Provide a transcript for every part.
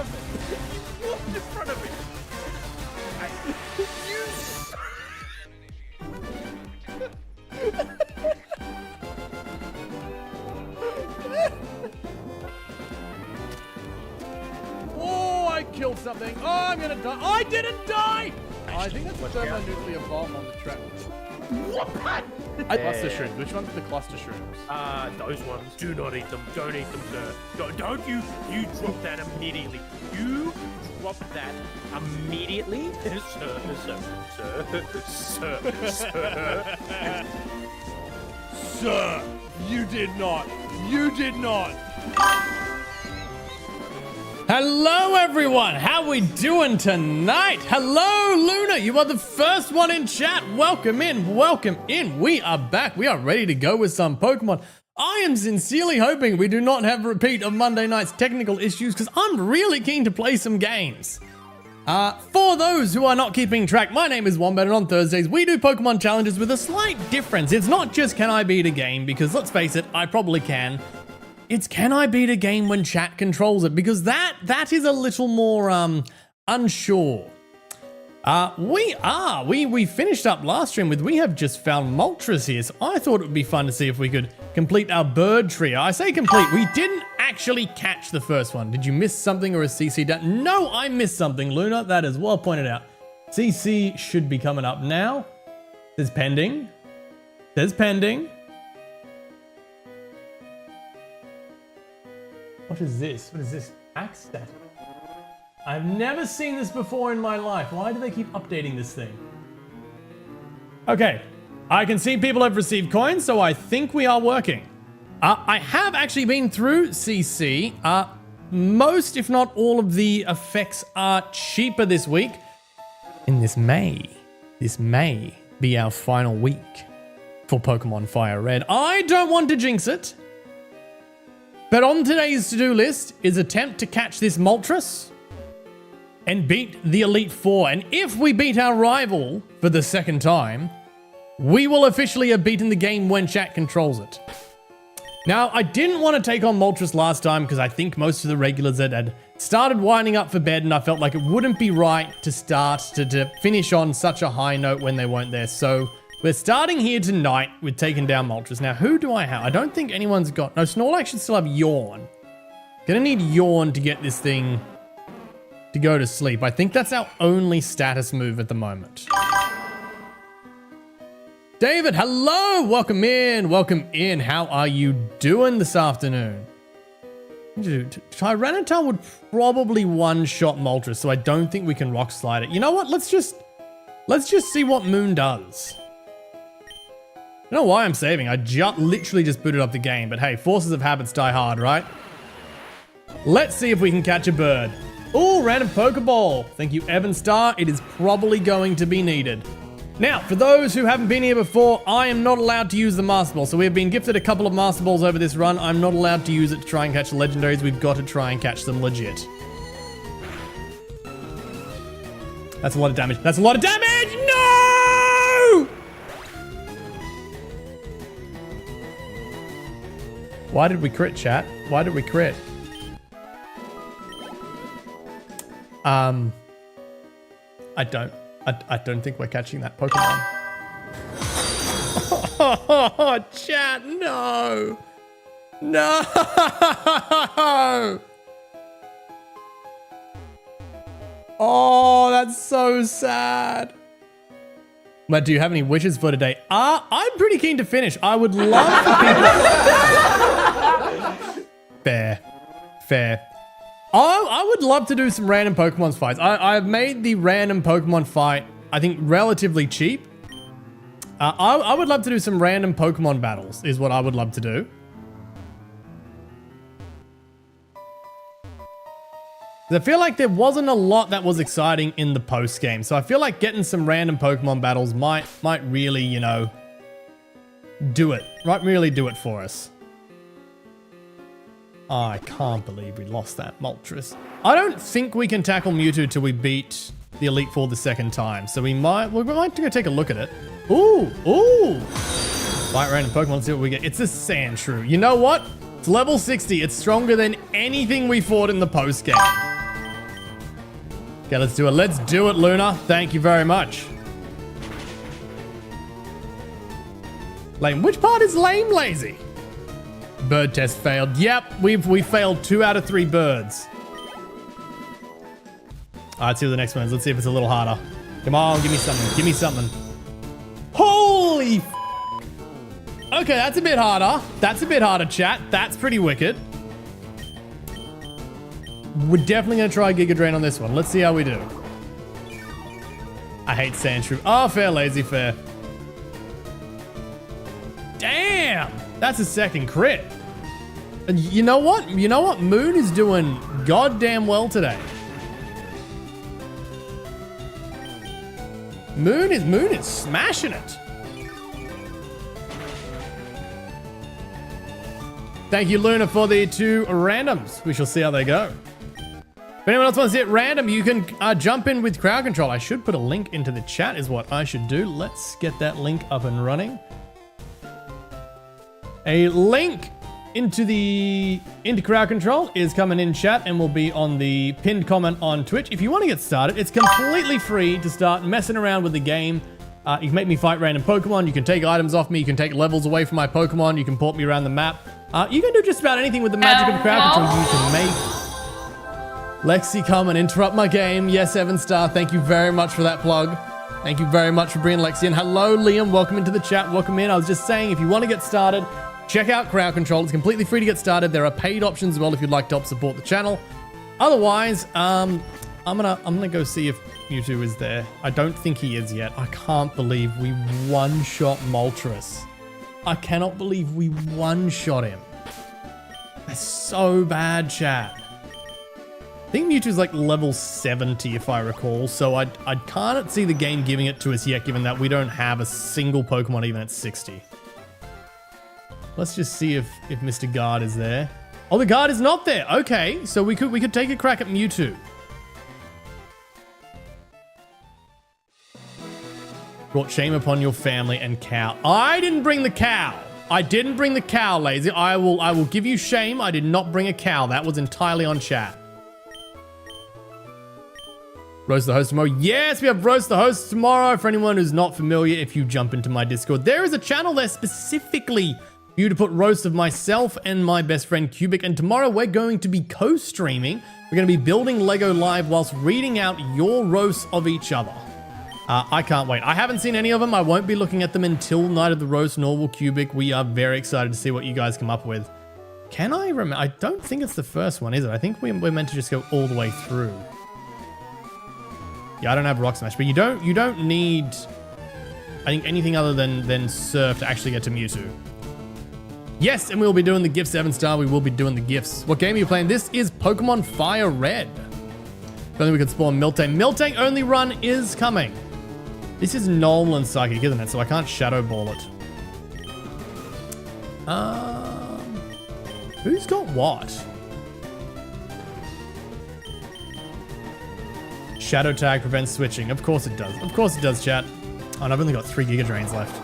of me. You walked in front of me. Oh, I killed something. Oh, I'm gonna die. I didn't die! I think that's a thermonuclear bomb on the track. What? Cluster shrooms. Which one's the cluster shrooms? Those ones. Do not eat them. Don't eat them, sir. Don't you drop that immediately. You drop that immediately. Sir, you did not. You did not. Hello, everyone. How we doing tonight? Hello, Luna. You are the first one in chat. Welcome in. Welcome in. We are back. We are ready to go with some Pokemon. I am sincerely hoping we do not have a repeat of Monday night's technical issues because I'm really keen to play some games. For those who are not keeping track, my name is Wombat, and on Thursdays we do Pokemon challenges with a slight difference. It's not just can I beat a game, because let's face it, I probably can. It's can I beat a game when chat controls it, because that is a little more unsure. We finished up last stream with we have just found Moltres here, so I thought it would be fun to see if we could complete our bird trio. I say complete, we didn't actually catch the first one. Did you miss something or a CC down? No, I missed something, Luna. That is well pointed out. CC should be coming up now. Says pending. Says pending. What is this? What is this? Axe status. I've never seen this before in my life. Why do they keep updating this thing? Okay, I can see people have received coins, so I think we are working. I have actually been through CC. Most, if not all of the effects are cheaper this week. And this may be our final week for Pokémon Firered. I don't want to jinx it. But on today's to-do list is attempt to catch this Moltres and beat the Elite Four. And if we beat our rival for the second time, we will officially have beaten the game when chat controls it. Now, I didn't want to take on Moltres last time because I think most of the regulars had started winding up for bed, and I felt like it wouldn't be right to start to finish on such a high note when they weren't there. So we're starting here tonight with taking down Moltres. Now, who do I have? I don't think anyone's got... No, Snorlax should still have Yawn. Gonna need Yawn to get this thing to go to sleep. I think that's our only status move at the moment. David, hello! Welcome in, welcome in. How are you doing this afternoon? Tyranitar would probably one-shot Moltres, so I don't think we can Rock Slide it. You know what? Let's just see what Moon does. I don't know why I'm saving. I literally just booted up the game, but hey, forces of habits die hard, right? Let's see if we can catch a bird. Ooh, random Pokeball. Thank you, Evan Star. It is probably going to be needed. Now, for those who haven't been here before, I am not allowed to use the Master Ball. So we have been gifted a couple of Master Balls over this run. I'm not allowed to use it to try and catch the legendaries. We've got to try and catch them legit. That's a lot of damage. That's a lot of damage! No! Why did we crit, chat? Why did we crit? I don't think we're catching that Pokemon. Oh, chat, no. No. Oh, that's so sad. But do you have any wishes for today? I'm pretty keen to finish. I would love for people... Fair. I would love to do some random Pokemon fights. I've made the random Pokemon fight, I think, relatively cheap. I would love to do some random Pokemon battles, is what I would love to do. I feel like there wasn't a lot that was exciting in the post game, so I feel like getting some random Pokemon battles might really, you know, do it. Might really do it for us. I can't believe we lost that Moltres. I don't think we can tackle Mewtwo till we beat the Elite Four the second time, so we might go take a look at it. Ooh! Fight random Pokemon, see what we get. It's a Sandshrew. You know what? It's level 60. It's stronger than anything we fought in the post game. Okay, let's do it. Let's do it, Luna. Thank you very much. Lame. Which part is lame, lazy? Bird test failed. Yep, we failed 2 out of 3 birds. All right, let's see what the next one is. Let's see if it's a little harder. Come on, give me something. Give me something. Holy f. Okay, that's a bit harder. That's a bit harder, chat. That's pretty wicked. We're definitely going to try Giga Drain on this one. Let's see how we do. I hate Sandshrew. Oh, fair, lazy, fair. Damn! That's a second crit. And you know what? You know what? Moon is doing goddamn well today. Moon is smashing it. Thank you, Luna, for the 2 randoms. We shall see how they go. If anyone else wants to hit random, you can jump in with crowd control. I should put a link into the chat is what I should do. Let's get that link up and running. A link into crowd control is coming in chat and will be on the pinned comment on Twitch. If you want to get started, it's completely free to start messing around with the game. You can make me fight random Pokemon. You can take items off me. You can take levels away from my Pokemon. You can port me around the map. You can do just about anything with the magic of crowd control you can make. Lexi, come and interrupt my game. Yes, 7-star. Thank you very much for that plug. Thank you very much for bringing Lexi in. Hello, Liam. Welcome into the chat. Welcome in. I was just saying, if you want to get started, check out crowd control. It's completely free to get started. There are paid options as well if you'd like to help support the channel. Otherwise, I'm gonna go see if Mewtwo is there. I don't think he is yet. I can't believe we one-shot Moltres. I cannot believe we one-shot him. That's so bad, chat. I think Mewtwo's like level 70 if I recall, so I can't see the game giving it to us yet, given that we don't have a single Pokemon even at 60. Let's just see if Mr. Guard is there. Oh, the guard is not there. Okay, so we could take a crack at Mewtwo. Brought shame upon your family and cow. I didn't bring the cow. I didn't bring the cow, lazy. I will give you shame. I did not bring a cow. That was entirely on chat. Roast the host tomorrow. Yes, we have Roast the host tomorrow. For anyone who's not familiar, if you jump into my Discord, there is a channel there specifically for you to put roast of myself and my best friend Cubic. And tomorrow we're going to be co-streaming. We're going to be building Lego Live whilst reading out your roasts of each other. I can't wait. I haven't seen any of them. I won't be looking at them until Night of the Roast, nor will Cubic. We are very excited to see what you guys come up with. Can I remember? I don't think it's the first one, is it? I think we're meant to just go all the way through. Yeah, I don't have Rock Smash, but you don't need, I think, anything other than Surf to actually get to Mewtwo. Yes, and we'll be doing the gifts, 7-star. We will be doing the gifts. What game are you playing? This is Pokemon Firered. Don't think we can spawn Miltank. Miltank only run is coming. This is Nolan Psychic, isn't it? So I can't Shadow Ball it. Who's got what? Shadow Tag prevents switching. Of course it does. Of course it does, chat. Oh, and I've only got 3 Giga Drains left.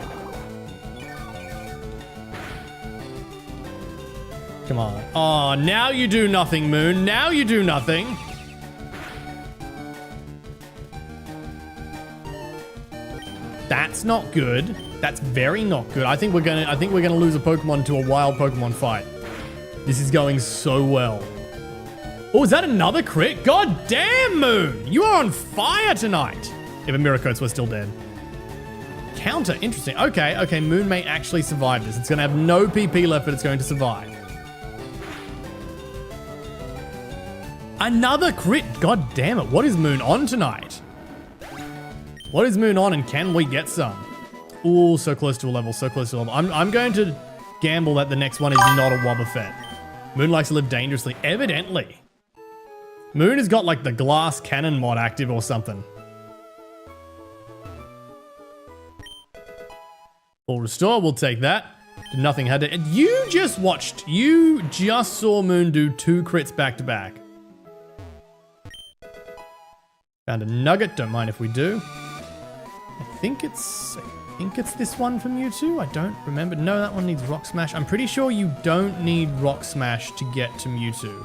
Come on. Oh, now you do nothing, Moon. Now you do nothing. That's not good. That's very not good. I think we're gonna lose a Pokemon to a wild Pokemon fight. This is going so well. Oh, is that another crit? God damn, Moon! You are on fire tonight! If a Miracotes was still dead. Counter, interesting. Okay, Moon may actually survive this. It's gonna have no PP left, but it's going to survive. Another crit! God damn it, what is Moon on tonight? What is Moon on, and can we get some? Ooh, so close to a level, so close to a level. I'm going to gamble that the next one is not a Wobbuffet. Moon likes to live dangerously, evidently. Moon has got like the glass cannon mod active or something. Full restore, we'll take that. Nothing had to. You just saw Moon do 2 crits back to back. Found a nugget, don't mind if we do. I think it's this one from Mewtwo. I don't remember. No, that one needs Rock Smash. I'm pretty sure you don't need Rock Smash to get to Mewtwo.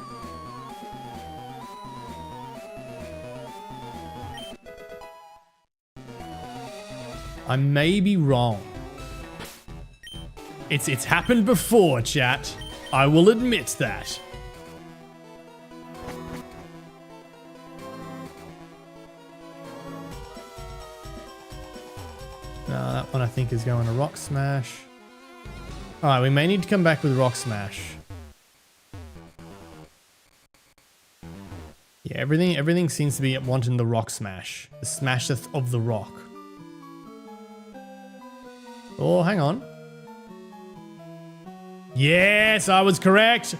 I may be wrong. It's happened before, chat. I will admit that. That one I think is going to Rock Smash. Alright, we may need to come back with Rock Smash. Yeah, everything seems to be wanting the Rock Smash. The smasheth of the rock. Oh, hang on. Yes, I was correct.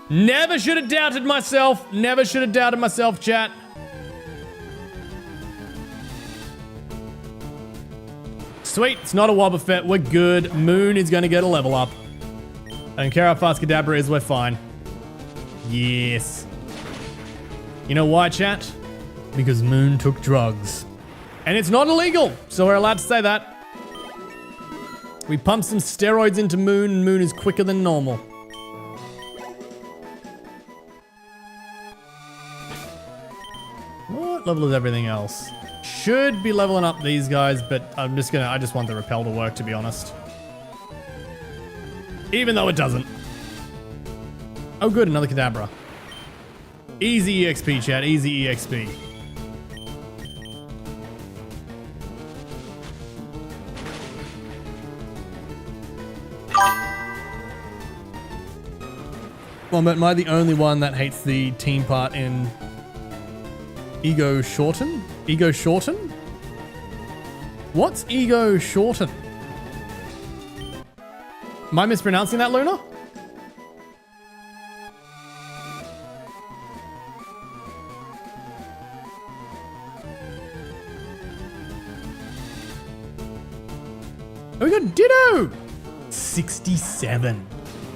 Never should have doubted myself. Never should have doubted myself, chat. Sweet, it's not a Wobbuffet. We're good. Moon is going to get a level up. I don't care how fast Kadabra is, we're fine. Yes. You know why, chat? Because Moon took drugs. And it's not illegal, so we're allowed to say that. We pump some steroids into Moon, and Moon is quicker than normal. What level is everything else? Should be leveling up these guys, but I just want the repel to work, to be honest. Even though it doesn't. Oh good, another Kadabra. Easy EXP, chat, easy EXP. Well, but am I the only one that hates the team part in Ego Shorten? Ego Shorten? What's Ego Shorten? Am I mispronouncing that, Luna? Oh, we got Ditto! 67.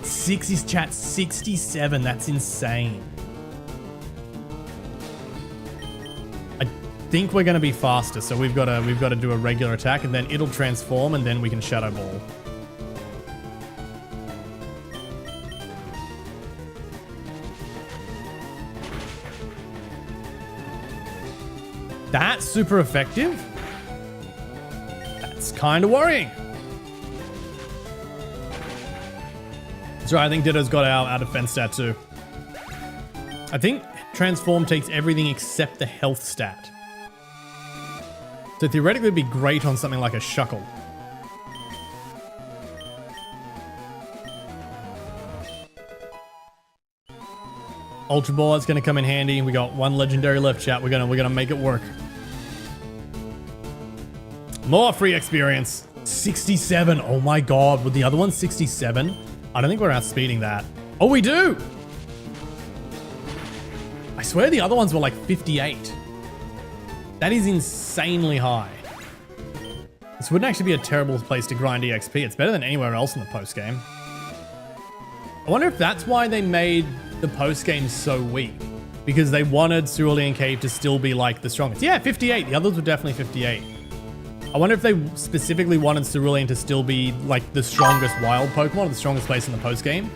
67. That's insane. I think we're going to be faster, so we've got to do a regular attack, and then it'll transform, and then we can Shadow Ball. That's super effective. That's kind of worrying. That's right, I think Ditto's got our defense stat too. I think Transform takes everything except the health stat. So theoretically it'd be great on something like a Shuckle. Ultra Ball is going to come in handy. We got one legendary left, chat. We're gonna make it work. More free experience. 67. Oh my god. With the other one 67? I don't think we're outspeeding that. Oh, we do! I swear the other ones were like 58. That is insanely high. This wouldn't actually be a terrible place to grind EXP. It's better than anywhere else in the post-game. I wonder if that's why they made the post-game so weak. Because they wanted Cerulean Cave to still be like the strongest. Yeah, 58. The others were definitely 58. I wonder if they specifically wanted Cerulean to still be like the strongest wild Pokemon, or the strongest place in the post-game.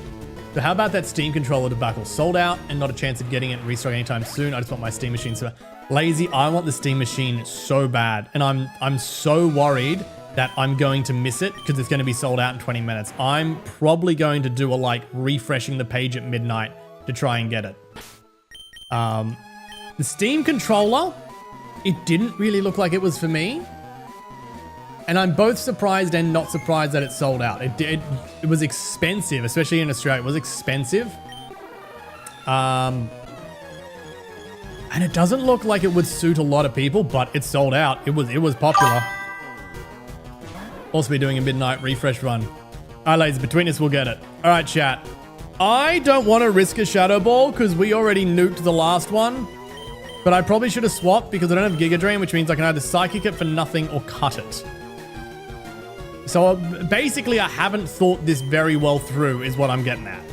So how about that Steam Controller debacle? Sold out and not a chance of getting it restock anytime soon. I just want my Steam Machine so lazy. I want the Steam Machine so bad. And I'm so worried that I'm going to miss it because it's going to be sold out in 20 minutes. I'm probably going to do a like refreshing the page at midnight to try and get it. The Steam Controller, it didn't really look like it was for me. And I'm both surprised and not surprised that it sold out. It was expensive, especially in Australia. It was expensive. And it doesn't look like it would suit a lot of people, but it sold out. It was popular. Also be doing a midnight refresh run. All right, ladies, between us, we'll get it. All right, chat. I don't want to risk a Shadow Ball because we already nuked the last one. But I probably should have swapped because I don't have Giga Drain, which means I can either Psychic it for nothing or cut it. So basically, I haven't thought this very well through is what I'm getting at.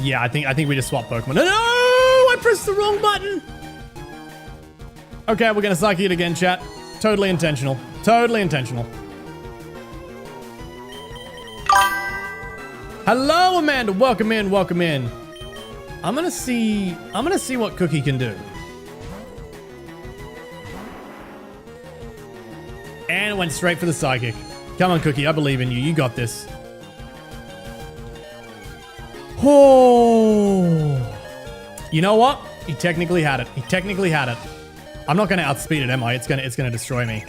Yeah, I think we just swapped Pokemon. No, I pressed the wrong button. Okay, we're gonna Psychic it again, chat. Totally intentional. Totally intentional. Hello, Amanda. Welcome in. Welcome in. I'm gonna see what Cookie can do. And it went straight for the psychic. Come on, Cookie. I believe in you. You got this. Oh. You know what? He technically had it. He technically had it. I'm not going to outspeed it, am I? It's going to destroy me.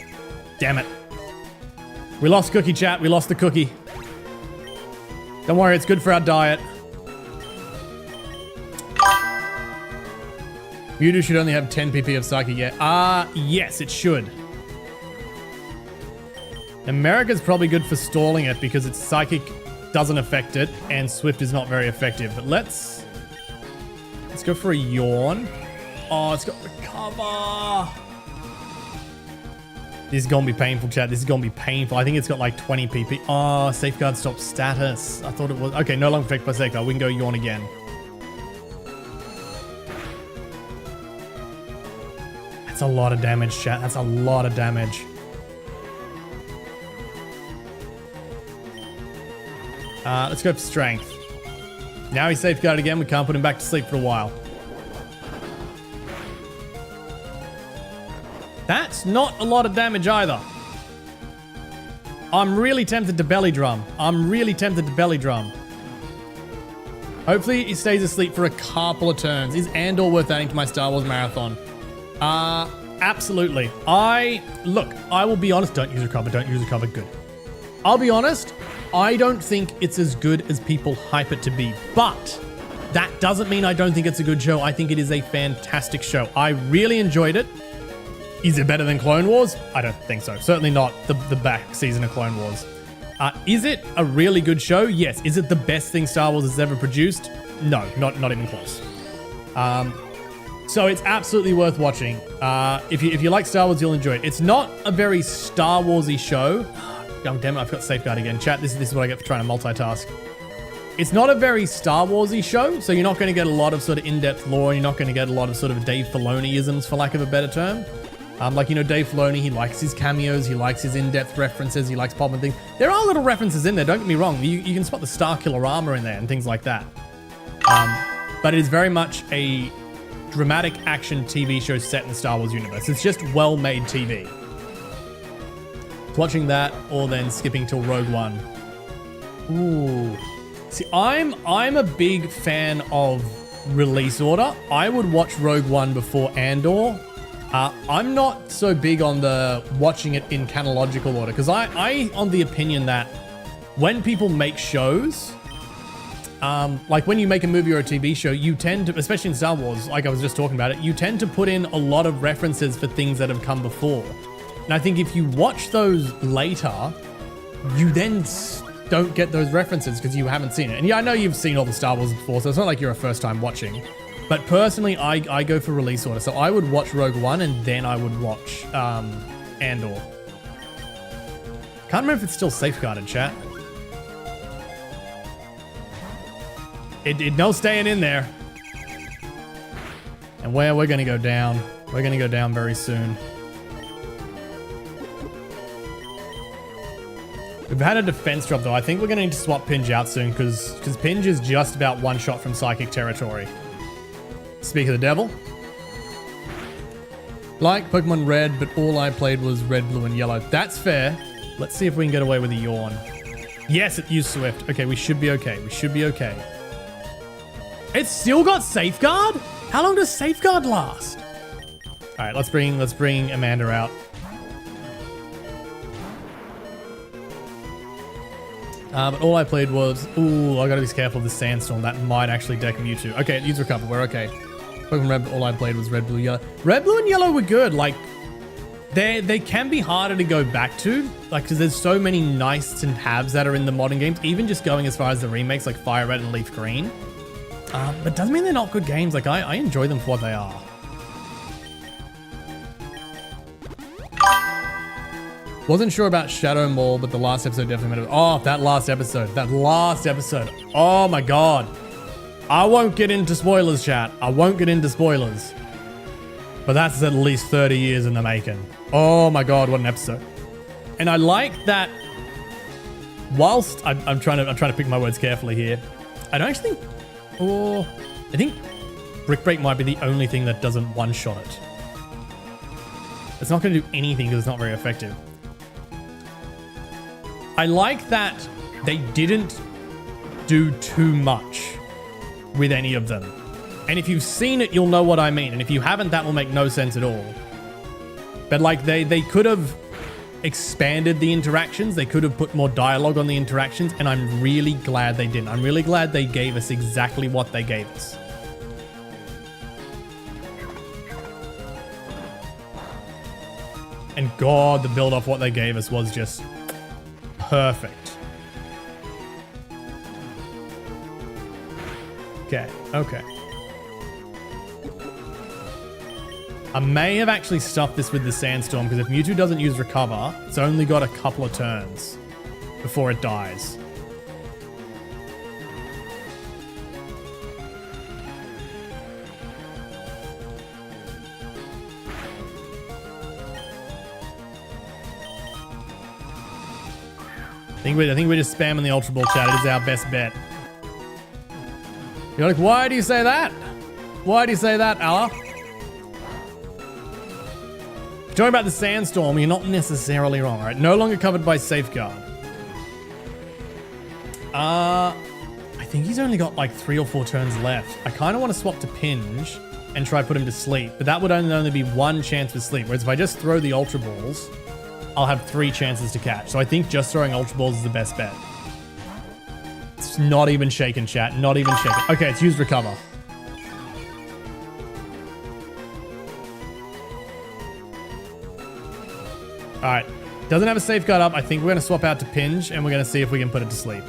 Damn it. We lost Cookie, chat. We lost the Cookie. Don't worry. It's good for our diet. Mewtwo should only have 10 PP of Psychic yet. Yes, it should. America's probably good for stalling it because its Psychic doesn't affect it and Swift is not very effective. But let's go for a Yawn. Oh, it's got Recover. This is going to be painful, chat. This is going to be painful. I think it's got like 20 PP. Oh, Safeguard stop status. I thought it was... Okay, no longer protected by Safeguard. We can go Yawn again. That's a lot of damage, chat. That's a lot of damage. Let's go for Strength. Now he's safeguarded again. We can't put him back to sleep for a while. That's not a lot of damage either. I'm really tempted to Belly Drum. Hopefully he stays asleep for a couple of turns. Is Andor worth adding to my Star Wars marathon? Absolutely. I will be honest. Don't use Recover. Good. I'll be honest. I don't think it's as good as people hype it to be, but that doesn't mean I don't think it's a good show. I think it is a fantastic show. I really enjoyed it. Is it better than Clone Wars? I don't think so. Certainly not the back season of Clone Wars. Is it a really good show? Yes. Is it the best thing Star Wars has ever produced? No, not even close. So it's absolutely worth watching. If you like Star Wars, you'll enjoy it. It's not a very Star Wars-y show. Oh, damn it, I've got Safeguard again. Chat, this is what I get for trying to multitask. It's not a very Star Wars-y show, so you're not going to get a lot of sort of in-depth lore, and you're not going to get a lot of sort of Dave Filoni-isms, for lack of a better term. Dave Filoni, he likes his cameos, he likes his in-depth references, he likes popping things. There are little references in there, don't get me wrong. You can spot the Star Killer armor in there and things like that. But it is very much a dramatic action TV show set in the Star Wars universe. It's just well-made TV. Watching that or then skipping till Rogue One. Ooh. See, I'm a big fan of release order. I would watch Rogue One before Andor. I'm not so big on the watching it in chronological order because I on the opinion that when people make shows, like when you make a movie or a TV show, you tend to, especially in Star Wars, like I was just talking about it, you tend to put in a lot of references for things that have come before. And I think if you watch those later, you then don't get those references because you haven't seen it. And yeah, I know you've seen all the Star Wars before, so it's not like you're a first time watching. But personally, I go for release order. So I would watch Rogue One and then I would watch Andor. Can't remember if it's still safeguarded, chat. It no staying in there. And we're going to go down. We're going to go down very soon. We've had a defense drop though. I think we're going to need to swap Pinge out soon because Pinge is just about one shot from psychic territory. Speak of the devil. Like Pokemon Red, but all I played was Red, Blue, and Yellow. That's fair. Let's see if we can get away with a Yawn. Yes, it used Swift. Okay, we should be okay. We should be okay. It's still got Safeguard? How long does Safeguard last? All right, let's bring Amanda out. But all I played was... Ooh, I gotta be careful of the Sandstorm. That might actually deck Mewtwo. Okay, use Recover. We're okay. Pokemon Red, all I played was Red, Blue, Yellow. Red, Blue, and Yellow were good. Like, they can be harder to go back to. Like, because there's so many nice and haves that are in the modern games. Even just going as far as the remakes, like Fire Red and Leaf Green. But doesn't mean they're not good games. Like, I enjoy them for what they are. Wasn't sure about Shadow Mall, but the last episode definitely made it. Oh, that last episode. Oh my god. I won't get into spoilers, chat. I won't get into spoilers. But that's at least 30 years in the making. Oh my god, what an episode. And I like that whilst I'm trying to pick my words carefully here, I don't actually think, or I think Brick Break might be the only thing that doesn't one-shot it. It's not going to do anything because it's not very effective. I like that they didn't do too much with any of them. And if you've seen it, you'll know what I mean. And if you haven't, that will make no sense at all. But like they could have expanded the interactions. They could have put more dialogue on the interactions. And I'm really glad they didn't. I'm really glad they gave us exactly what they gave us. And God, the build off what they gave us was just perfect. Okay. I may have actually stuffed this with the Sandstorm because if Mewtwo doesn't use Recover, it's only got a couple of turns before it dies. I think we're just spamming the Ultra Ball, chat. It is our best bet. You're like, why do you say that? Why do you say that, Allah? Talking about the Sandstorm, you're not necessarily wrong, right? No longer covered by Safeguard. I think he's only got like 3 or 4 turns left. I kind of want to swap to Pinge and try put him to sleep, but that would only be 1 chance for sleep. Whereas if I just throw the Ultra Balls, I'll have 3 chances to catch. So I think just throwing Ultra Balls is the best bet. It's not even shaken, chat. Not even shaken. Okay, it's used Recover. All right. Doesn't have a Safeguard up. I think we're going to swap out to Pinge, and we're going to see if we can put it to sleep.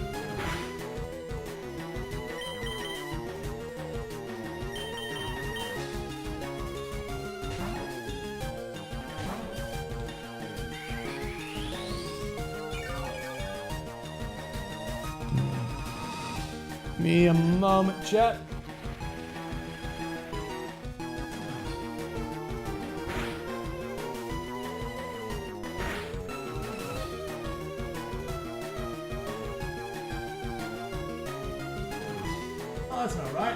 Me a moment, chat. Oh, that's not right.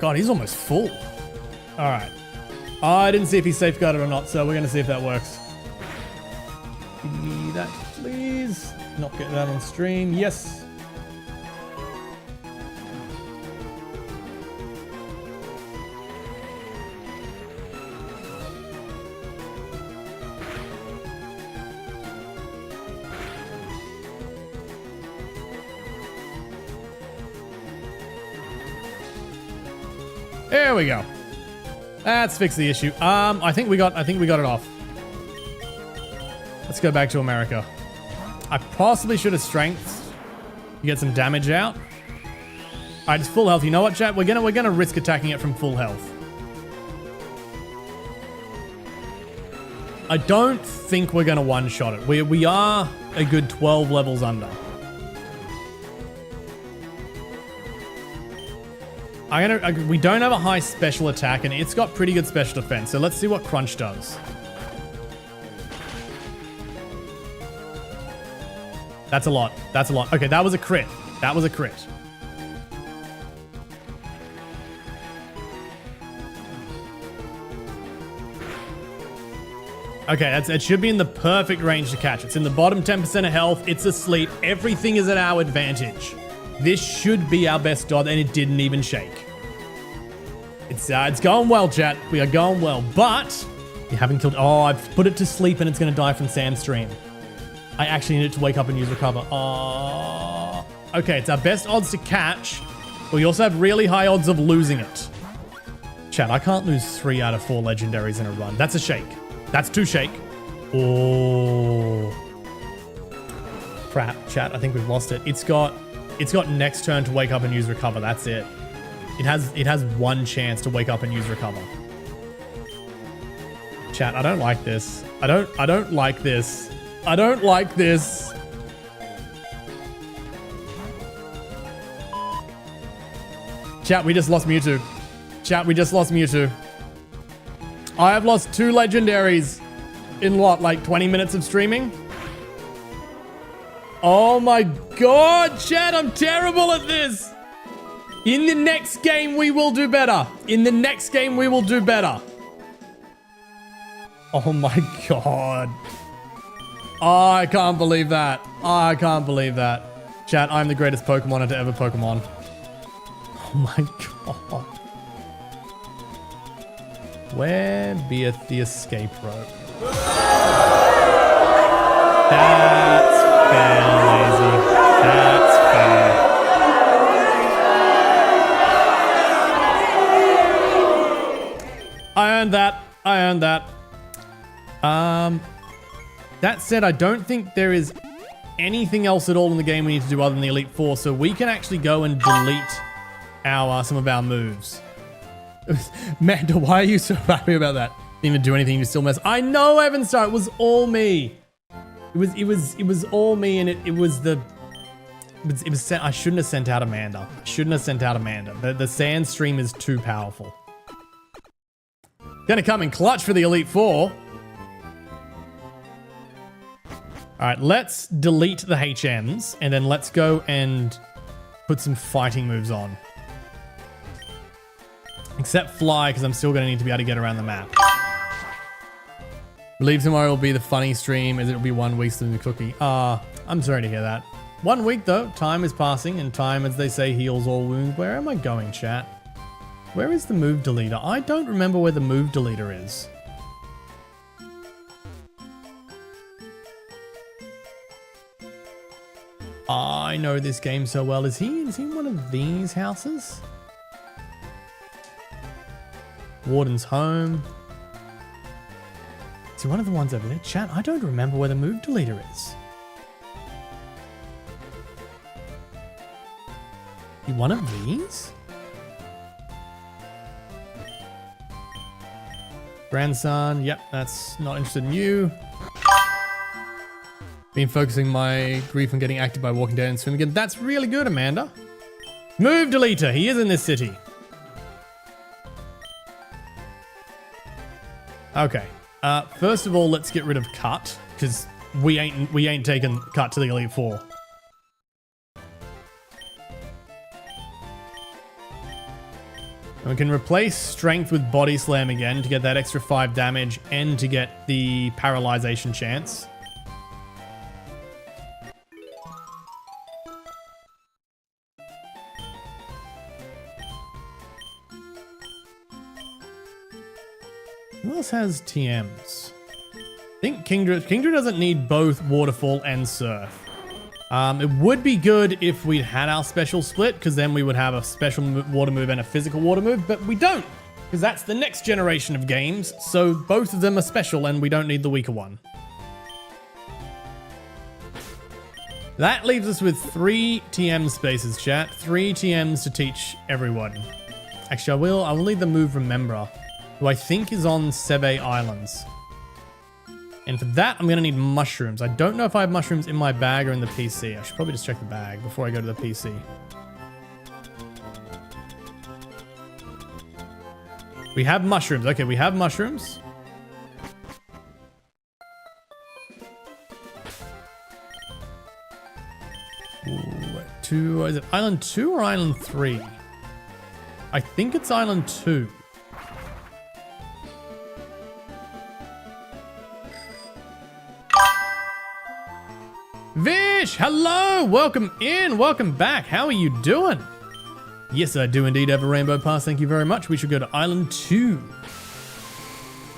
God, he's almost full. All right. I didn't see if he's safeguarded or not, so we're going to see if that works. Give me that, please. Not get that on stream. Yes. There we go. Let's fix the issue. I think we got it off. Let's go back to America. I possibly should have strengths to get some damage out. All right, it's full health. You know what, chat? We're gonna risk attacking it from full health. I don't think we're gonna one-shot it. We are a good 12 levels under. We don't have a high special attack, and it's got pretty good special defense. So let's see what Crunch does. That's a lot. That's a lot. Okay, that was a crit. That was a crit. Okay, it should be in the perfect range to catch. It's in the bottom 10% of health. It's asleep. Everything is at our advantage. This should be our best dodge, and it didn't even shake. It's going well, chat. We are going well, but you haven't killed... Oh, I've put it to sleep, and it's going to die from Sandstream. I actually need it to wake up and use Recover. Oh. Okay, it's our best odds to catch, but we also have really high odds of losing it. Chat, I can't lose 3 out of 4 legendaries in a run. That's a shake. That's 2 shake. Oh. Crap, chat. I think we've lost it. It's got next turn to wake up and use Recover. That's it. It has 1 chance to wake up and use Recover. Chat, I don't like this. I don't like this. I don't like this. Chat, we just lost Mewtwo. Chat, we just lost Mewtwo. I have lost 2 legendaries in what, like 20 minutes of streaming? Oh my god, chat, I'm terrible at this. In the next game, we will do better. In the next game, we will do better. Oh my god. Oh, I can't believe that. I can't believe that. Chat, I'm the greatest Pokemoner to ever Pokemon. Oh my god. Where beeth the escape rope? That's fair, lazy. That's fair. I earned that. I earned that. That said, I don't think there is anything else at all in the game we need to do other than the Elite Four, so we can actually go and delete our some of our moves. Manda, why are you so happy about that? Didn't even do anything, you still mess. I know, Evan Star, it was all me. It was all me, and it was sent. I shouldn't have sent out Amanda. I shouldn't have sent out Amanda. The sand stream is too powerful. Gonna come in clutch for the Elite Four. All right, let's delete the HMs, and then let's go and put some fighting moves on. Except fly, because I'm still going to need to be able to get around the map. Believe tomorrow will be the funny stream, as it will be 1 week since the cookie. I'm sorry to hear that. 1 week, though. Time is passing, and time, as they say, heals all wounds. Where am I going, chat? Where is the move deleter? I don't remember where the move deleter is. I know this game so well. Is he in one of these houses? Warden's home. Is he one of the ones over there? Chat, I don't remember where the move deleter is. You one of these? Grandson, yep, that's not interested in you. Been focusing my grief on getting active by walking down and swimming again. That's really good, Amanda. Move deleter, he is in this city. Okay. First of all, let's get rid of Cut, because we ain't taking Cut to the Elite Four. And we can replace Strength with Body Slam again to get that extra 5 damage and to get the paralyzation chance. Who else has TMs? I think Kingdra doesn't need both Waterfall and Surf. It would be good if we had our special split, because then we would have a special water move and a physical water move, but we don't, because that's the next generation of games, so both of them are special and we don't need the weaker one. That leaves us with 3 TM spaces, chat. 3 TMs to teach everyone. Actually, I will need the move Remember, who I think is on Sebe Islands. And for that, I'm going to need mushrooms. I don't know if I have mushrooms in my bag or in the PC. I should probably just check the bag before I go to the PC. We have mushrooms. Okay, we have mushrooms. Ooh, is it Island 2 or Island 3? I think it's Island 2. Vish, hello, welcome in, welcome back. How are you doing? Yes, I do indeed have a rainbow pass. Thank you very much. We should go to Island 2.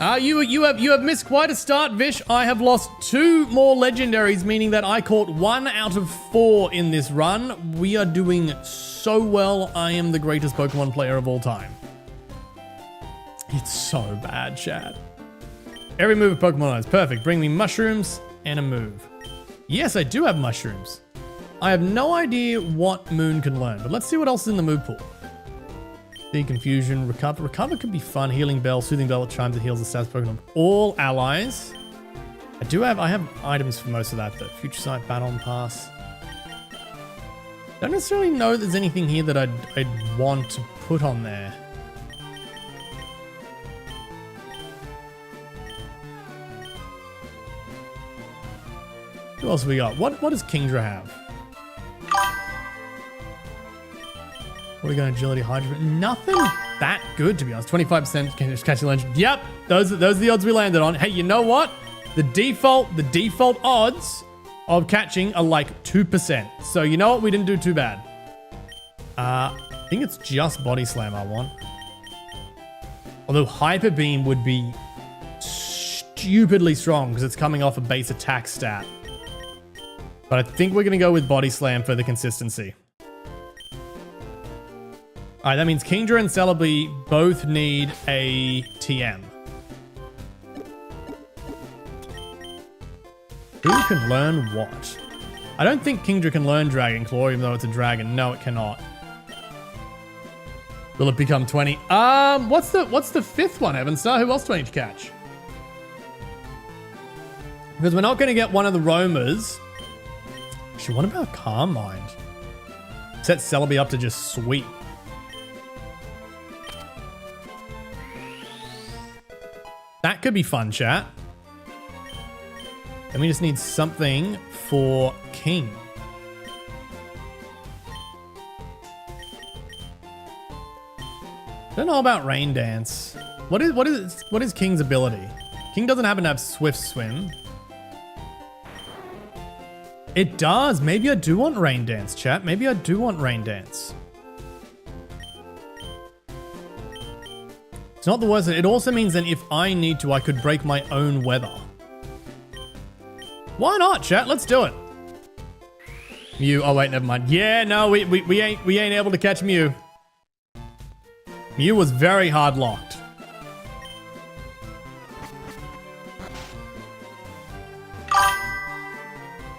You have missed quite a start, Vish. I have lost 2 more legendaries, meaning that I caught 1 out of 4 in this run. We are doing so well. I am the greatest Pokemon player of all time. It's so bad, chat. Every move of Pokemon is perfect. Bring me mushrooms and a move. Yes, I do have mushrooms. I have no idea what Moon can learn, but let's see what else is in the move pool. Confusion, Recover. Recover could be fun. Healing Bell, Soothing Bell at chimes that heals the stats Pokemon. All allies. I have items for most of that though. Future Sight, Baton Pass. Don't necessarily know there's anything here that I'd want to put on there. Who else we got? What does Kingdra have? What are we got? Agility, Hydra? Nothing that good, to be honest. 25% can just catch the legend. Yep, those are the odds we landed on. Hey, you know what? The default odds of catching are like 2%. So you know what? We didn't do too bad. I think it's just Body Slam I want. Although Hyper Beam would be stupidly strong because it's coming off a base attack stat. But I think we're going to go with Body Slam for the consistency. All right, that means Kingdra and Celebi both need a TM. Who can learn what? I don't think Kingdra can learn Dragon Claw, even though it's a dragon. No, it cannot. Will it become 20? What's the fifth one, Evanstar? Who else do I need to catch? Because we're not going to get one of the roamers. Actually, what about Calm Mind? Set Celebi up to just sweep. That could be fun, chat. Then we just need something for King. Don't know about Rain Dance. What is King's ability? King doesn't happen to have Swift Swim. It does. Maybe I do want Rain Dance, chat. Maybe I do want Rain Dance. It's not the worst. It also means that if I need to, I could break my own weather. Why not, chat? Let's do it. Mew. Oh wait, never mind. Yeah, no, we ain't able to catch Mew. Mew was very hard locked.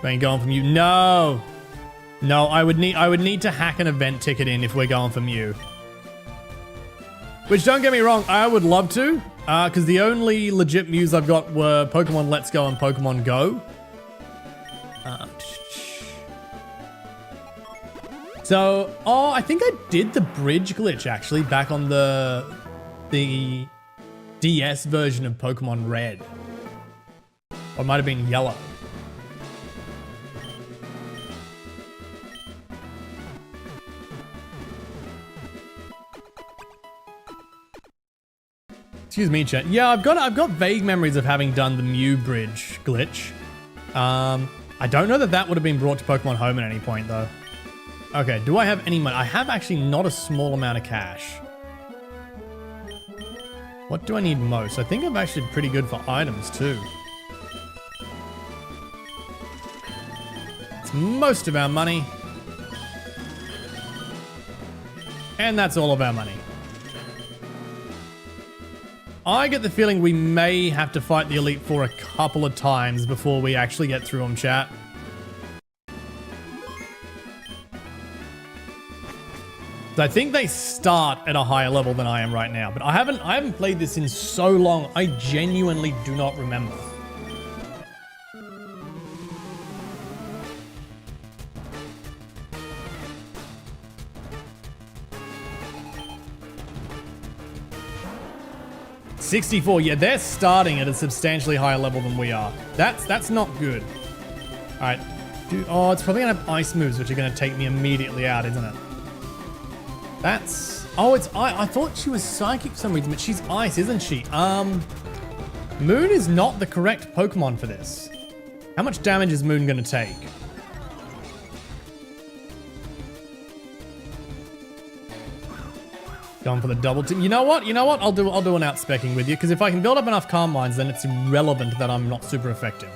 Ain't going for Mew. No. No, I would need to hack an event ticket in if we're going for Mew. Which, don't get me wrong, I would love to, because the only legit Mews I've got were Pokemon Let's Go and Pokemon Go. So, I think I did the bridge glitch, actually, back on the DS version of Pokemon Red. Or it might have been Yellow. Excuse me, chat. Yeah, I've got vague memories of having done the Mew bridge glitch. I don't know that would have been brought to Pokemon Home at any point, though. Okay, do I have any money? I have actually not a small amount of cash. What do I need most? I think I'm actually pretty good for items, too. It's most of our money. And that's all of our money. I get the feeling we may have to fight the Elite Four a couple of times before we actually get through them, chat. I think they start at a higher level than I am right now, but I haven't played this in so long, I genuinely do not remember. $64, yeah, they're starting at a substantially higher level than we are. That's not good. All right, oh, it's probably gonna have ice moves, which are gonna take me immediately out, isn't it? Oh, it's I thought she was psychic for some reason, but she's ice, isn't she? Moon is not the correct Pokemon for this. How much damage is Moon gonna take? Going for the double team. You know what? I'll do an outspecking with you, because if I can build up enough Calm Minds, then it's irrelevant that I'm not super effective.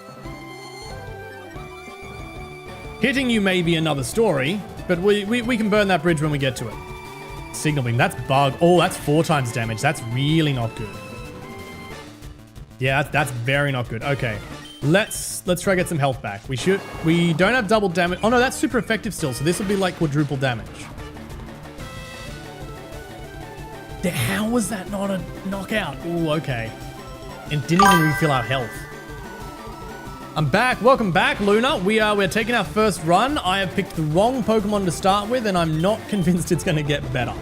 Hitting you may be another story, but we can burn that bridge when we get to it. Signal Beam, that's Bug. Oh, that's 4 times damage. That's really not good. Yeah, that's very not good. Okay, let's try to get some health back. We don't have double damage. Oh no, that's super effective still, so this will be like quadruple damage. How was that not a knockout? Ooh, okay. And didn't even refill our health. I'm back. Welcome back, Luna. We're taking our first run. I have picked the wrong Pokemon to start with, and I'm not convinced it's going to get better.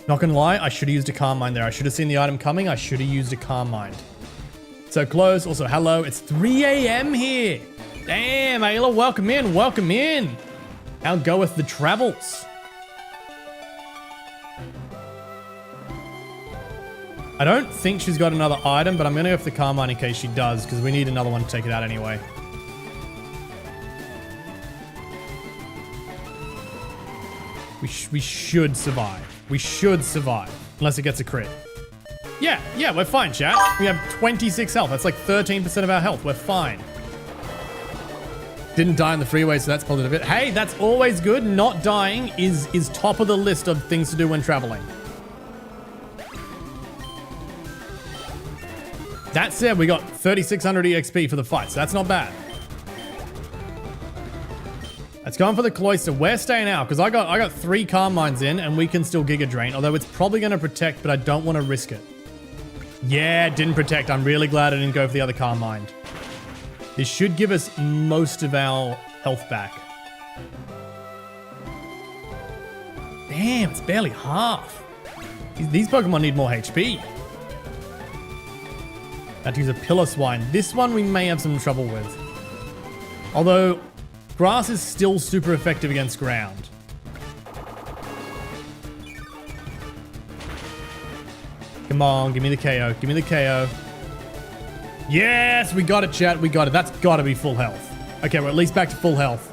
Not gonna lie, I should have used a Calm Mind there. I should have seen the item coming. I should have used a Calm Mind. So close. Also, hello. It's 3 a.m. here. Damn, Ayla, welcome in, welcome in. How goeth the travels? I don't think she's got another item, but I'm going to go for the Carmine in case she does, because we need another one to take it out anyway. We should survive. We should survive. Unless it gets a crit. Yeah, we're fine, chat. We have 26 health. That's like 13% of our health. We're fine. Didn't die on the freeway, so that's positive. Hey, that's always good. Not dying is top of the list of things to do when traveling. That said, we got 3,600 EXP for the fight, so that's not bad. Let's go on for the Cloister. We're staying out, because I got 3 Carmines in, and we can still Giga Drain, although it's probably going to protect, but I don't want to risk it. Yeah, it didn't protect. I'm really glad I didn't go for the other Carmine. This should give us most of our health back. Damn, it's barely half. These Pokemon need more HP. Have to use a Pillar Swine. This one we may have some trouble with. Although, grass is still super effective against ground. Come on, give me the KO. Give me the KO. Yes, we got it, chat. We got it. That's got to be full health. Okay, we're at least back to full health.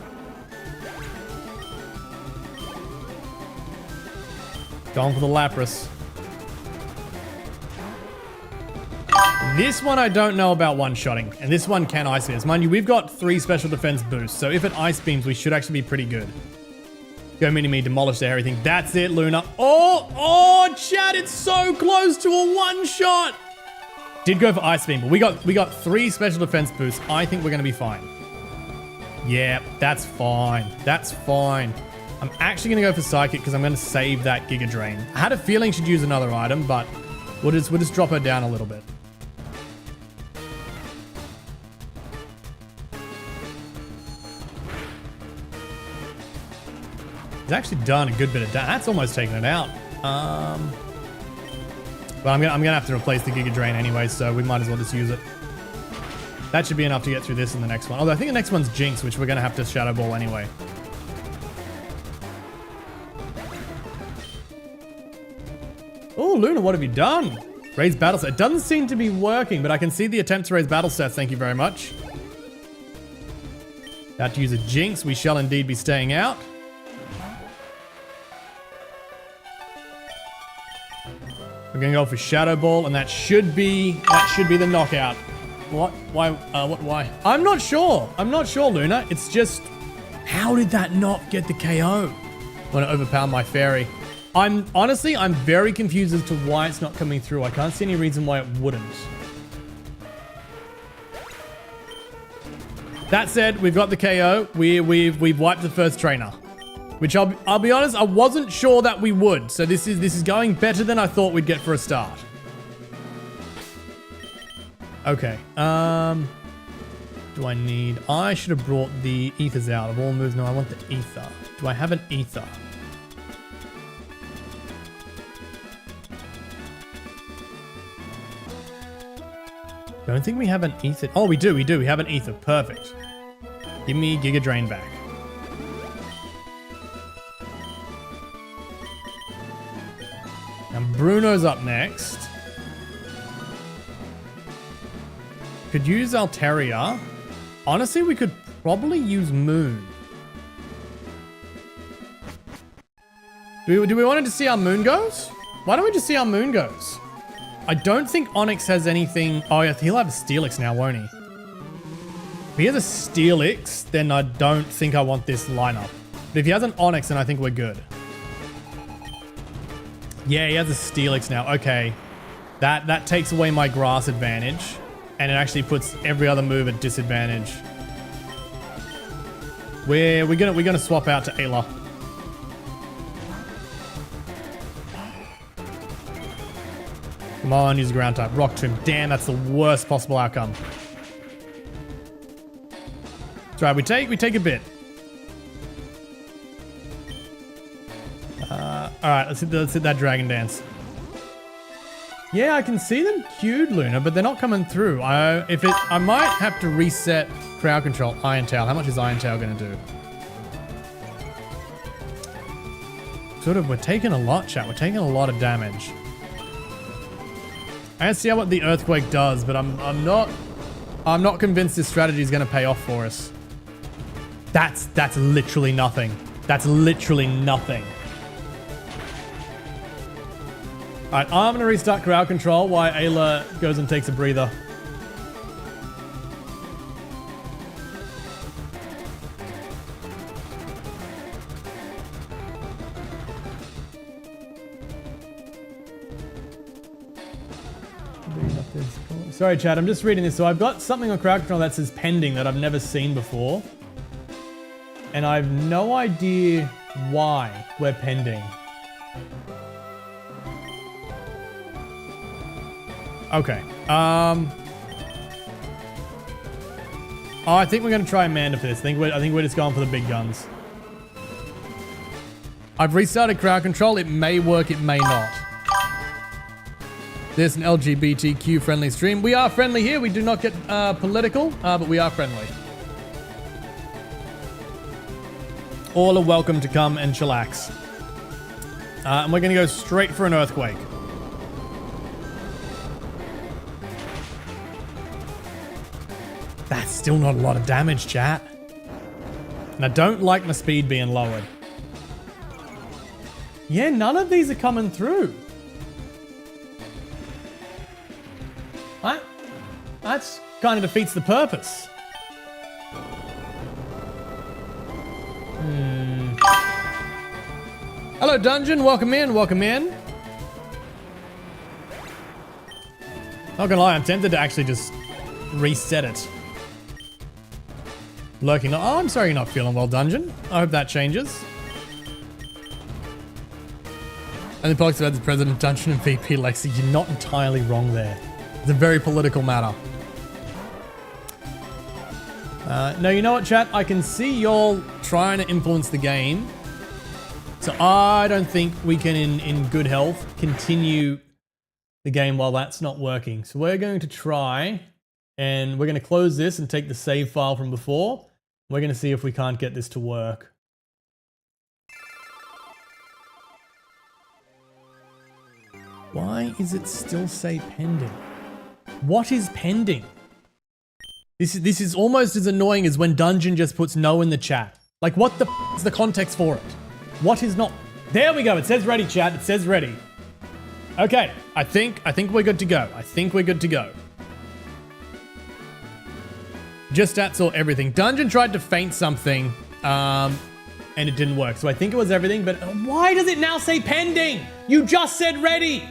Going for the Lapras. This one I don't know about one-shotting, and this one can Ice Beams. Mind you, we've got 3 special defense boosts, so if it Ice Beams, we should actually be pretty good. Go Mini-Me, demolish everything. That's it, Luna. Oh, chat, it's so close to a one-shot. Did go for Ice Beam, but we got 3 special defense boosts. I think we're going to be fine. Yeah, that's fine. That's fine. I'm actually going to go for Psychic because I'm going to save that Giga Drain. I had a feeling she'd use another item, but we'll just drop her down a little bit. He's actually done a good bit of damage. That's almost taken it out. But I'm gonna have to replace the Giga Drain anyway, so we might as well just use it. That should be enough to get through this and the next one. Although I think the next one's Jinx, which we're gonna have to Shadow Ball anyway. Oh, Luna, what have you done? Raise battle stats. It doesn't seem to be working, but I can see the attempt to raise battle stats. Thank you very much. About to use a Jinx. We shall indeed be staying out. We're gonna go for Shadow Ball, and that should be the knockout. What? Why? Why? I'm not sure. I'm not sure, Luna. It's just, how did that not get the KO? I want to overpower my fairy. I'm very confused as to why it's not coming through. I can't see any reason why it wouldn't. That said, we've got the KO. We've wiped the first trainer. Which I'll be honest, I wasn't sure that we would. So this is going better than I thought we'd get for a start. Okay. Do I need... I should have brought the ethers out of all moves. No, I want the ether. Do I have an ether? Don't think we have an ether. Oh, we do. We have an ether. Perfect. Give me Giga Drain back. And Bruno's up next. Could use Altaria. Honestly, we could probably use Moon. Do we want to see how Moon goes? Why don't we just see how Moon goes? I don't think Onyx has anything... Oh, yeah, he'll have a Steelix now, won't he? If he has a Steelix, then I don't think I want this lineup. But if he has an Onyx, then I think we're good. Yeah, he has a Steelix now. Okay. That takes away my grass advantage. And it actually puts every other move at disadvantage. We're gonna swap out to Ayla. Come on, use a ground type. Rock Tomb. Damn, that's the worst possible outcome. That's right, we take a bit. Alright, let's hit that Dragon Dance. Yeah, I can see them queued, Luna, but they're not coming through. I might have to reset crowd control. Iron Tail. How much is Iron Tail going to do? Sort of, we're taking a lot, chat. We're taking a lot of damage. I can see what the Earthquake does, but I'm not convinced this strategy is going to pay off for us. That's literally nothing. That's literally nothing. All right, I'm going to restart crowd control while Ayla goes and takes a breather. Sorry, chat, I'm just reading this. So I've got something on crowd control that says pending that I've never seen before. And I have no idea why we're pending. Okay. Oh, I think we're going to try Amanda for this. I think we're just going for the big guns. I've restarted crowd control. It may work, it may not. There's an LGBTQ friendly stream. We are friendly here. We do not get political, but we are friendly. All are welcome to come and chillax. And we're going to go straight for an earthquake. That's still not a lot of damage, chat. And I don't like my speed being lowered. Yeah, none of these are coming through. That kind of defeats the purpose. Hello, Dungeon. Welcome in. Welcome in. Not gonna lie, I'm tempted to actually just reset it. Lurking. Oh, I'm sorry you're not feeling well, Dungeon. I hope that changes. And the Pox about the President, Dungeon, and VP Lexi. You're not entirely wrong there. It's a very political matter. No, you know what, chat? I can see y'all trying to influence the game. So I don't think we can, in good health, continue the game while that's not working. So we're going to try, and we're going to close this and take the save file from before. We're going to see if we can't get this to work. Why is it still say pending? What is pending? This is almost as annoying as when Dungeon just puts no in the chat. Like, what the f is the context for it? What is not? There we go. It says ready, chat. It says ready. Okay. I think we're good to go. I think we're good to go. Just stats or everything. Dungeon tried to feint something, and it didn't work. So I think it was everything, but why does it now say pending? You just said ready.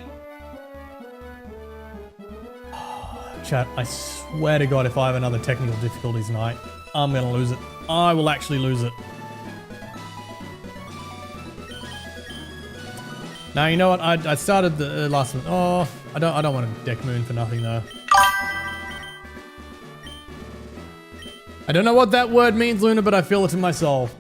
Chat, I swear to God, if I have another technical difficulties tonight, I'm going to lose it. I will actually lose it. Now, you know what? I started the last one. Oh, I don't want to deck moon for nothing, though. I don't know what that word means, Luna, but I feel it in my soul.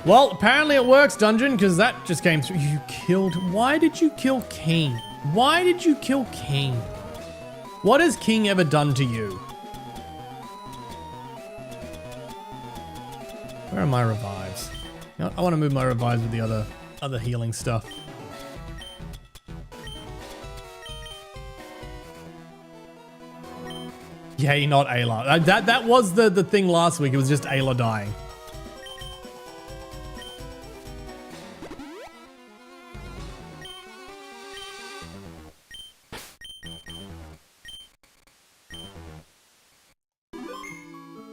Well, apparently it works, Dungeon, because that just came through. You killed... Why did you kill King? Why did you kill King? What has King ever done to you? Where are my revives? You know, I want to move my revives with the other healing stuff. Yay, not Ayla. That was the thing last week. It was just Ayla dying.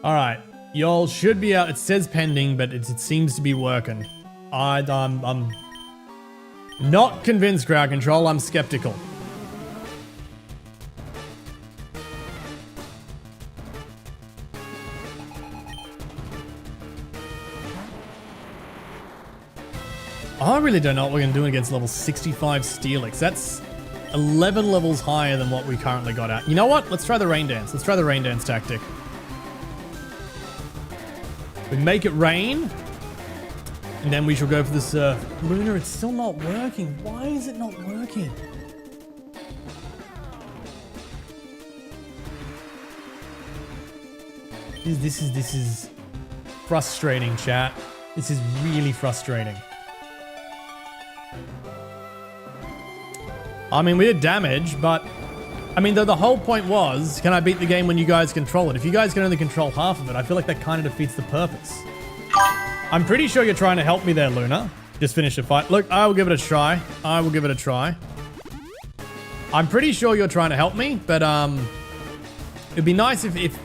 All right, y'all should be out. It says pending, but it seems to be working. I'm not convinced, crowd control. I'm skeptical. I really don't know what we're going to do against level 65 Steelix. That's 11 levels higher than what we currently got at. You know what? Let's try the rain dance. Let's try the rain dance tactic. We make it rain, and then we shall go for the surf. Luna, it's still not working. Why is it not working? This is frustrating, chat. This is really frustrating. I mean, we did damage, but I mean, the whole point was, can I beat the game when you guys control it? If you guys can only control half of it, I feel like that kind of defeats the purpose. I'm pretty sure you're trying to help me there, Luna. Just finish the fight. Look, I will give it a try. I will give it a try. I'm pretty sure you're trying to help me, but it'd be nice if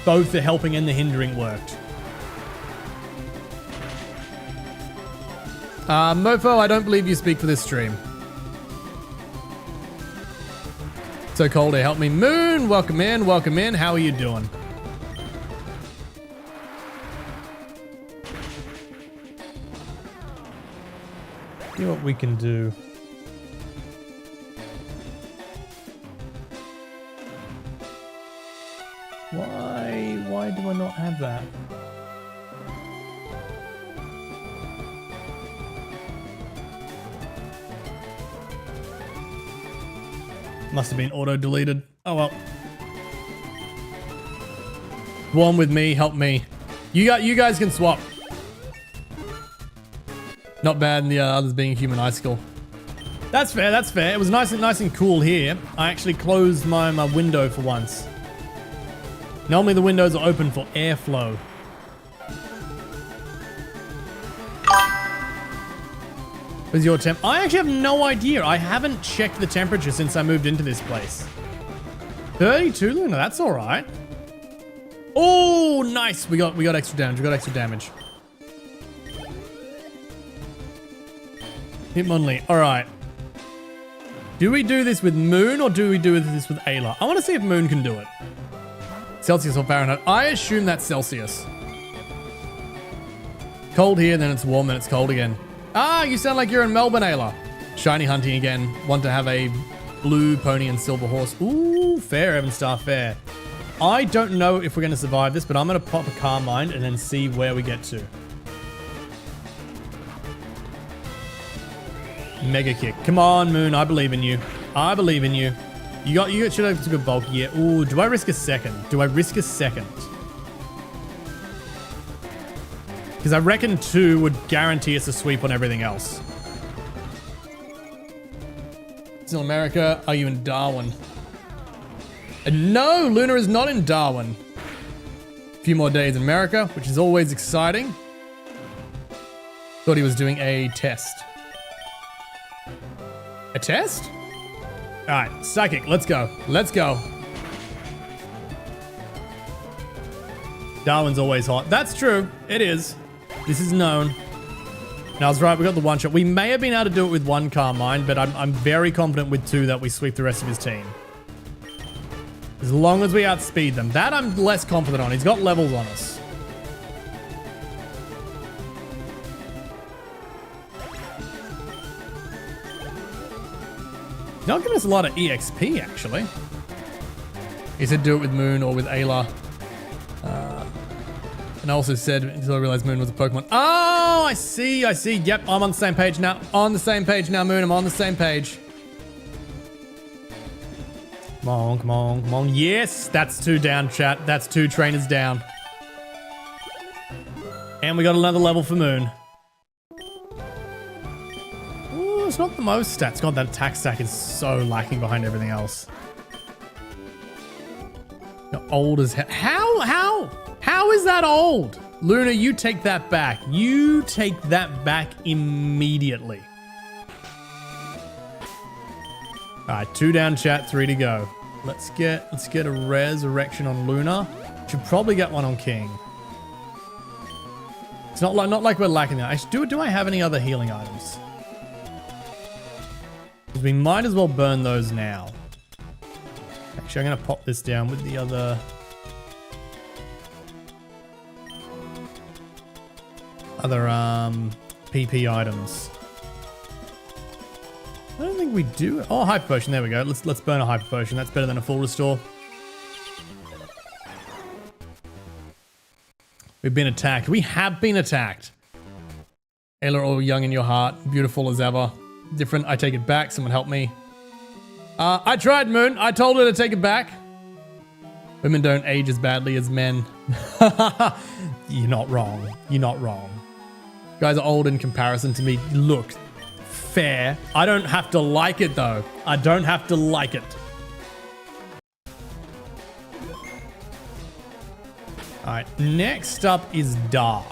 both the helping and the hindering worked. Mofo, I don't believe you speak for this stream. So cold to help me. Moon, welcome in, welcome in. How are you doing? See what we can do. Why do I not have that? Must have been auto-deleted. Oh well. One with me, help me. You guys can swap. Not bad in the others being a human icicle. That's fair, that's fair. It was nice and cool here. I actually closed my window for once. Normally the windows are open for airflow. What's your temp? I actually have no idea. I haven't checked the temperature since I moved into this place. 32, Luna, that's all right. Oh, nice. We got extra damage. We got extra damage. Hitmonlee. All right. Do we do this with Moon or do we do this with Ayla? I want to see if Moon can do it. Celsius or Fahrenheit. I assume that's Celsius. Cold here, then it's warm, then it's cold again. Ah, you sound like you're in Melbourne, Ayla. Shiny hunting again. Want to have a blue pony and silver horse. Ooh, fair, Evanstar, fair. I don't know if we're going to survive this, but I'm going to pop a Carmine and then see where we get to. Mega kick. Come on, Moon. I believe in you. I believe in you. You should have a good bulk. Yeah. Ooh, do I risk a second? Do I risk a second? Because I reckon 2 would guarantee us a sweep on everything else. Still America? Are you in Darwin? No, Luna is not in Darwin. A few more days in America, which is always exciting. Thought he was doing a test. A test? All right, psychic, let's go. Let's go. Darwin's always hot. That's true. It is. This is known. Now, I was right. We got the one shot. We may have been able to do it with 1 Carmine, but I'm very confident with 2 that we sweep the rest of his team. As long as we outspeed them. That I'm less confident on. He's got levels on us. He's not giving us a lot of EXP, actually. He said do it with Moon or with Ayla. And I also said, until I realized Moon was a Pokemon. Oh, I see. Yep, I'm on the same page now. On the same page now, Moon. I'm on the same page. Come on. Yes, that's 2 down, chat. That's 2 trainers down. And we got another level for Moon. Ooh, it's not the most stats. God, that attack stack is so lacking behind everything else. You're old as hell. How is that old? Luna, you take that back. You take that back immediately. All right, 2 down, chat, 3 to go. Let's get a resurrection on Luna. Should probably get one on King. It's not like we're lacking that. Do I have any other healing items? Because we might as well burn those now. Actually, I'm gonna pop this down with the other PP items. I don't think we do. Oh, hyper potion. There we go. Let's burn a hyper potion. That's better than a full restore. We've been attacked. We have been attacked. Ayla, all young in your heart, beautiful as ever. Different. I take it back. Someone help me. I tried, Moon. I told her to take it back. Women don't age as badly as men. You're not wrong. You're not wrong. You guys are old in comparison to me. Look, fair. I don't have to like it though. I don't have to like it. All right, next up is dark.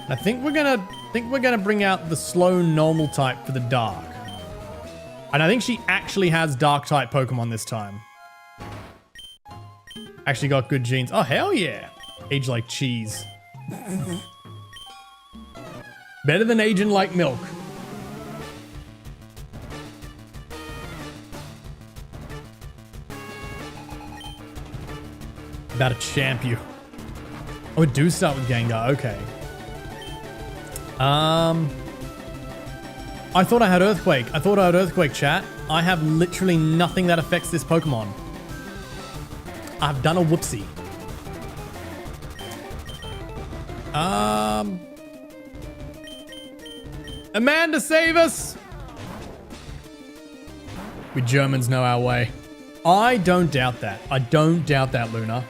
I think we're gonna bring out the slow normal type for the dark. And I think she actually has dark type Pokemon this time. Actually got good genes. Oh, hell yeah. Age like cheese. Better than aging like milk. About to champ you. Oh, we do start with Gengar. Okay. I thought I had Earthquake. I thought I had Earthquake, chat. I have literally nothing that affects this Pokemon. I've done a whoopsie. Amanda, save us! We Germans know our way. I don't doubt that. I don't doubt that, Luna.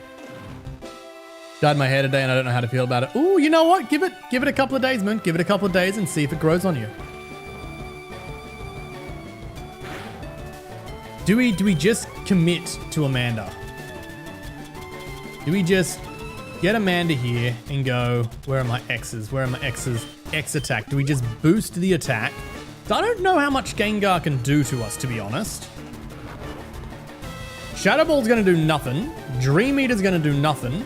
Dyed my hair today and I don't know how to feel about it. Ooh, you know what? Give it a couple of days, Moon. Give it a couple of days and see if it grows on you. Do we just commit to Amanda? Do we just get Amanda here and go, where are my X's? Where are my X's? X attack. Do we just boost the attack? I don't know how much Gengar can do to us, to be honest. Shadow Ball's gonna do nothing. Dream Eater's gonna do nothing.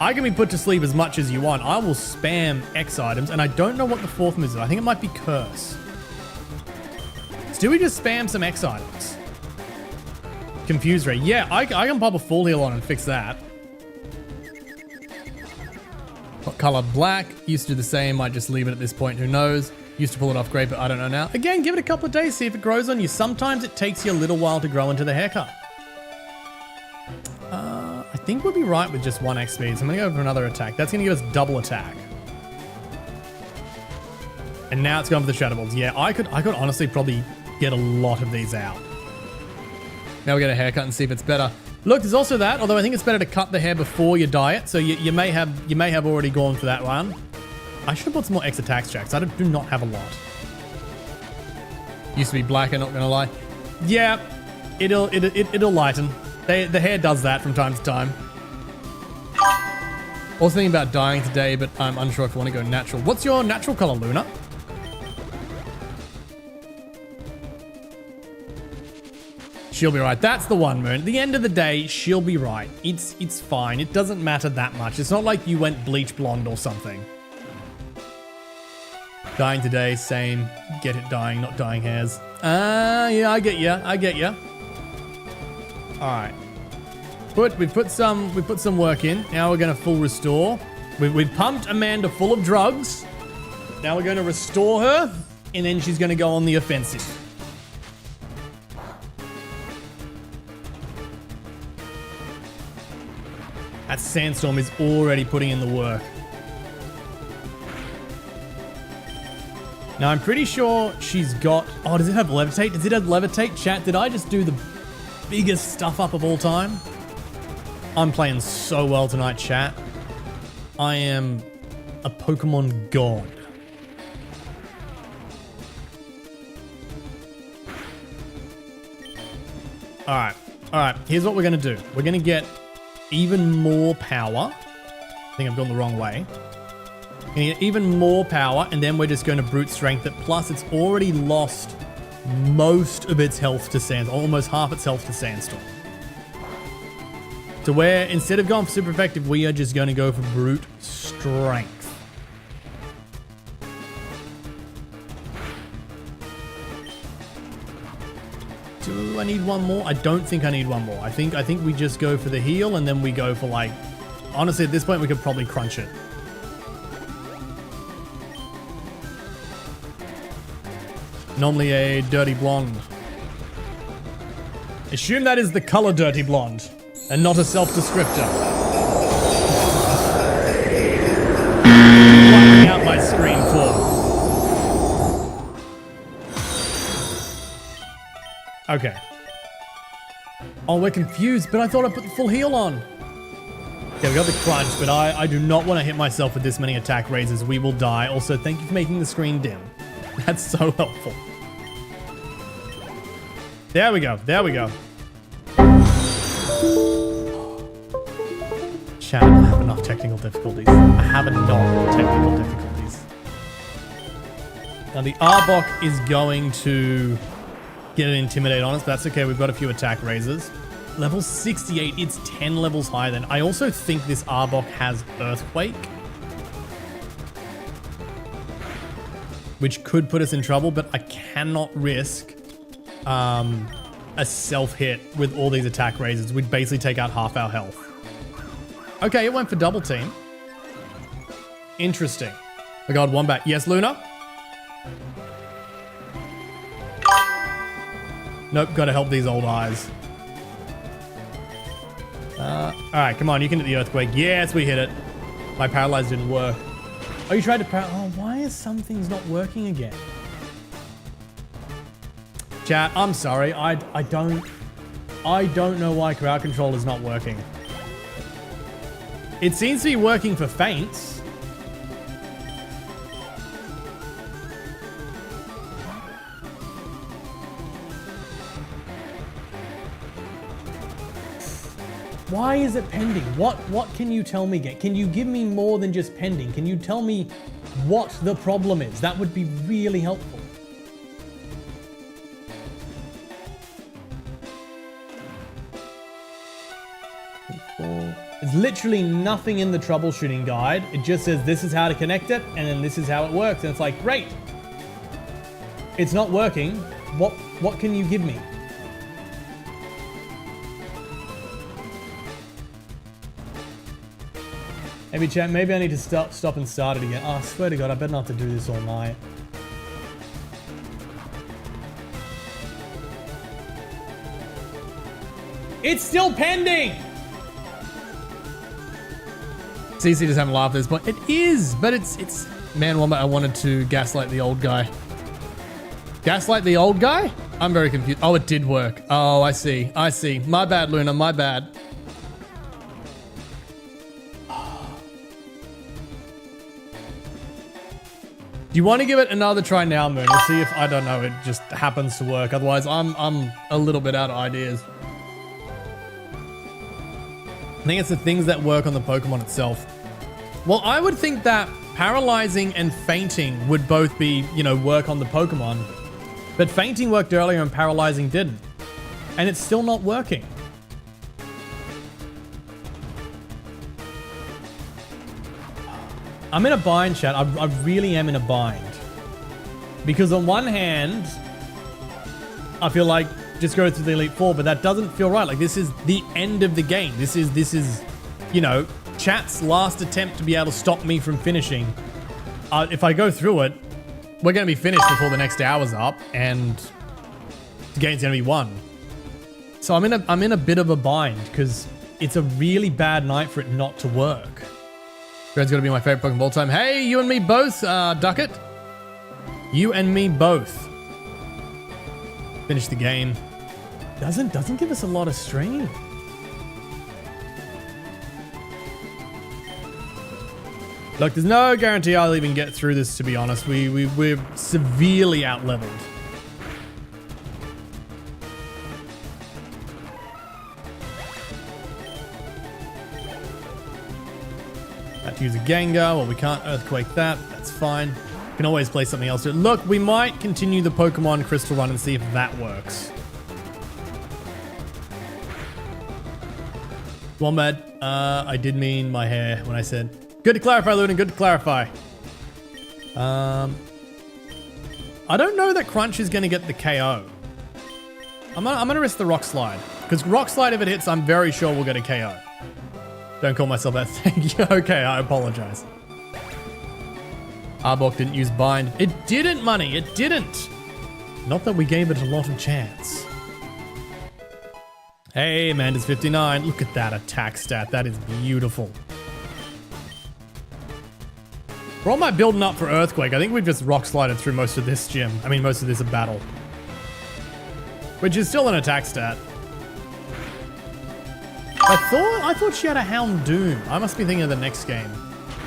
I can be put to sleep as much as you want. I will spam X items, and I don't know what the fourth move is. I think it might be Curse. So do we just spam some X items? Confuse Ray. Yeah, I can pop a full heal on and fix that. What color? Black. Used to do the same. Might just leave it at this point. Who knows? Used to pull it off great, but I don't know now. Again, give it a couple of days. See if it grows on you. Sometimes it takes you a little while to grow into the haircut. I think we'll be right with just 1x speed. So I'm going to go for another attack. That's going to give us double attack. And now it's going for the Shadow Balls. Yeah, I could honestly probably get a lot of these out. Now we get a haircut and see if it's better. Look, there's also that, although I think it's better to cut the hair before you dye it. So you may have already gone for that one. I should have put some more X attacks, Jack, 'cause I do not have a lot. Used to be blacker, not gonna lie. Yeah, it'll lighten. The hair does that from time to time. Also thinking about dyeing today, but I'm unsure if I want to go natural. What's your natural color, Luna? She'll be right. That's the one, Moon. At the end of the day, she'll be right. It's fine. It doesn't matter that much. It's not like you went bleach blonde or something. Dyeing today, same. Get it dyeing, not dyeing hairs. Yeah, I get ya. I get ya. All right. We put some work in. Now we're gonna full restore. We've pumped Amanda full of drugs. Now we're gonna restore her, and then she's gonna go on the offensive. That Sandstorm is already putting in the work. Now I'm pretty sure she's got... Oh, does it have Levitate? Does it have Levitate? Chat, did I just do the biggest stuff up of all time? I'm playing so well tonight, chat. I am a Pokemon god. Alright, here's what we're gonna do. We're gonna get even more power. I think I've gone the wrong way. We're gonna get even more power, and then we're just gonna brute strength it. Plus, it's already lost most of its health to Sandstorm, almost half its health to Sandstorm. To where, instead of going for super effective, we are just gonna go for brute strength. Do I need one more? I don't think I need one more. I think we just go for the heal, and then we go for, like... Honestly, at this point, we could probably crunch it. Normally a dirty blonde. Assume that is the color dirty blonde, and not a self-descriptor. Blocking out my screen for. Okay. Oh, we're confused, but I thought I put the full heal on. Yeah, we got the crunch, but I do not want to hit myself with this many attack raises. We will die. Also, thank you for making the screen dim. That's so helpful. There we go. There we go. Chat, I have enough technical difficulties. I have enough technical difficulties. Now, the Arbok is going to get an Intimidate on us, but that's okay. We've got a few attack raises. Level 68, it's 10 levels higher than. I also think this Arbok has Earthquake, which could put us in trouble, but I cannot risk a self-hit with all these attack raises. We'd basically take out half our health. Okay, it went for double team. Interesting. I got one back. Yes, Luna? Nope, gotta help these old eyes. Alright, come on, you can hit the Earthquake. Yes, we hit it. My Paralyze didn't work. Oh, you tried to Oh, why is some things not working again? Chat, I'm sorry. I don't know why crowd control is not working. It seems to be working for feints. Why is it pending? What can you tell me? Can you give me more than just pending? Can you tell me what the problem is? That would be really helpful. There's literally nothing in the troubleshooting guide. It just says this is how to connect it, and then this is how it works. And it's like, great. It's not working. What can you give me? Maybe chat, maybe I need to stop and start it again. Oh, I swear to God, I better not have to do this all night. It's still pending! CC doesn't have a laugh at this point. It is, but it's... Man, Wombat, I wanted to gaslight the old guy. Gaslight the old guy? I'm very confused. Oh, it did work. Oh, I see. I see. My bad, Luna. My bad. Do you want to give it another try now, Moon? We'll see if, I don't know, it just happens to work. Otherwise, I'm a little bit out of ideas. I think it's the things that work on the Pokemon itself. Well, I would think that paralyzing and fainting would both be, you know, work on the Pokemon. But fainting worked earlier and paralyzing didn't. And it's still not working. I'm in a bind, chat. I really am in a bind. Because on one hand, I feel like just go through the Elite Four, but that doesn't feel right. Like, this is the end of the game. This is, you know, chat's last attempt to be able to stop me from finishing. If I go through it, we're going to be finished before the next hour's up, and the game's going to be won. So I'm in a bit of a bind, because it's a really bad night for it not to work. Red's gonna be my favorite Pokemon of all time. Hey, you and me both, Ducket. You and me both. Finish the game. Doesn't give us a lot of stream. Look, there's no guarantee I'll even get through this, to be honest. We're severely out-leveled. To use a Gengar. Well, we can't Earthquake that. That's fine. We can always play something else. Look, we might continue the Pokemon Crystal run and see if that works. Wombat, I did mean my hair when I said... Good to clarify, Luden. Good to clarify. I don't know that Crunch is going to get the KO. I'm gonna risk the Rock Slide. Because Rock Slide, if it hits, I'm very sure we'll get a KO. Don't call myself that. Thank you. Okay, I apologize. Arbok didn't use bind. It didn't, Money. It didn't. Not that we gave it a lot of chance. Hey, Amanda's 59. Look at that attack stat. That is beautiful. For all my building up for Earthquake, I think we've just rock slided through most of this gym. I mean, most of this battle. Which is still an attack stat. I thought she had a Houndoom. I must be thinking of the next game.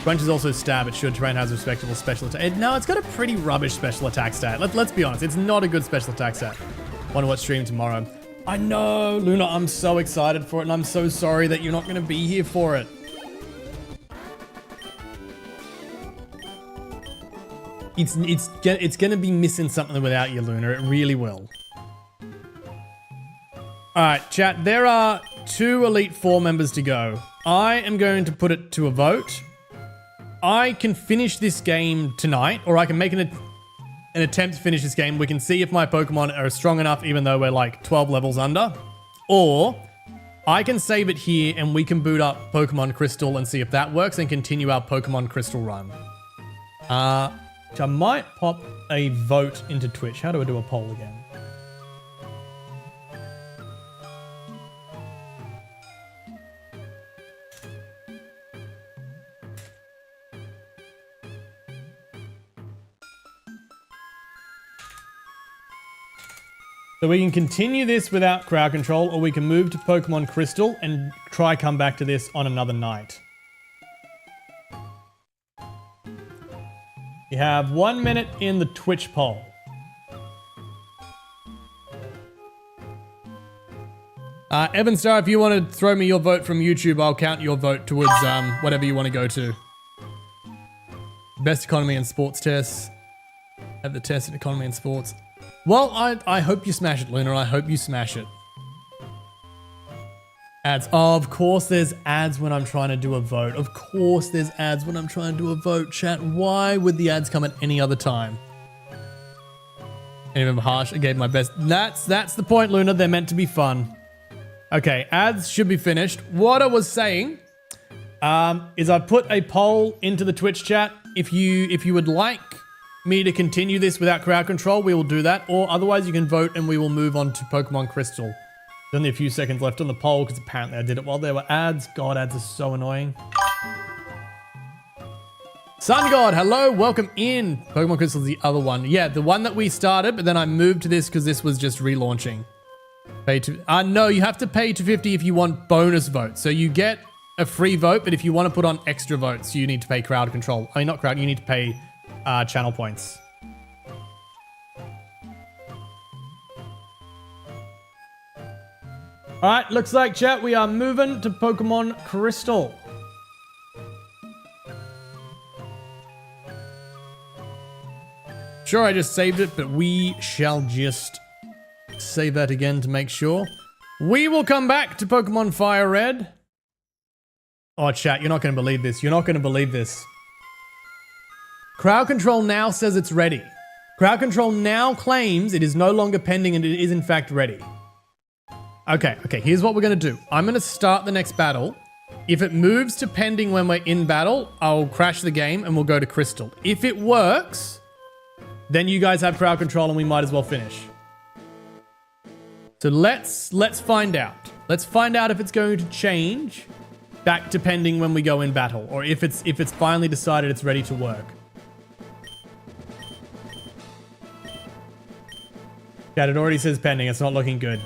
Crunch is also stab. It should. Terrain has a respectable special attack. No, it's got a pretty rubbish special attack stat. Let's be honest. It's not a good special attack stat. Wonder what stream tomorrow. I know, Luna. I'm so excited for it, and I'm so sorry that you're not going to be here for it. It's going to be missing something without you, Luna. It really will. All right, chat. There are 2 Elite Four members to go. I am going to put it to a vote. I can finish this game tonight, or I can make an attempt to finish this game. We can see if my Pokemon are strong enough, even though we're like 12 levels under. Or I can save it here and we can boot up Pokemon Crystal and see if that works and continue our Pokemon Crystal run. I might pop a vote into Twitch. How do I do a poll again? So we can continue this without crowd control, or we can move to Pokemon Crystal and try come back to this on another night. You have 1 minute in the Twitch poll. Evan Star, if you want to throw me your vote from YouTube, I'll count your vote towards whatever you want to go to. Best economy and sports tests. Have the test in economy and sports. Well, I hope you smash it, Luna. I hope you smash it. Ads. Oh, of course there's ads when I'm trying to do a vote. Of course there's ads when I'm trying to do a vote, chat. Why would the ads come at any other time? And remember, harsh, I gave my best. That's the point, Luna. They're meant to be fun. Okay, ads should be finished. What I was saying is I put a poll into the Twitch chat. If you would like me to continue this without crowd control, we will do that. Or otherwise you can vote and we will move on to Pokemon Crystal. There's only a few seconds left on the poll because apparently I did it while there were ads. God, ads are so annoying. Sun God, hello, welcome in. Pokemon Crystal is the other one. Yeah, the one that we started, but then I moved to this because this was just relaunching. Pay to, no, you have to pay $2.50 if you want bonus votes. So you get a free vote, but if you want to put on extra votes, you need to pay crowd control. I mean, not crowd, you need to pay channel points. All right, looks like, chat, we are moving to Pokemon Crystal. Sure, I just saved it, but we shall just save that again to make sure. We will come back to Pokemon Firered. Oh, chat, you're not going to believe this. You're not going to believe this. Crowd control now says it's ready. Crowd control now claims it is no longer pending and it is in fact ready. Okay, here's what we're going to do. I'm going to start the next battle. If it moves to pending when we're in battle, I'll crash the game and we'll go to Crystal. If it works, then you guys have crowd control and we might as well finish. So let's find out. Let's find out if it's going to change back to pending when we go in battle, or if it's finally decided it's ready to work. Yeah, it already says pending. It's not looking good.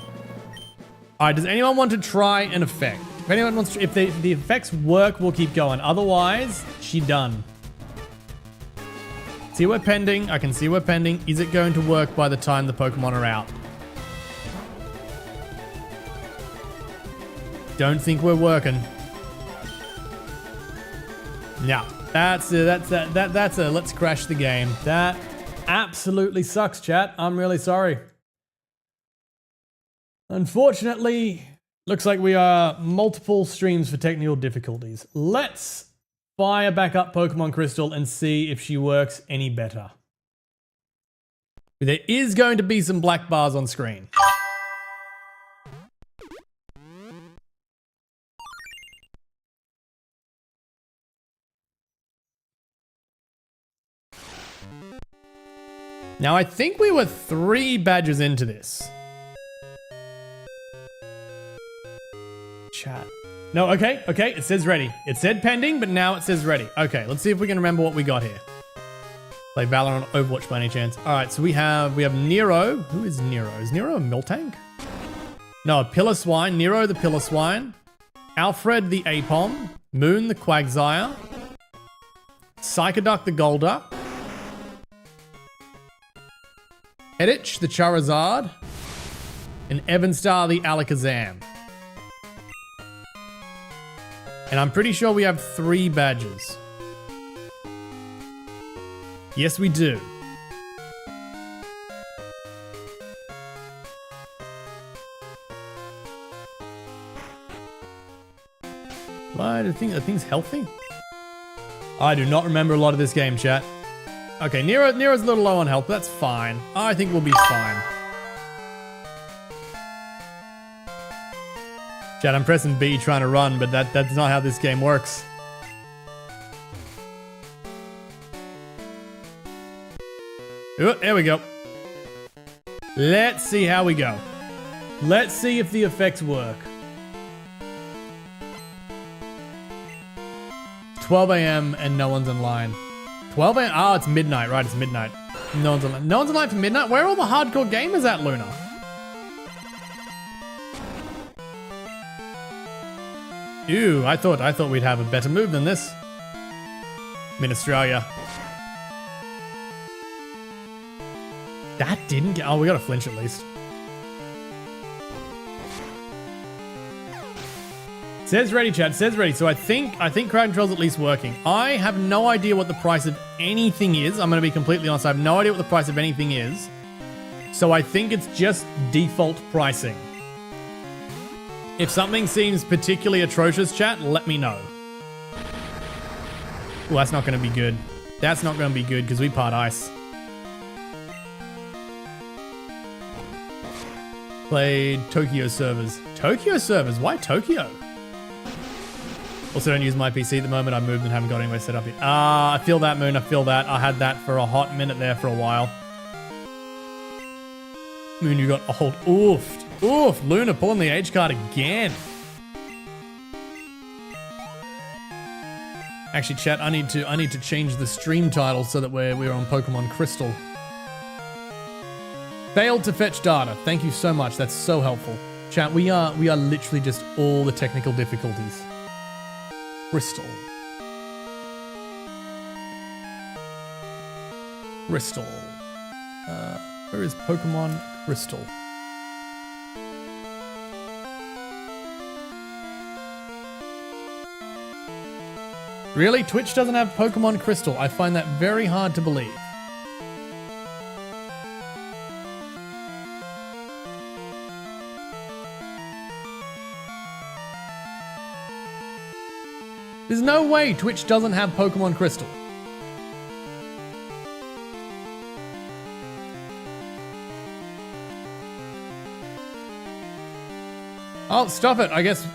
All right, does anyone want to try an effect? If anyone wants to, if the effects work, we'll keep going. Otherwise, she done. See, we're pending. I can see we're pending. Is it going to work by the time the Pokemon are out? Don't think we're working. Yeah, that's a let's crash the game. That absolutely sucks, chat. I'm really sorry. Unfortunately, looks like we are multiple streams for technical difficulties. Let's fire back up Pokemon Crystal and see if she works any better. There is going to be some black bars on screen. Now, I think we were 3 badges into this. Chat. No, okay. It says ready. It said pending, but now it says ready. Okay, let's see if we can remember what we got here. Play Valorant on Overwatch by any chance? All right, so we have Nero. Who is Nero? Is Nero a Miltank? No, a Pillar Swine. Nero the Pillar Swine. Alfred the Apom, Moon the Quagsire, Psychoduck the Golduck, Editch the Charizard, and Evanstar the Alakazam. And I'm pretty sure we have 3 badges. Yes, we do. Why do you think thing's healthy? I do not remember a lot of this game, chat. Okay, Nero's a little low on health, but that's fine. I think we'll be fine. Chat, I'm pressing B trying to run, but that's not how this game works. Ooh, there we go. Let's see how we go. Let's see if the effects work. 12 a.m. and no one's online. 12 a.m. Oh, it's midnight, right? It's midnight. No one's online. No one's online for midnight? Where are all the hardcore gamers at, Luna? Ew, I thought we'd have a better move than this. I'm in Australia. That didn't get... Oh, we got a flinch at least. Says ready, chat. Says ready. So I think crowd control's at least working. I have no idea what the price of anything is. I'm going to be completely honest. I have no idea what the price of anything is. So I think it's just default pricing. If something seems particularly atrocious, chat, let me know. Well, that's not going to be good. That's not going to be good because we part ice. Played Tokyo servers. Tokyo servers? Why Tokyo? Also don't use my PC at the moment. I moved and haven't got anywhere set up yet. I feel that, Moon. I feel that. I had that for a hot minute there for a while. Moon, you got old. Oof. Oof. Luna pulling the H card again. Actually, chat, I need to change the stream title so that we're on Pokémon Crystal. Failed to fetch data. Thank you so much. That's so helpful. Chat, we are literally just all the technical difficulties. Crystal. Crystal. Where is Pokemon Crystal? Really? Twitch doesn't have Pokemon Crystal? I find that very hard to believe. There's no way Twitch doesn't have Pokemon Crystal. Oh, stop it. I guess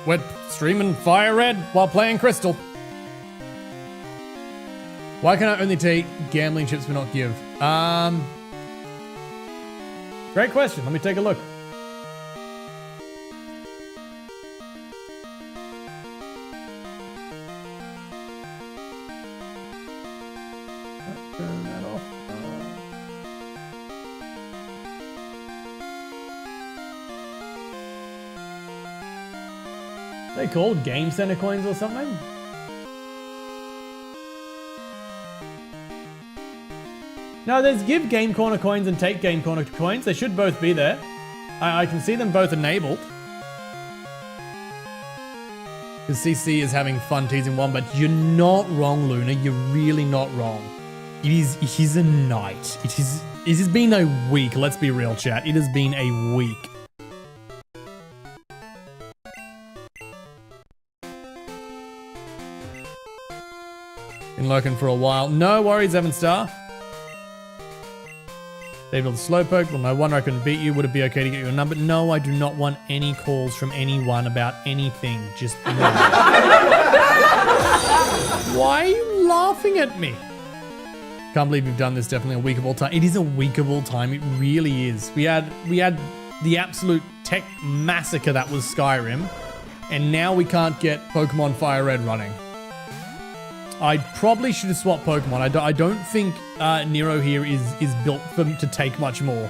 we're streaming Firered while playing Crystal. Why can I only take gambling chips but not give? Great question. Let me take a look. Turn that off. They called Game Center coins or something? No, there's give Game Corner coins and take Game Corner coins. They should both be there. I can see them both enabled. Because CC is having fun teasing one, but you're not wrong, Luna. You're really not wrong. It is a night. It has been a week. Let's be real, chat. It has been a week. Been lurking for a while. No worries, Evan Star. David the Slowpoke. Well, no wonder I couldn't beat you. Would it be okay to get you a number? No, I do not want any calls from anyone about anything. Just no. Why are you laughing at me? Can't believe you've done this. Definitely a week of all time. It is a week of all time. It really is. We had the absolute tech massacre that was Skyrim, and now we can't get Pokemon Firered running. I probably should have swapped Pokemon. I don't think Nero here is built to take much more.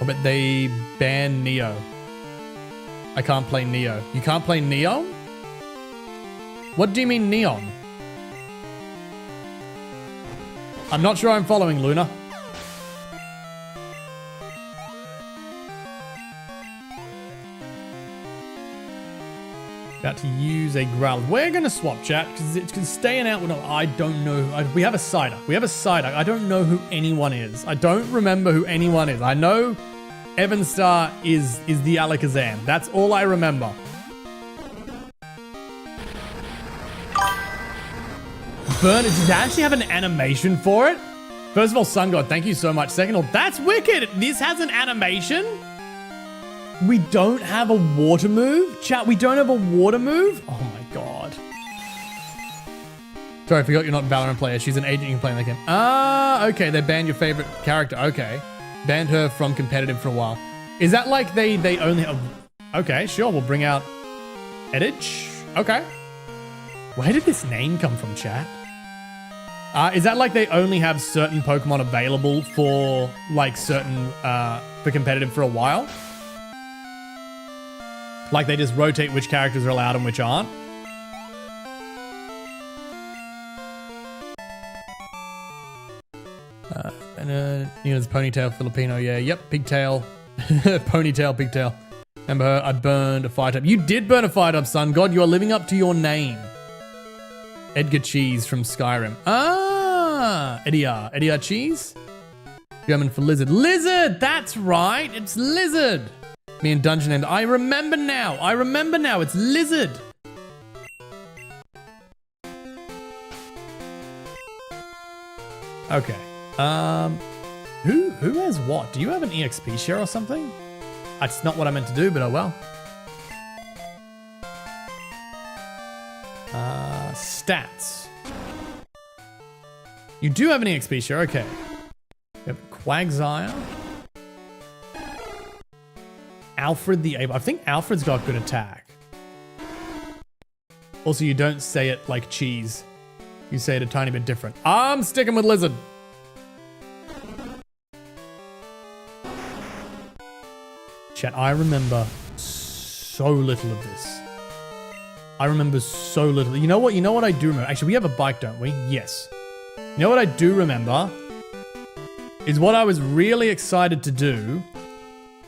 I bet they ban Neo. I can't play Neo. You can't play Neo? What do you mean Neon? I'm not sure I'm following, Luna. About to use a growl. We're going to swap, chat, because staying out, I don't know. We have a cider. I don't know who anyone is. I don't remember who anyone is. I know Evan Star is the Alakazam. That's all I remember. Burn, does it actually have an animation for it? First of all, Sun God, thank you so much. Second of all, that's wicked. This has an animation? We don't have a water move? Chat, we don't have a water move? Oh my god. Sorry, I forgot you're not a Valorant player. She's an agent you can play in the game. Ah, okay, they banned your favorite character. Okay. Banned her from competitive for a while. Is that like they only have... Okay, sure, we'll bring out Edge. Okay. Where did this name come from, chat? Is that like they only have certain Pokemon available for like certain, for competitive for a while? Like they just rotate which characters are allowed and which aren't? Nina's ponytail Filipino, yeah. Yep, pigtail. Ponytail, pigtail. Remember her? I burned a fire type. You did burn a fire type, Sun God. You are living up to your name. Edgar Cheese from Skyrim. Ah, Eddie Cheese? German for lizard. Lizard! That's right. It's lizard. Me and Dungeon End. I remember now. It's lizard. Okay. Who has what? Do you have an EXP share or something? That's not what I meant to do, but oh well. Stats. You do have an EXP share, okay. We have Quagsire. Alfred the Ape. I think Alfred's got good attack. Also, you don't say it like cheese. You say it a tiny bit different. I'm sticking with lizard. Chat, I remember so little of this. I remember so little. You know what I do remember? Actually, we have a bike, don't we? Yes. You know what I do remember? Is what I was really excited to do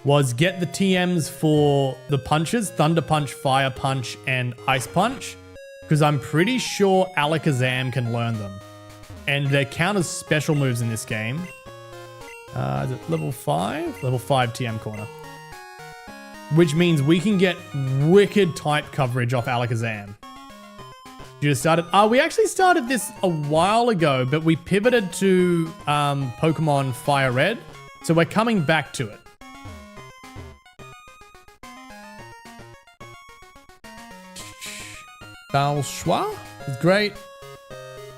was get the TMs for the punches, Thunder Punch, Fire Punch, and Ice Punch, because I'm pretty sure Alakazam can learn them. And they count as special moves in this game. Is it level 5? Level 5 TM corner. Which means we can get wicked type coverage off Alakazam. You just started? We actually started this a while ago, but we pivoted to Pokémon Firered, so we're coming back to it. Balshwa is great.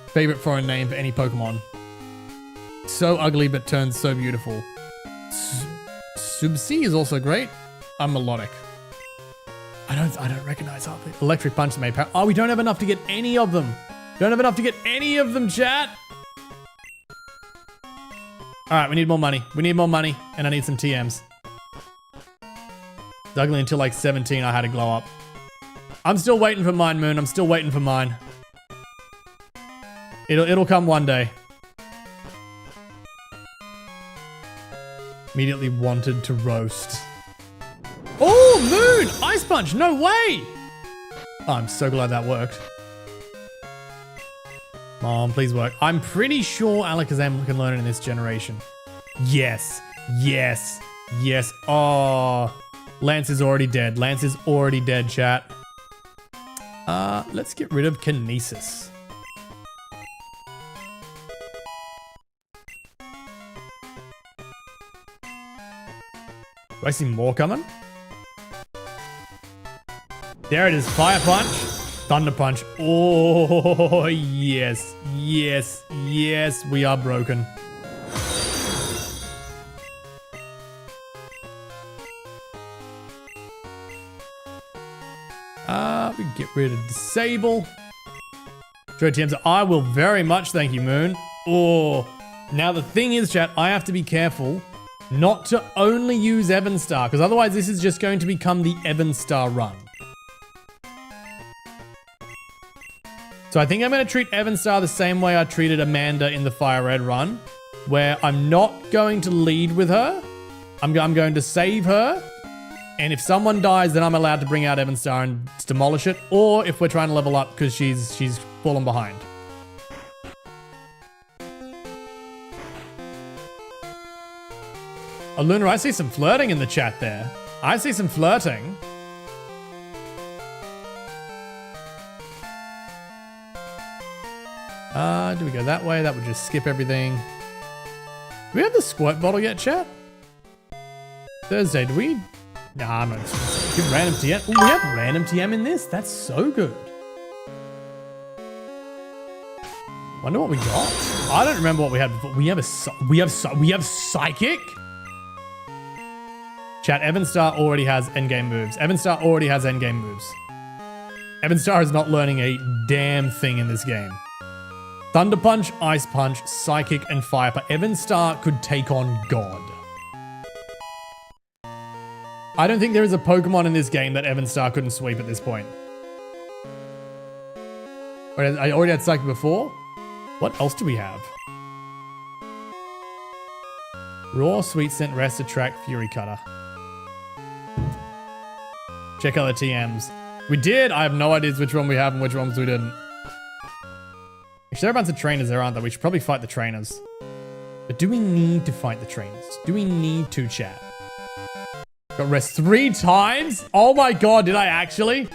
Favorite foreign name for any Pokemon. So ugly, but turns so beautiful. Subsea is also great. I'm melodic. I don't recognize all the electric punch made power. Oh, we don't have enough to get any of them. Don't have enough to get any of them, chat. All right, we need more money. And I need some TMs. It's ugly until like 17. I had to glow up. I'm still waiting for mine, Moon. I'm still waiting for mine. It'll come one day. Immediately wanted to roast. Oh, Moon! Ice Punch! No way! Oh, I'm so glad that worked. Come on, please work. I'm pretty sure Alakazam can learn it in this generation. Yes. Yes. Yes. Oh. Lance is already dead. Lance is already dead, chat. Let's get rid of Kinesis. Do I see more coming? There it is. Fire Punch. Thunder Punch. Oh, yes. Yes. Yes. We are broken. We get rid of Disable. Joe TMs. I will very much. Thank you, Moon. Oh. Now the thing is, chat, I have to be careful not to only use Evanstar, because otherwise this is just going to become the Evanstar run. So I think I'm going to treat Evanstar the same way I treated Amanda in the Firered run, where I'm not going to lead with her. I'm going to save her. And if someone dies, then I'm allowed to bring out Evanstar and demolish it. Or if we're trying to level up because she's fallen behind. Oh, Luna, I see some flirting in the chat there. I see some flirting. Do we go that way? That would just skip everything. Do we have the squirt bottle yet, chat? Thursday, do we? Nah, no. Give random TM. Ooh, we have random TM in this? That's so good. Wonder what we got. I don't remember what we had before. We have psychic? Chat, Evanstar already has endgame moves. Evanstar already has endgame moves. Evanstar is not learning a damn thing in this game. Thunder Punch, Ice Punch, Psychic, and Fire. But Evanstar could take on God. I don't think there is a Pokemon in this game that Evanstar couldn't sweep at this point. Wait, I already had Psychic before? What else do we have? Raw, Sweet Scent, Rest, Attract, Fury Cutter. Check out the TMs. We did! I have no ideas which one we have and which ones we didn't. Actually, there are a bunch of trainers there, aren't there? We should probably fight the trainers. But do we need to fight the trainers? Do we need to, chat? Got rest 3 times? Oh my god, did I actually?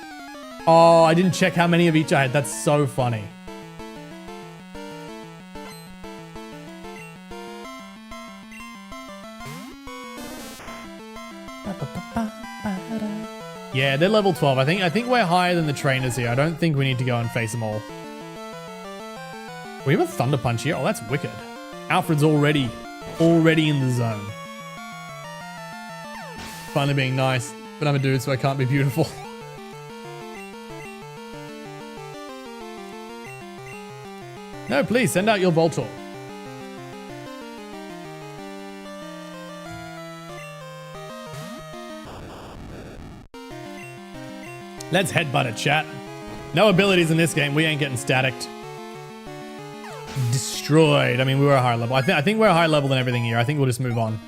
Oh, I didn't check how many of each I had. That's so funny. Yeah, they're level 12. I think we're higher than the trainers here. I don't think we need to go and face them all. We have a Thunder Punch here. Oh, that's wicked. Alfred's already in the zone. Finally being nice, but I'm a dude, so I can't be beautiful. No, please, send out your Voltorb. Let's headbutt it, chat. No abilities in this game. We ain't getting staticked. Destroyed. I mean, we were a higher level. I think we're a higher level than everything here. I think we'll just move on.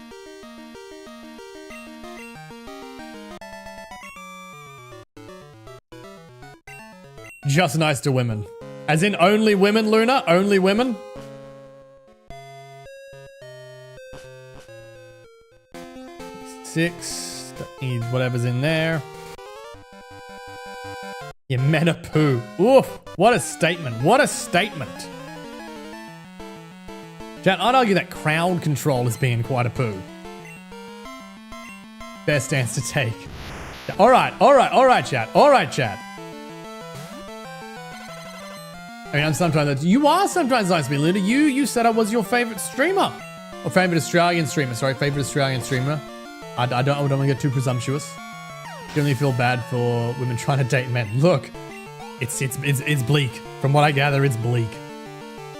Just nice to women. As in only women, Luna? Only women? Six. Need whatever's in there. You meta poo. Oof. What a statement. What a statement. Chat, I'd argue that crowd control is being quite a poo. Fair stance to take. Alright, chat. Alright, chat. I mean, you are sometimes nice to me, Linda. You said I was your favorite streamer. Or favorite Australian streamer. Sorry, favorite Australian streamer. I don't want to get too presumptuous. Generally feel bad for women trying to date men. Look, it's bleak. From what I gather, it's bleak.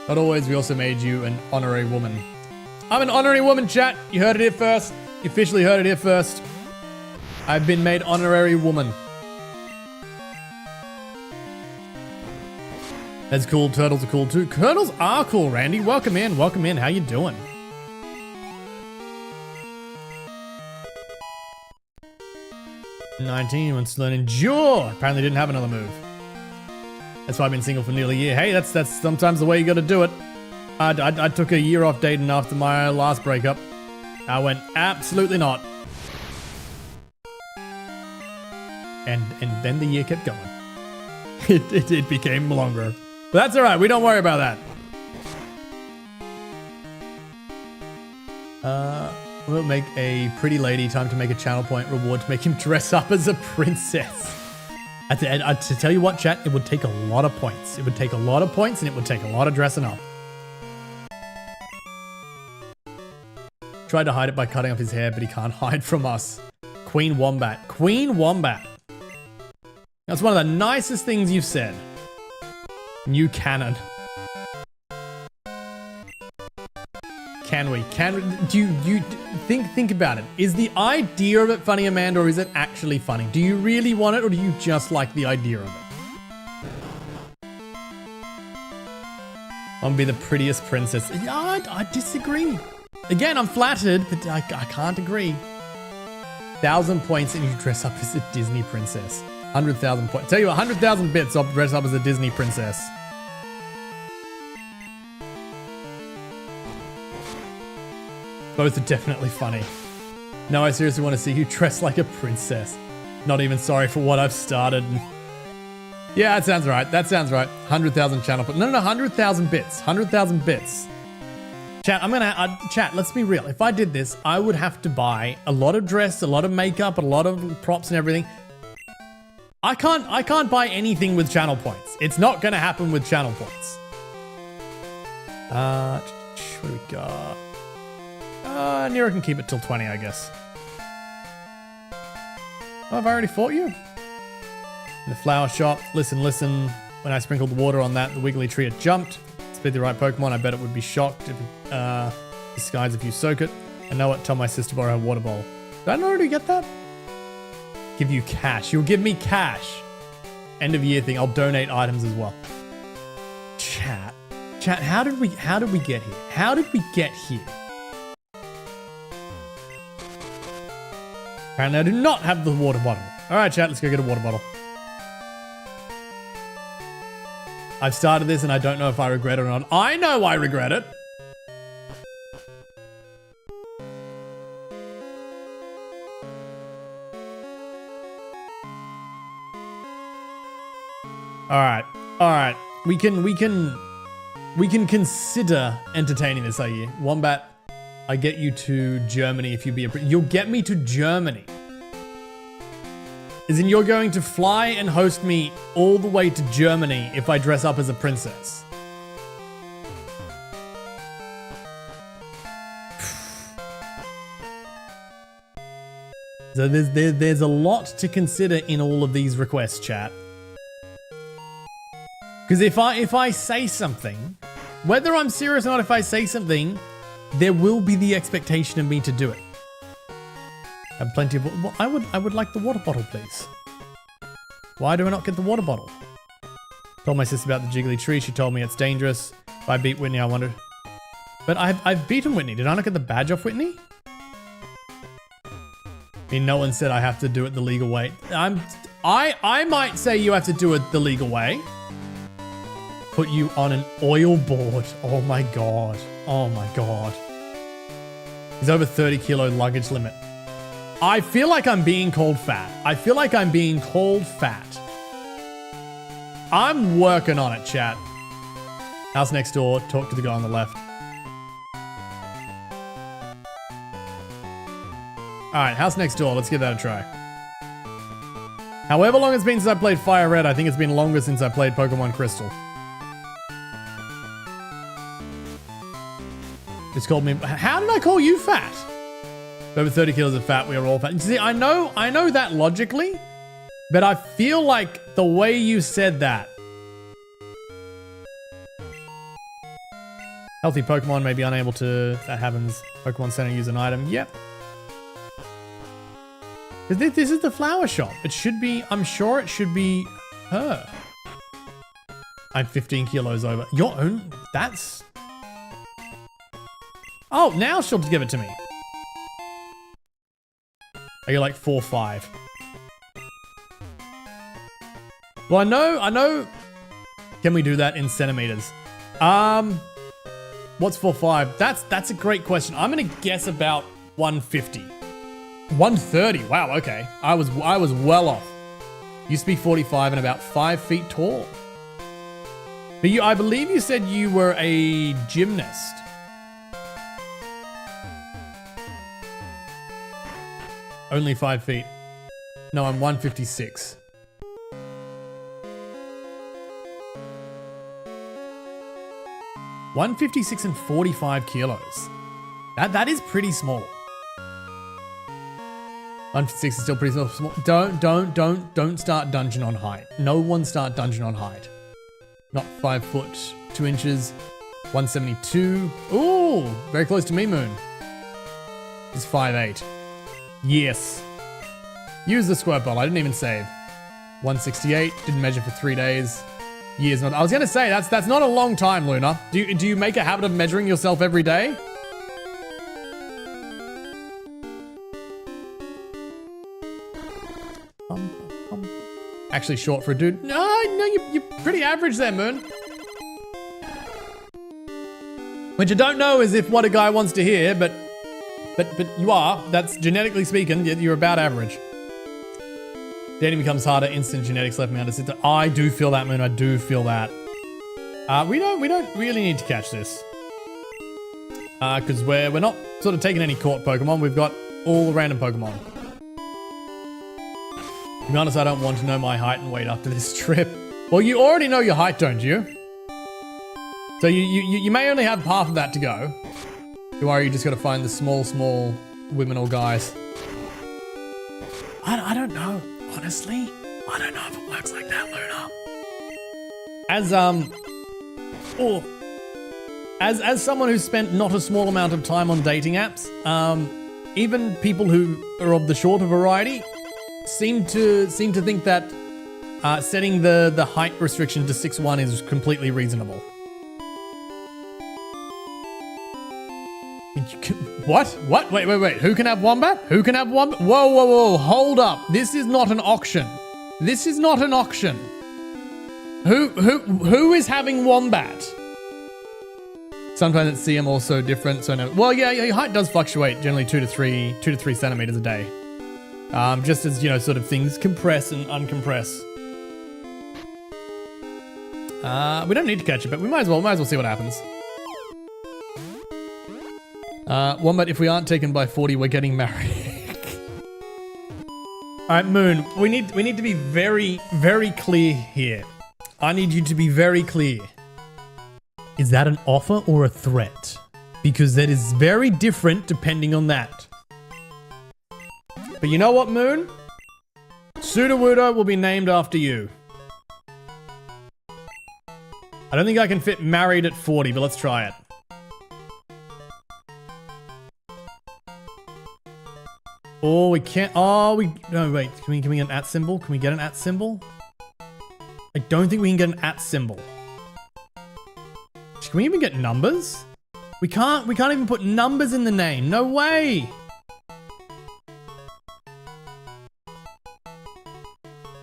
Not always, we also made you an honorary woman. I'm an honorary woman, chat. You heard it here first. You officially heard it here first. I've been made honorary woman. That's cool. Turtles are cool too. Turtles are cool, Randy. Welcome in. Welcome in. How you doing? $19 wants to learn Endure. Apparently didn't have another move. That's why I've been single for nearly a year. Hey, that's sometimes the way you got to do it. I took a year off dating after my last breakup. I went, absolutely not. And then the year kept going. It became longer. But that's all right. We don't worry about that. We'll make a pretty lady. Time to make a channel point reward to make him dress up as a princess. To tell you what, chat, it would take a lot of points. It would take a lot of points and it would take a lot of dressing up. Tried to hide it by cutting off his hair, but he can't hide from us. Queen Wombat. Queen Wombat. That's one of the nicest things you've said. New canon. Can we? Do you think about it? Is the idea of it funny, Amanda, or is it actually funny? Do you really want it, or do you just like the idea of it? I'll be the prettiest princess. Yeah, I disagree. Again, I'm flattered, but I can't agree. 1,000 points and you dress up as a Disney princess. 100,000 points. Tell you 100,000 bits, I'll dress up as a Disney princess. Both are definitely funny. No, I seriously want to see you dress like a princess. Not even sorry for what I've started. Yeah, that sounds right. That sounds right. 100,000 channel points. No, 100,000 bits. 100,000 bits. Chat, chat, let's be real. If I did this, I would have to buy a lot of dress, a lot of makeup, a lot of props and everything. I can't buy anything with channel points. It's not going to happen with channel points. What do we got? Nero can keep it till 20, I guess. Oh, have I already fought you? In the flower shop. Listen. When I sprinkled the water on that, the wiggly tree had jumped. Speed the right Pokemon. I bet it would be shocked if it disguise if you soak it. I know what. Tell my sister to borrow a water bowl. Did I not already get that? Give you cash. You'll give me cash. End of year thing. I'll donate items as well. Chat. How did we get here? How did we get here? Apparently I do not have the water bottle. All right, chat, let's go get a water bottle. I've started this and I don't know if I regret it or not. I know I regret it. All right. We can consider entertaining this, I Wombat, I get you to Germany if you be a... You'll get me to Germany. As in, you're going to fly and host me all the way to Germany if I dress up as a princess. So there's a lot to consider in all of these requests, chat. Because if I say something, whether I'm serious or not, if I say something, there will be the expectation of me to do it. I have plenty of... Well, I would like the water bottle, please. Why do I not get the water bottle? Told my sister about the jiggly tree. She told me it's dangerous. If I beat Whitney, I wondered. But I've beaten Whitney. Did I not get the badge off Whitney? I mean, no one said I have to do it the legal way. I might say you have to do it the legal way. Put you on an oil board. Oh my god. Oh my god. He's over 30 kilo luggage limit. I feel like I'm being called fat. I'm working on it, chat. House next door. Talk to the guy on the left. Alright, house next door. Let's give that a try. However long it's been since I played Fire Red, I think it's been longer since I played Pokémon Crystal. It's called me... How did I call you fat? Over 30 kilos of fat, we are all fat. See, I know that logically, but I feel like the way you said that. Healthy Pokemon may be unable to... That happens. Pokemon Center use an item. Yep. This is the flower shop. It should be... I'm sure it should be her. I'm 15 kilos over. Your own... That's... Oh, now she'll give it to me. Are you like 4'5"? Well, I know. Can we do that in centimeters? What's 4'5"? That's a great question. I'm gonna guess about 150. 130. Wow. Okay. I was well off. Used to be 45 and about 5 feet tall. But I believe you said you were a gymnast. Only 5 feet. No, I'm 156. $156 and 45 kilos. That is pretty small. 156 is still pretty small. Don't start dungeon on height. No one start dungeon on height. Not 5 foot 2 inches. 172. Ooh, very close to me, Moon. He's 5'8". Yes. Use the squirt bottle. I didn't even save. 168. Didn't measure for 3 days. Years not. I was gonna say that's not a long time, Luna. Do you make a habit of measuring yourself every day? Actually, short for a dude. No, you're pretty average there, Moon. What you don't know is if what a guy wants to hear, but you are. That's genetically speaking, you're about average. Dating becomes harder. Instant genetics left me under center. I do feel that, Moon. I do feel that. We don't really need to catch this. Because we're not sort of taking any caught Pokemon. We've got all the random Pokemon. To be honest, I don't want to know my height and weight after this trip. Well, you already know your height, don't you? So you may only have half of that to go. Don't worry, you just got to find the small women or guys. I don't know. Honestly, I don't know if it works like that, Luna. As someone who's spent not a small amount of time on dating apps, even people who are of the shorter variety seem to think that setting the height restriction to 6'1" is completely reasonable. What? Wait. Who can have Wombat? Who can have Wombat? Whoa. Hold up. This is not an auction. This is not an auction. Who is having Wombat? Sometimes at CM also different, so no. Well, yeah, your height does fluctuate, generally 2 to 3 centimeters a day. Just as, sort of things compress and uncompress. We don't need to catch it, but we might as well see what happens. Wombat, if we aren't taken by 40, we're getting married. Alright, Moon, we need to be very, very clear here. I need you to be very clear. Is that an offer or a threat? Because that is very different depending on that. But you know what, Moon? Sudowoodo will be named after you. I don't think I can fit married at 40, but let's try it. Oh, we can't. Oh, no, wait. Can we get an @ symbol? Can we get an @ symbol? I don't think we can get an @ symbol. Can we even get numbers? We can't even put numbers in the name. No way.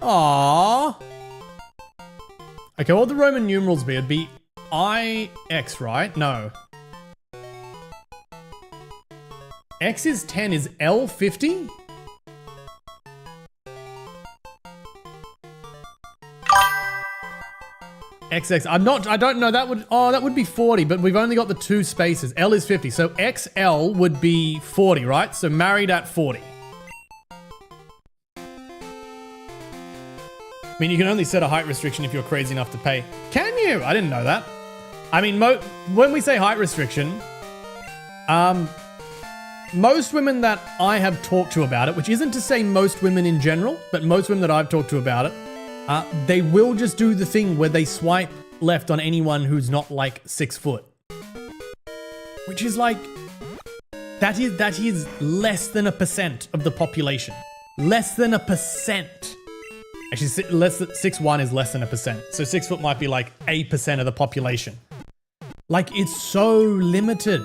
Aww. Okay, what would the Roman numerals be? It'd be IX, right? No. X is 10, is L 50? XX, I don't know, that would be 40, but we've only got the 2 spaces. L is 50, so XL would be 40, right? So married at 40. I mean, you can only set a height restriction if you're crazy enough to pay. Can you? I didn't know that. I mean, when we say height restriction, most women that I have talked to about it, which isn't to say most women in general, but most women that I've talked to about it, they will just do the thing where they swipe left on anyone who's not like 6 foot. Which is like, that is less than 1% of the population. Less than 1%. Actually, 6'1" is less than 1%. So 6 foot might be like 8% of the population. Like, it's so limited.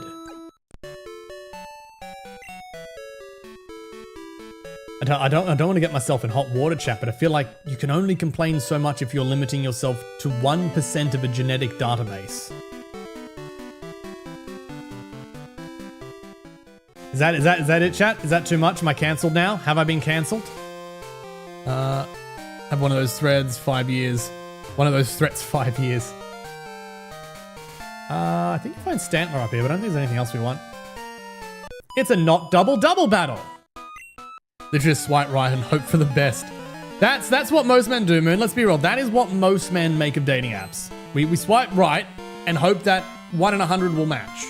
I don't want to get myself in hot water, chat, but I feel like you can only complain so much if you're limiting yourself to 1% of a genetic database. Is that it, chat? Is that too much? Am I cancelled now? Have I been cancelled? Have one of those threads, 5 years. One of those threats, 5 years. I think you find Stantler up here, but I don't think there's anything else we want. It's a not double battle. Literally just swipe right and hope for the best. That's what most men do, Moon. Let's be real. That is what most men make of dating apps. We swipe right and hope that 1 in 100 will match.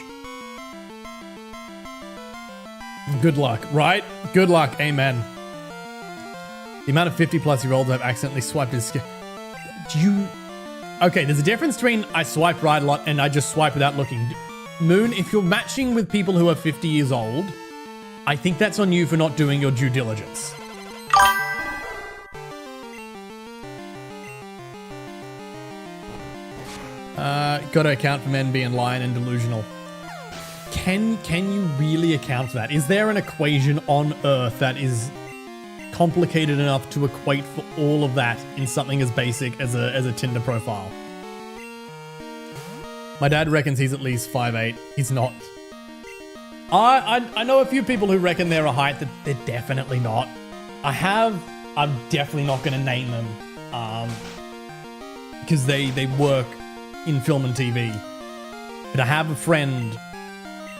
Good luck, right? Good luck, amen. The amount of 50-plus-year-olds I've accidentally swiped is scary. Okay, there's a difference between I swipe right a lot and I just swipe without looking. Moon, if you're matching with people who are 50 years old, I think that's on you for not doing your due diligence. Gotta account for men being lying and delusional. Can you really account for that? Is there an equation on Earth that is complicated enough to equate for all of that in something as basic as a Tinder profile? My dad reckons he's at least 5'8". He's not. I know a few people who reckon they're a height that they're definitely not. I'm definitely not going to name them because they work in film and TV. But I have a friend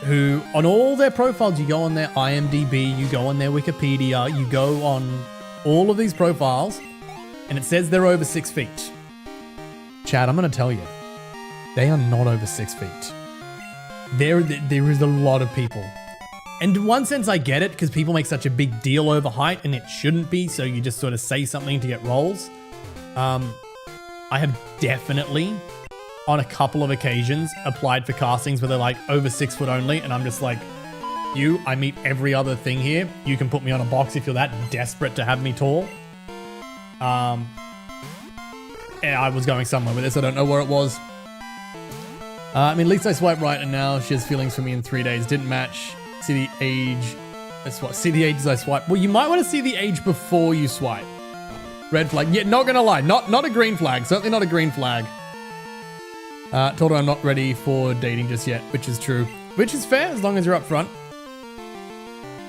who, on all their profiles, you go on their IMDb, you go on their Wikipedia, you go on all of these profiles, and it says they're over 6 feet. Chad, I'm going to tell you, they are not over 6 feet. There is a lot of people. And in one sense, I get it, because people make such a big deal over height, and it shouldn't be, so you just sort of say something to get roles. I have definitely, on a couple of occasions, applied for castings where they're like over 6 foot only, and I'm just like, I meet every other thing here. You can put me on a box if you're that desperate to have me tall. And I was going somewhere with this, I don't know where it was. I mean, at least I swiped right, and now she has feelings for me in 3 days. Didn't match. See the age. See the age as I swipe. Well, you might want to see the age before you swipe. Red flag. Yeah, not gonna lie. Not a green flag. Certainly not a green flag. Told her I'm not ready for dating just yet, which is true. Which is fair, as long as you're up front.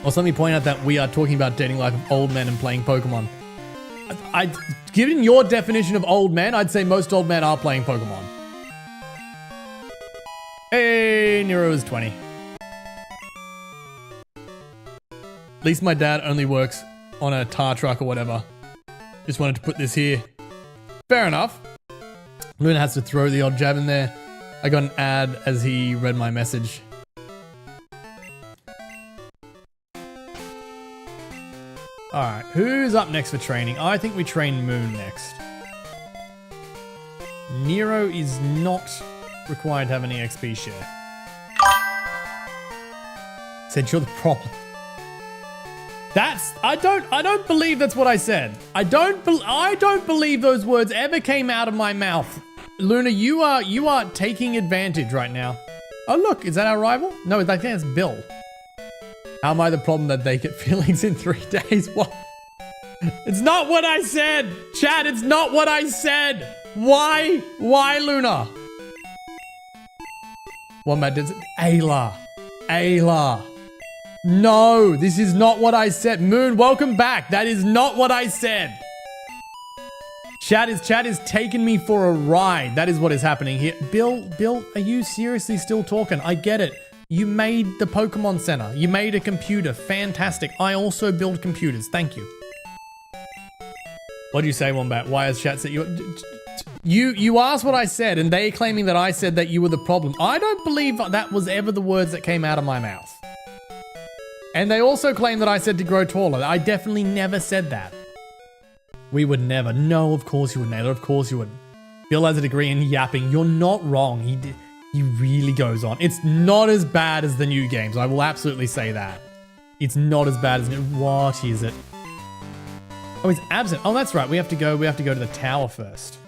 Also, let me point out that we are talking about dating life of old men and playing Pokemon. Given your definition of old men, I'd say most old men are playing Pokemon. Hey, Nero is 20. At least my dad only works on a tar truck or whatever. Just wanted to put this here. Fair enough. Luna has to throw the odd jab in there. I got an ad as he read my message. Alright, who's up next for training? I think we train Moon next. Nero is not required to have any XP share. Said you're the problem. I don't believe that's what I said. I don't believe those words ever came out of my mouth. Luna, you are taking advantage right now. Oh look, is that our rival? No, I think that's Bill. How am I the problem that they get feelings in 3 days? What? It's not what I said! Chat, it's not what I said! Why? Why, Luna? Wombat did it. Ayla. No, this is not what I said. Moon, welcome back. That is not what I said. Chat is taking me for a ride. That is what is happening here. Bill, are you seriously still talking? I get it. You made the Pokemon Center. You made a computer. Fantastic. I also build computers. Thank you. What do you say, Wombat? Why has chat said you asked what I said, and they claiming that I said that you were the problem. I don't believe that was ever the words that came out of my mouth. And they also claim that I said to grow taller. I definitely never said that. We would never. No, of course you would never. Of course you wouldn't. Bill has a degree in yapping. You're not wrong. He really goes on. It's not as bad as the new games. I will absolutely say that. It's not as bad as what is it? Oh, he's absent. Oh, that's right. We have to go to the tower first.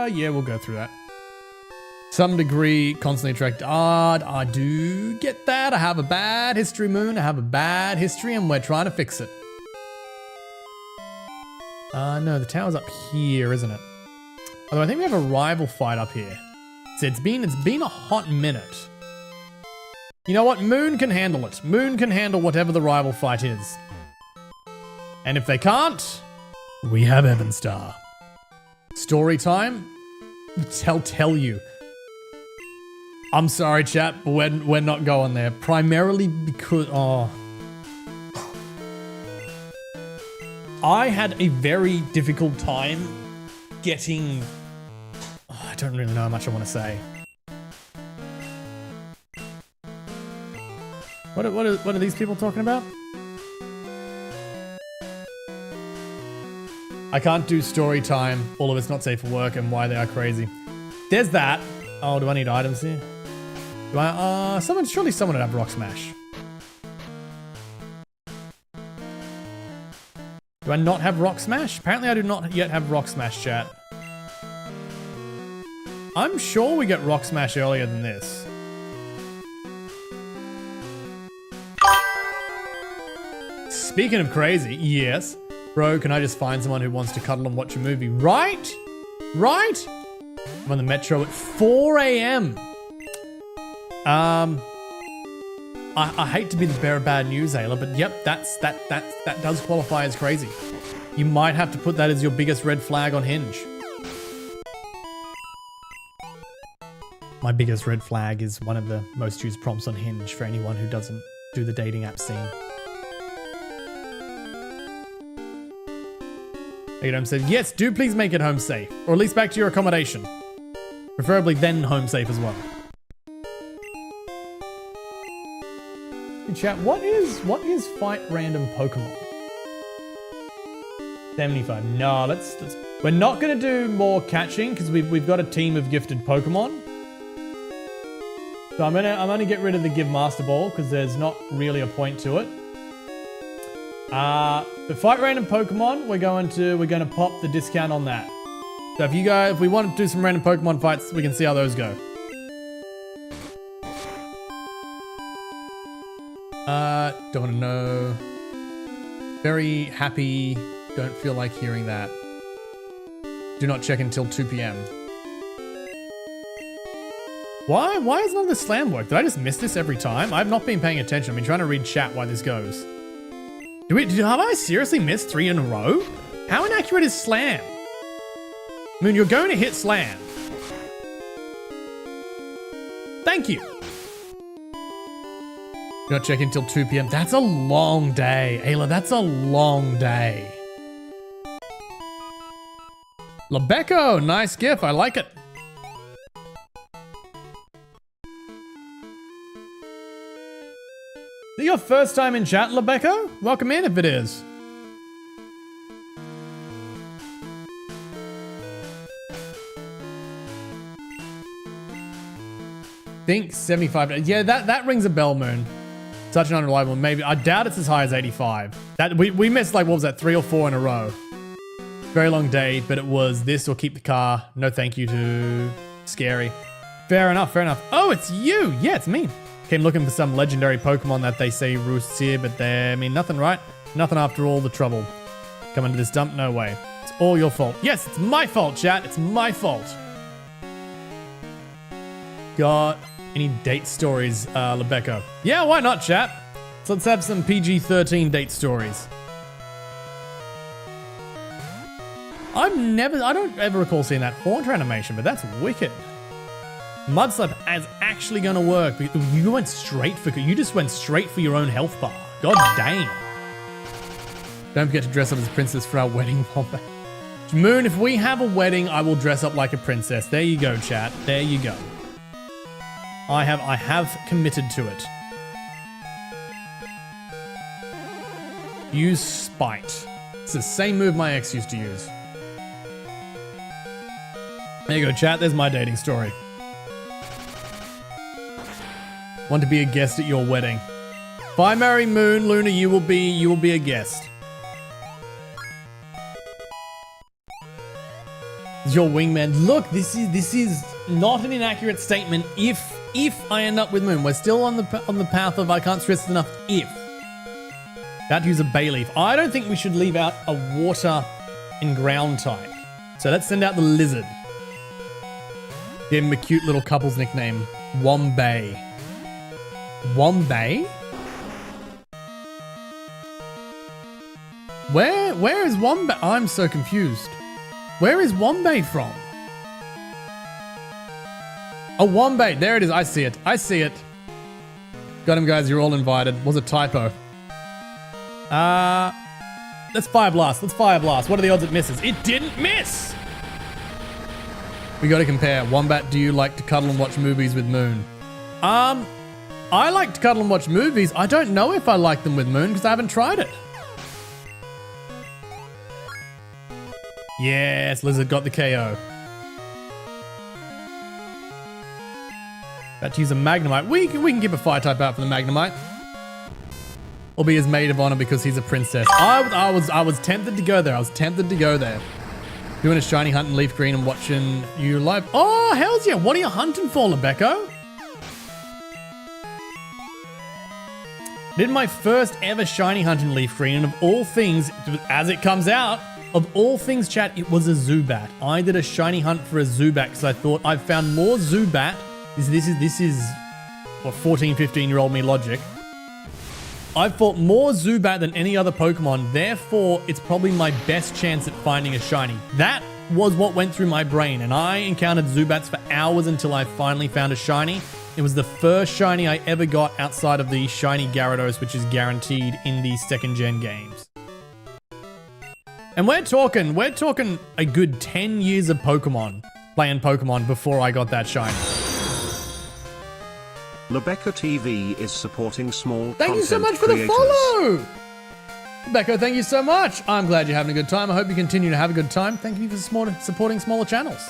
Yeah, we'll go through that. Some degree, constantly attracted. I do get that. I have a bad history, Moon. I have a bad history, and we're trying to fix it. No, the tower's up here, isn't it? Although I think we have a rival fight up here. So it's been a hot minute. You know what? Moon can handle it. Moon can handle whatever the rival fight is. And if they can't, we have Evanstar. Story time? Tell you. I'm sorry, chat, but we're not going there. Primarily because, I had a very difficult time getting, I don't really know how much I want to say. What are these people talking about? I can't do story time. All of it's not safe for work and why they are crazy. There's that. Oh, do I need items here? Do I, surely someone would have Rock Smash. Do I not have Rock Smash? Apparently I do not yet have Rock Smash, chat. I'm sure we get Rock Smash earlier than this. Speaking of crazy, yes. Bro, can I just find someone who wants to cuddle and watch a movie? Right? Right? I'm on the metro at 4 a.m. I hate to be the bearer of bad news, Ayla, but yep, that does qualify as crazy. You might have to put that as your biggest red flag on Hinge. My biggest red flag is one of the most used prompts on Hinge for anyone who doesn't do the dating app scene. Adam said, yes, do please make it home safe, or at least back to your accommodation. Preferably then home safe as well. Hey chat, what is fight random Pokemon? 75. No, let's we're not gonna do more catching because we've got a team of gifted Pokemon. So I'm gonna get rid of the give Master Ball because there's not really a point to it. The fight random Pokemon, we're gonna pop the discount on that. So if we want to do some random Pokemon fights, we can see how those go. Don't want to know. Very happy. Don't feel like hearing that. Do not check until 2 p.m. Why is none of the slam work? Did I just miss this every time? I've not been paying attention. I've been trying to read chat while this goes. Have I seriously missed 3 in a row? How inaccurate is slam? I mean, you're going to hit slam. Thank you. Do not check until 2 p.m. That's a long day. Ayla, that's a long day. Lebeco, nice gif. I like it. Is it your first time in chat, Lebeco? Welcome in if it is. Think 75. Yeah, that rings a bell, Moon. Such an unreliable. Maybe I doubt it's as high as 85. That we missed like what was that 3 or 4 in a row. Very long day, but it was this or keep the car. No thank you to scary. Fair enough, fair enough. Oh, it's you. Yeah, it's me. Came looking for some legendary Pokemon that they say roosts here, but they mean nothing, right? Nothing after all the trouble. Coming to this dump? No way. It's all your fault. Yes, it's my fault, chat. It's my fault. Got any date stories, Lebeco? Yeah, why not, chat? So let's have some PG-13 date stories. I don't ever recall seeing that Haunt animation, but that's wicked. Mudslap is actually gonna work. You just went straight for your own health bar. God dang. Don't forget to dress up as a princess for our wedding, Wombat. Moon, if we have a wedding, I will dress up like a princess. There you go, chat. There you go. I have committed to it. Use spite. It's the same move my ex used to use. There you go, chat. There's my dating story. Want to be a guest at your wedding. If I marry Moon, Luna, you will be a guest. Your wingman. Look, this is not an inaccurate statement. If I end up with Moon, we're still on the path of I can't stress this enough. If that use a bay leaf, I don't think we should leave out a water and ground type. So let's send out the lizard. Give him a cute little couple's nickname, Wombay. Wombay? Where is Wombay? I'm so confused. Where is Wombay from? Oh, Wombay. There it is. I see it. I see it. Got him, guys. You're all invited. Was a typo. Let's Fire Blast. Let's Fire Blast. What are the odds it misses? It didn't miss! We gotta compare. Wombat, do you like to cuddle and watch movies with Moon? I like to cuddle and watch movies. I don't know if I like them with Moon because I haven't tried it. Yes, Lizard got the KO. About to use a Magnemite. We can keep a fire type out for the Magnemite. Or be his maid of honor because he's a princess. I was tempted to go there. I was tempted to go there. Doing a shiny hunt in Leaf Green and watching you live. Oh, hells yeah. What are you hunting for, Lebeco? Did my first ever shiny hunt in Leaf Green, and of all things, as it comes out, of all things, chat, it was a Zubat. I did a shiny hunt for a Zubat because I thought I found more Zubat. This is what 14, 15-year-old me logic. I've fought more Zubat than any other Pokemon, therefore it's probably my best chance at finding a shiny. That was what went through my brain, and I encountered Zubats for hours until I finally found a shiny. It was the first shiny I ever got outside of the shiny Gyarados, which is guaranteed in the second gen games. And we're talking a good 10 years of playing Pokemon before I got that shiny. Lebeco TV is supporting small Thank you so much for creators. the follow! Becco, thank you so much. I'm glad you're having a good time. I hope you continue to have a good time. Thank you for supporting smaller channels.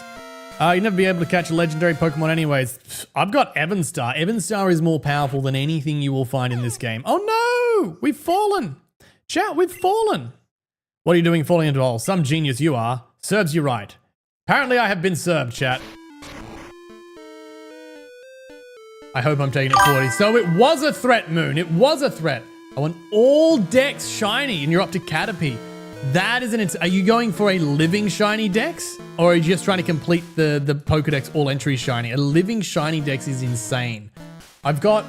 You'd never be able to catch a legendary Pokemon anyways. I've got Evanstar. Evanstar is more powerful than anything you will find in this game. Oh no! We've fallen! Chat, we've fallen! What are you doing falling into a hole? Some genius you are. Serves you right. Apparently I have been served, chat. I hope I'm taking it 40. So it was a threat, Moon. It was a threat. I want all Dex shiny, and you're up to Caterpie. That is an... Are you going for a living shiny Dex? Or are you just trying to complete the Pokedex all entry shiny? A living shiny Dex is insane. I've got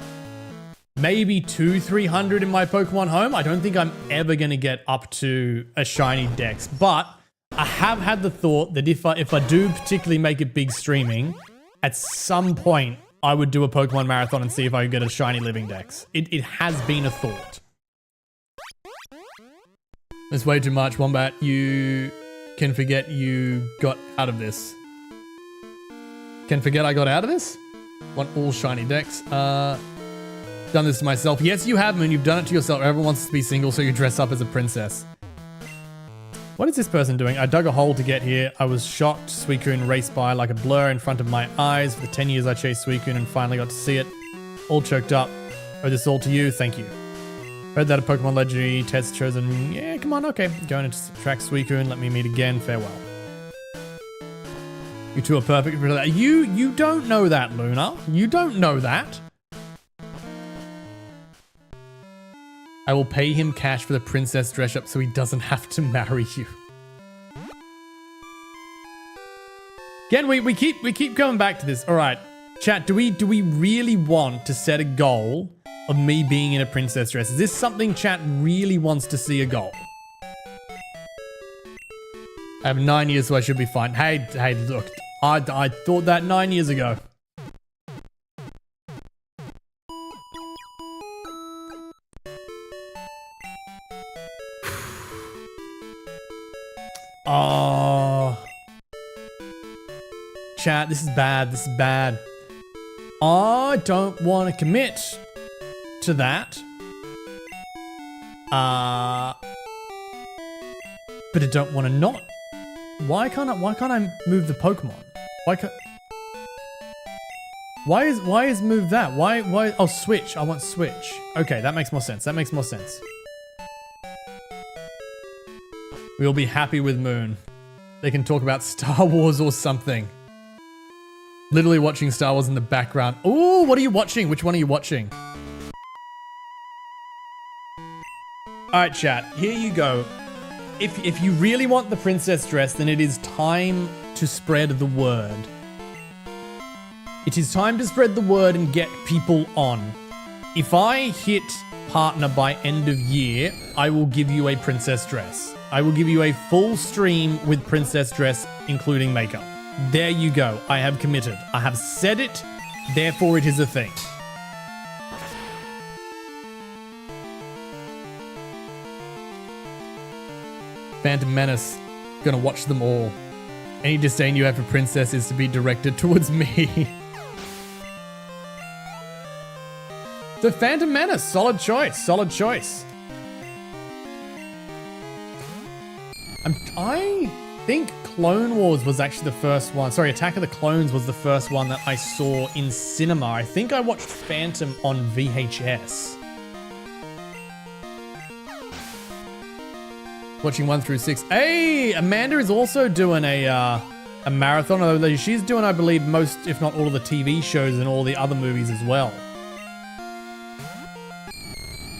maybe 200-300 in my Pokemon home. I don't think I'm ever going to get up to a shiny Dex. But I have had the thought that if I do particularly make it big streaming, at some point, I would do a Pokemon marathon and see if I could get a shiny living Dex. It has been a thought. There's way too much, Wombat. You can forget you got out of this. Can forget I got out of this? Want all shiny Dex. Done this to myself. Yes, you have, Moon. You've done it to yourself. Everyone wants to be single, so you dress up as a princess. What is this person doing? I dug a hole to get here. I was shocked. Suicune raced by like a blur in front of my eyes. For the 10 years I chased Suicune and finally got to see it. All choked up. Owe this all to you. Thank you. Heard that a Pokemon Legendary test chosen. Yeah, come on. Okay. Going to track Suicune. Let me meet again. Farewell. You two are perfect for that. You don't know that, Luna. You don't know that. I will pay him cash for the princess dress up so he doesn't have to marry you. Again, we keep coming back to this. All right, chat. Do we really want to set a goal of me being in a princess dress? Is this something chat really wants to see a goal? I have 9 years, so I should be fine. Hey, look, I thought that 9 years ago. Oh. Chat, this is bad. This is bad. I don't want to commit to that. But I don't want to not. Why can't I move the Pokemon? Why is move that? Why oh, switch. I want switch. Okay, that makes more sense. That makes more sense. We'll be happy with Moon. They can talk about Star Wars or something. Literally watching Star Wars in the background. Oh, what are you watching? Which one are you watching? Alright, chat. Here you go. If you really want the princess dress, then it is time to spread the word. It is time to spread the word and get people on. If I hit partner by end of year, I will give you a princess dress. I will give you a full stream with princess dress, including makeup. There you go. I have committed. I have said it, therefore it is a thing. Phantom Menace. Gonna watch them all. Any disdain you have for princess is to be directed towards me. The Phantom Menace. Solid choice. Solid choice. think Clone Wars was actually the first one. Sorry, Attack of the Clones was the first one that I saw in cinema. I think I watched Phantom on VHS. Watching 1 through 6. Hey, Amanda is also doing a marathon, although she's doing, I believe, most, if not all of the TV shows and all the other movies as well.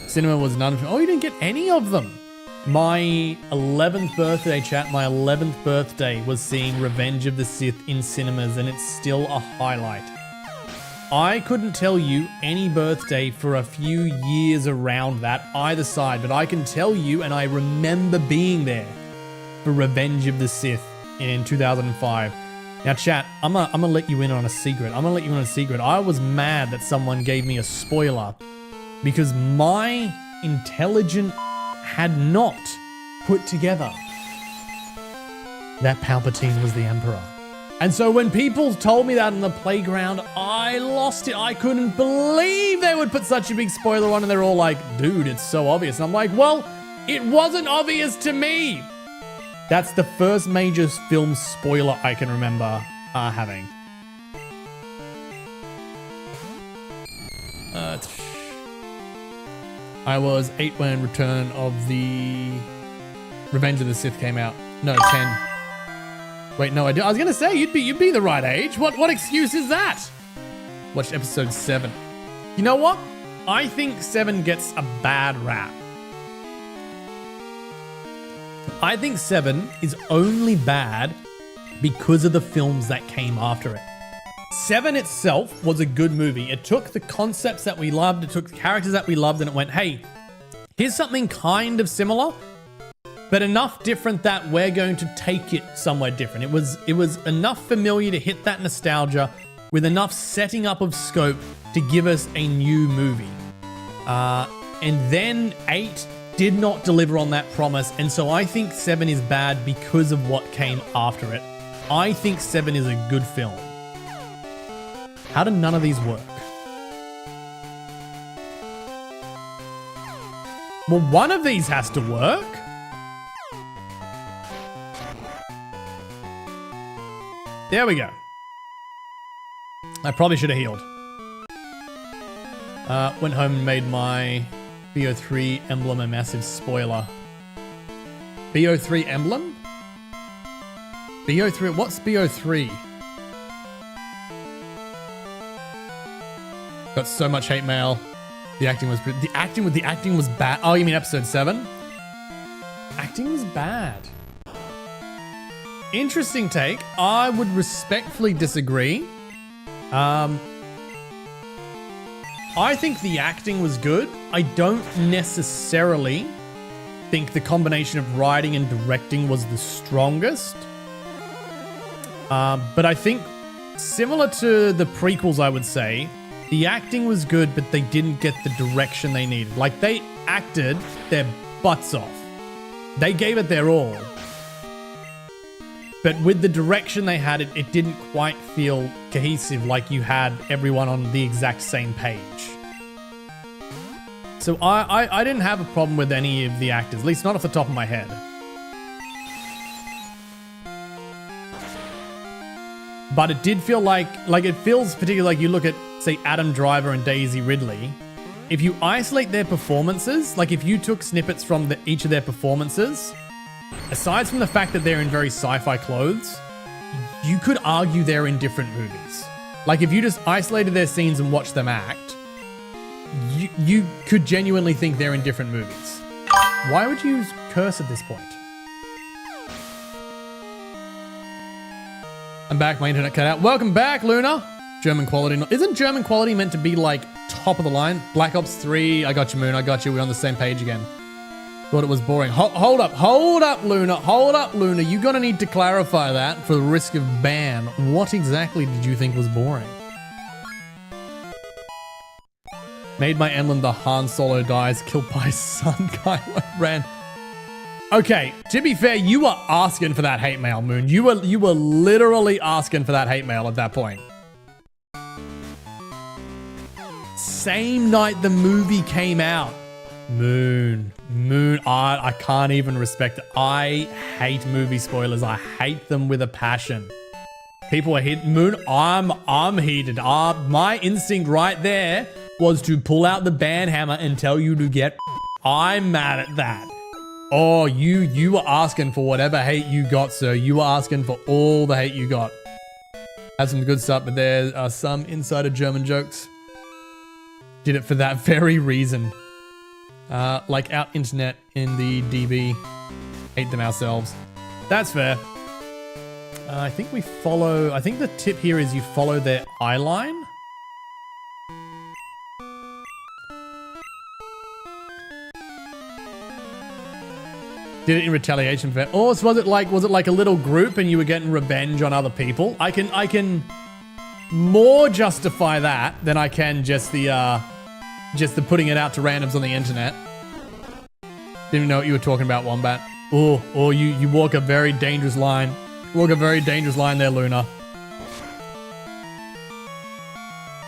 Cinema was none. Oh, you didn't get any of them. My 11th birthday, chat, my 11th birthday was seeing Revenge of the Sith in cinemas, and it's still a highlight. I couldn't tell you any birthday for a few years around that either side, but I can tell you, and I remember being there for Revenge of the Sith in 2005. Now, chat, I'm gonna let you in on a secret. I was mad that someone gave me a spoiler because my intelligent had not put together that Palpatine was the Emperor. And so when people told me that on the playground, I lost it. I couldn't believe they would put such a big spoiler on, and they're all like, dude, it's so obvious. And I'm like, well, it wasn't obvious to me. That's the first major film spoiler I can remember having. I was 8 when Return of the Revenge of the Sith came out. No, 10. Wait, no, I was gonna say you'd be the right age. What excuse is that? Watched episode 7. You know what? I think 7 gets a bad rap. I think 7 is only bad because of the films that came after it. 7 itself was a good movie. It took the concepts that we loved, it took the characters that we loved, and it went, hey, here's something kind of similar, but enough different that we're going to take it somewhere different. It was enough familiar to hit that nostalgia with enough setting up of scope to give us a new movie. And then 8 did not deliver on that promise, and so I think 7 is bad because of what came after it. I think 7 is a good film. How do none of these work? Well, one of these has to work. There we go. I probably should have healed. Went home and made my BO3 emblem a massive spoiler. BO3 emblem? BO3, what's BO3? Got so much hate mail. The acting was bad. Oh, you mean episode 7? Acting was bad. Interesting take. I would respectfully disagree. I think the acting was good. I don't necessarily think the combination of writing and directing was the strongest. But I think similar to the prequels, I would say, the acting was good, but they didn't get the direction they needed. Like, they acted their butts off. They gave it their all. But with the direction they had, it didn't quite feel cohesive, like you had everyone on the exact same page. So I didn't have a problem with any of the actors, at least not off the top of my head. But it did feel like it feels particularly like you look at, say, Adam Driver and Daisy Ridley. If you isolate their performances, like if you took snippets from each of their performances, aside from the fact that they're in very sci-fi clothes, you could argue they're in different movies. Like if you just isolated their scenes and watched them act, you could genuinely think they're in different movies. Why would you curse at this point? I'm back, my internet cut out. Welcome back, Luna. German quality. Isn't German quality meant to be like top of the line? Black Ops 3, I got you, Moon, I got you. We're on the same page again. Thought it was boring. Hold up, Luna. You're gonna need to clarify that for the risk of ban. What exactly did you think was boring? Made my emblem the Han Solo dies, killed by son, Kylo Ren. Okay, to be fair, you were asking for that hate mail, Moon. You were literally asking for that hate mail at that point. Same night the movie came out. Moon. I can't even respect it. I hate movie spoilers. I hate them with a passion. People are hit. Moon, I'm heated. My instinct right there was to pull out the band hammer and tell you to get. I'm mad at that. Oh, you were asking for whatever hate you got, sir. You were asking for all the hate you got. Had some good stuff, but there are some insider German jokes. Did it for that very reason. Like our internet in the DB. Hate them ourselves. That's fair. I think we follow... I think the tip here is you follow their eye line. Did it in retaliation for... Oh, so was it like a little group and you were getting revenge on other people? I can more justify that than I can just the putting it out to randoms on the internet. Didn't even know what you were talking about, Wombat. Oh, you walk a very dangerous line. Walk a very dangerous line there, Luna.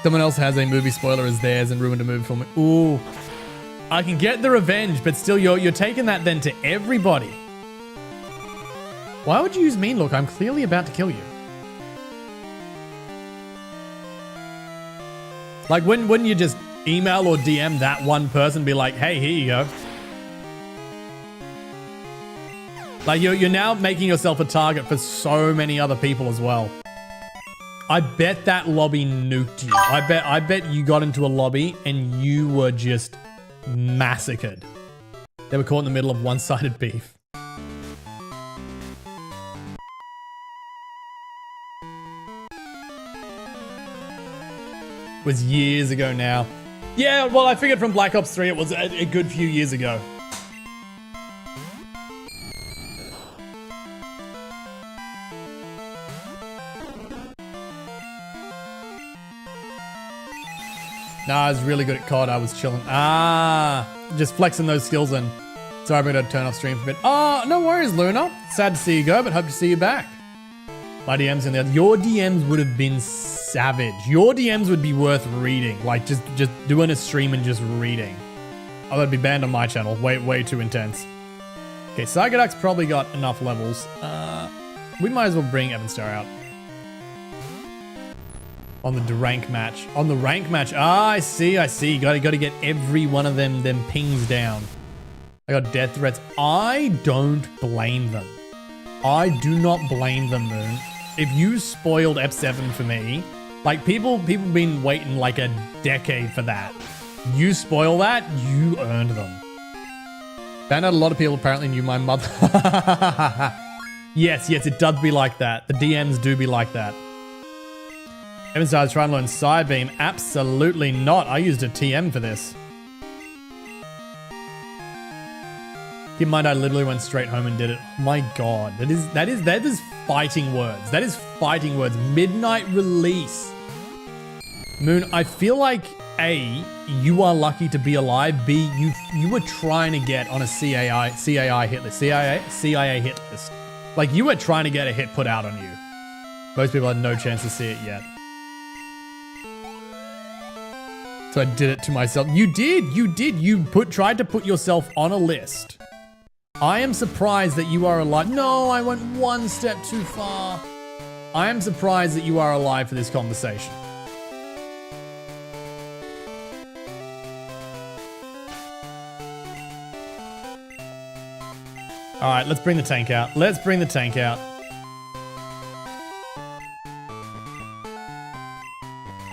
Someone else has a movie spoiler as theirs and ruined a movie for me. Ooh. I can get the revenge, but still you're taking that then to everybody. Why would you use mean look? I'm clearly about to kill you. Like when you just email or DM that one person, be like, hey, here you go. Like you're now making yourself a target for so many other people as well. I bet that lobby nuked you. I bet you got into a lobby and you were just massacred. They were caught in the middle of one-sided beef. It was years ago now. Yeah, well, I figured from Black Ops 3 it was a good few years ago. Nah, I was really good at COD. I was chilling. Just flexing those skills in. Sorry, I'm going to turn off stream for a bit. Oh, no worries, Luna. Sad to see you go, but hope to see you back. My DMs in there. Your DMs would have been savage. Your DMs would be worth reading. Like, just doing a stream and just reading. Oh, that'd be banned on my channel. Way too intense. Okay, Psychodac's probably got enough levels. We might as well bring Evanstar out. On the rank match. On the rank match. I see. Got to get every one of them pings down. I got death threats. I don't blame them. I do not blame them, Moon. If you spoiled F7 for me, like people been waiting like a decade for that. You spoil that, you earned them. Found out a lot of people apparently knew my mother. Yes, it does be like that. The DMs do be like that. Evan started trying to learn Psybeam. Absolutely not. I used a TM for this. Keep in mind, I literally went straight home and did it. Oh my God, that is fighting words. That is fighting words. Midnight release. Moon, I feel like A, you are lucky to be alive. B, you were trying to get on a CAI hit list. CIA hit list. Like you were trying to get a hit put out on you. Most people had no chance to see it yet. So I did it to myself. You did. You tried to put yourself on a list. I am surprised that you are alive. No, I went one step too far. I am surprised that you are alive for this conversation. All right, let's bring the tank out. Let's bring the tank out.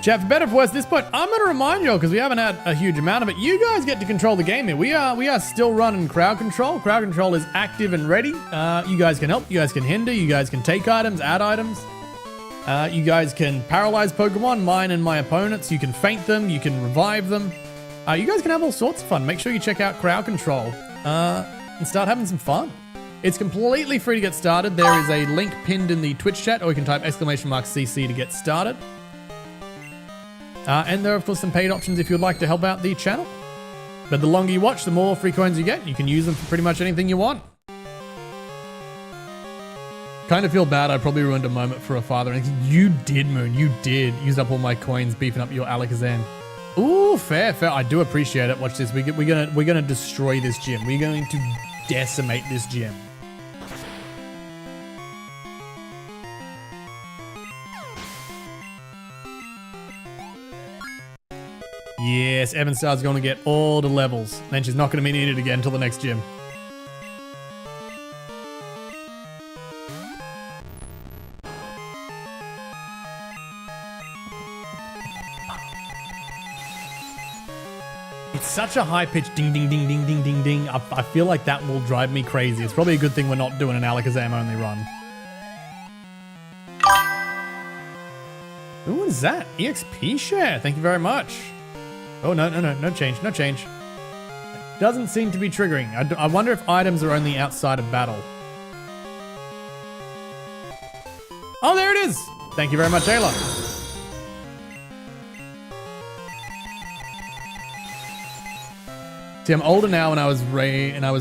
Chat, for better or for worse, at this point, I'm going to remind you all, because we haven't had a huge amount of it, you guys get to control the game here. We are still running crowd control. Crowd control is active and ready. You guys can help, you guys can hinder, you guys can take items, add items. You guys can paralyze Pokemon, mine and my opponents. You can feint them, you can revive them. You guys can have all sorts of fun. Make sure you check out crowd control and start having some fun. It's completely free to get started. There is a link pinned in the Twitch chat, or you can type !CC to get started. And there are, of course, some paid options if you'd like to help out the channel. But the longer you watch, the more free coins you get. You can use them for pretty much anything you want. Kind of feel bad. I probably ruined a moment for a father. And you did, Moon. You did. Use up all my coins beefing up your Alakazam. Ooh, Ooh, fair, fair. I do appreciate it. Watch this. We're gonna destroy this gym. We're going to decimate this gym. Yes, Evanstar's going to get all the levels. Then she's not going to be needed again until the next gym. It's such a high-pitched ding, ding, ding, ding, ding, ding, ding. I feel like that will drive me crazy. It's probably a good thing we're not doing an Alakazam-only run. Ooh, what is that? EXP share. Thank you very much. Oh, no change, no change. Doesn't seem to be triggering. I wonder if items are only outside of battle. Oh, there it is. Thank you very much, Ayla. See, I'm older now and I was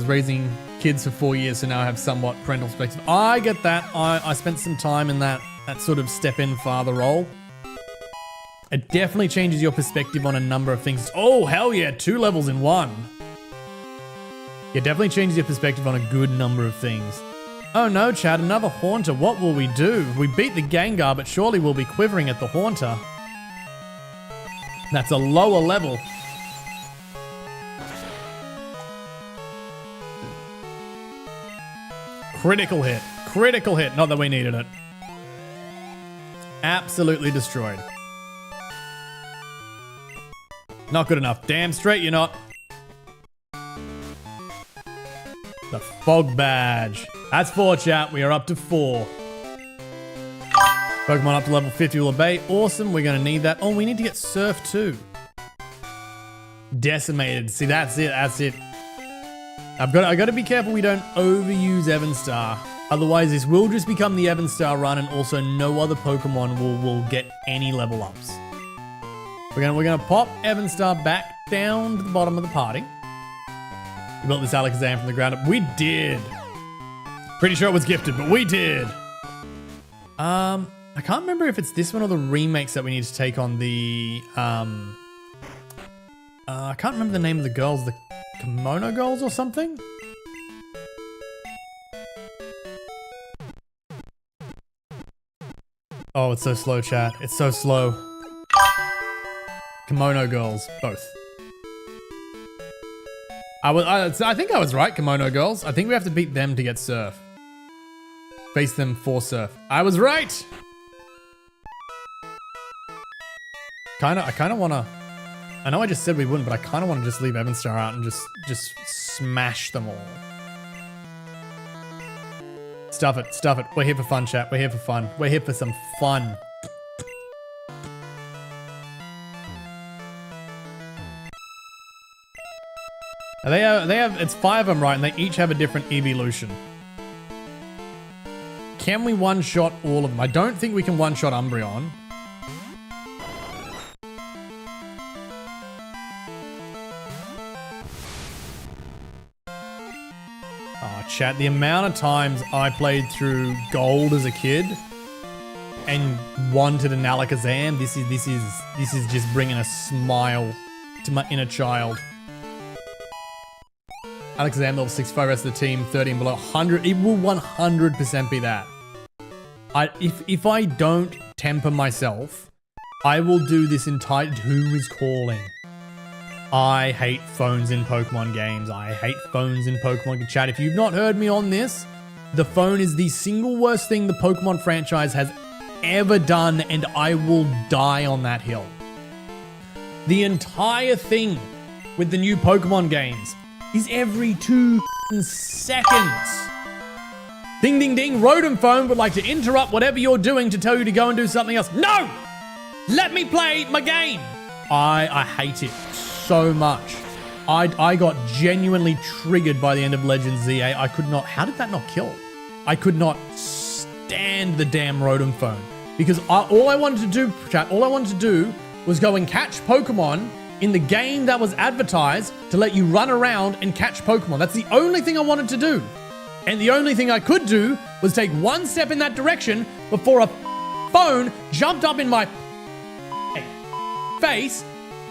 raising kids for 4 years, so now I have somewhat parental perspective. I get that. I spent some time in that sort of step-in father role. It definitely changes your perspective on a number of things. Oh, hell yeah, 2 levels in 1. It definitely changes your perspective on a good number of things. Oh no, Chad, another Haunter. What will we do? We beat the Gengar, but surely we'll be quivering at the Haunter. That's a lower level. Critical hit. Critical hit. Not that we needed it. Absolutely destroyed. Not good enough. Damn straight you're not. The Fog Badge. That's 4, chat. We are up to 4. Pokemon up to level 50 will obey. Awesome. We're going to need that. Oh, we need to get Surf too. Decimated. See, that's it. That's it. I got to be careful we don't overuse Evanstar. Otherwise, this will just become the Evanstar run, and also no other Pokemon will get any level ups. We're gonna pop Evanstar back down to the bottom of the party. We built this Alakazam from the ground up. We did. Pretty sure it was gifted, but we did. I can't remember if it's this one or the remakes that we need to take on the I can't remember the name of the girls, the Kimono Girls or something? Oh, it's so slow, chat. It's so slow. Kimono Girls, both. I think I was right, Kimono Girls. I think we have to beat them to get Surf. Face them for Surf. I was right! I kind of want to... I know I just said we wouldn't, but I kind of want to just leave Evanstar out and just smash them all. Stuff it, stuff it. We're here for fun, chat. We're here for fun. We're here for some fun. They have, it's 5 of them, right? And they each have a different evolution. Can we one-shot all of them? I don't think we can one-shot Umbreon. Oh, chat, the amount of times I played through Gold as a kid and wanted an Alakazam, this is just bringing a smile to my inner child. Alakazam level 65, rest of the team 30 and below. 100, it will 100% be that. If I don't temper myself, I will do this entire... Who is calling? I hate phones in Pokemon games. I hate phones in Pokemon chat. If you've not heard me on this, the phone is the single worst thing the Pokemon franchise has ever done, and I will die on that hill. The entire thing with the new Pokemon games is every 2 seconds. Ding, ding, ding. Rodent phone would like to interrupt whatever you're doing to tell you to go and do something else. No! Let me play my game. I hate it so much. I got genuinely triggered by the end of Legend ZA. I could not... How did that not kill? I could not stand the damn Rodent phone. Because all I wanted to do, chat, all I wanted to do was go and catch Pokemon in the game that was advertised to let you run around and catch Pokemon. That's the only thing I wanted to do. And the only thing I could do was take one step in that direction before a phone jumped up in my face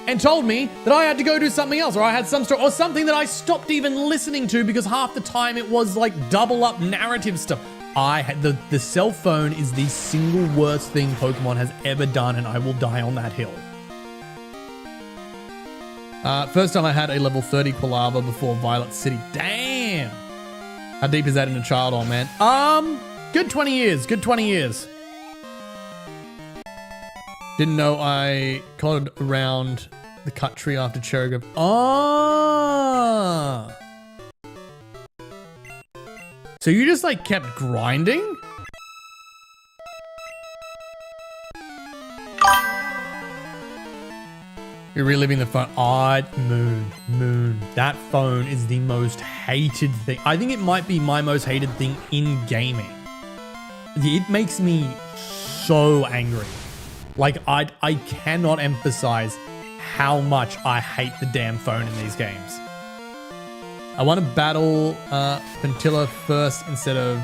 and told me that I had to go do something else, or I had some story, or something that I stopped even listening to because half the time it was like double up narrative stuff. The cell phone is the single worst thing Pokemon has ever done, and I will die on that hill. First time I had a level 30 Quilava before Violet City. Damn! How deep is that in a child? Oh, man. Good 20 years. Good 20 years. Didn't know I colored around the cut tree after Cherry Grove. Ah! So you just like kept grinding? You're reliving the phone. Moon. That phone is the most hated thing. I think it might be my most hated thing in gaming. It makes me so angry. Like, I cannot emphasize how much I hate the damn phone in these games. I want to battle Pentilla first instead of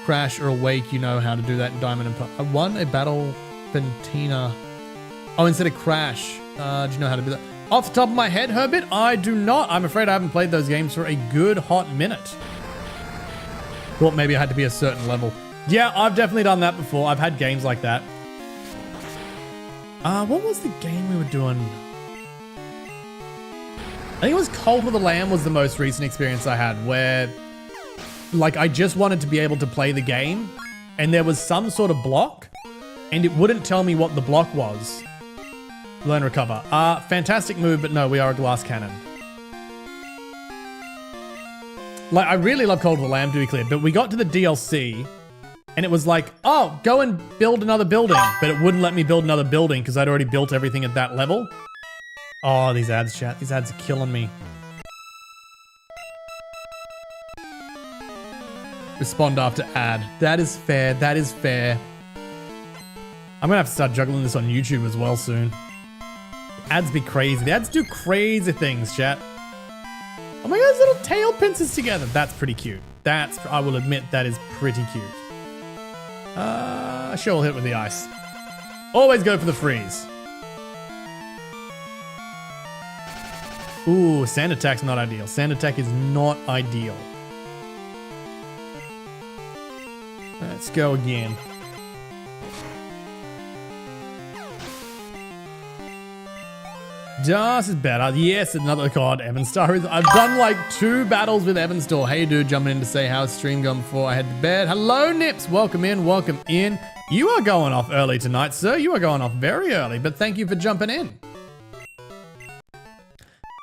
Crash or Awake. You know how to do that in Diamond and Pearl. I want a battle Pentina. Oh, instead of Crash. Do you know how to do that? Off the top of my head, Herbit, I do not. I'm afraid I haven't played those games for a good hot minute. Thought maybe I had to be a certain level. Yeah, I've definitely done that before. I've had games like that. What was the game we were doing? I think it was Cult of the Lamb was the most recent experience I had where, like, I just wanted to be able to play the game and there was some sort of block and it wouldn't tell me what the block was. Learn Recover. Fantastic move, but no, we are a glass cannon. Like, I really love Cult of the Lamb, to be clear, but we got to the DLC and it was like, oh, go and build another building, but it wouldn't let me build another building because I'd already built everything at that level. Oh, these ads, chat. These ads are killing me. Respond after ad. That is fair. That is fair. I'm gonna have to start juggling this on YouTube as well soon. The ads be crazy. The ads do crazy things, chat. Oh my god, those little tail pincers together. That's pretty cute. I will admit, that is pretty cute. Sure, we'll hit with the ice. Always go for the freeze. Ooh, sand attack's not ideal. Sand attack is not ideal. Let's go again. Das is better. Yes, another god, Evanstar. I've done like 2 battles with Evanstar. Hey dude, jumping in to say how's stream gone before I head to bed. Hello Nips, welcome in, welcome in. You are going off early tonight, sir. You are going off very early, but thank you for jumping in.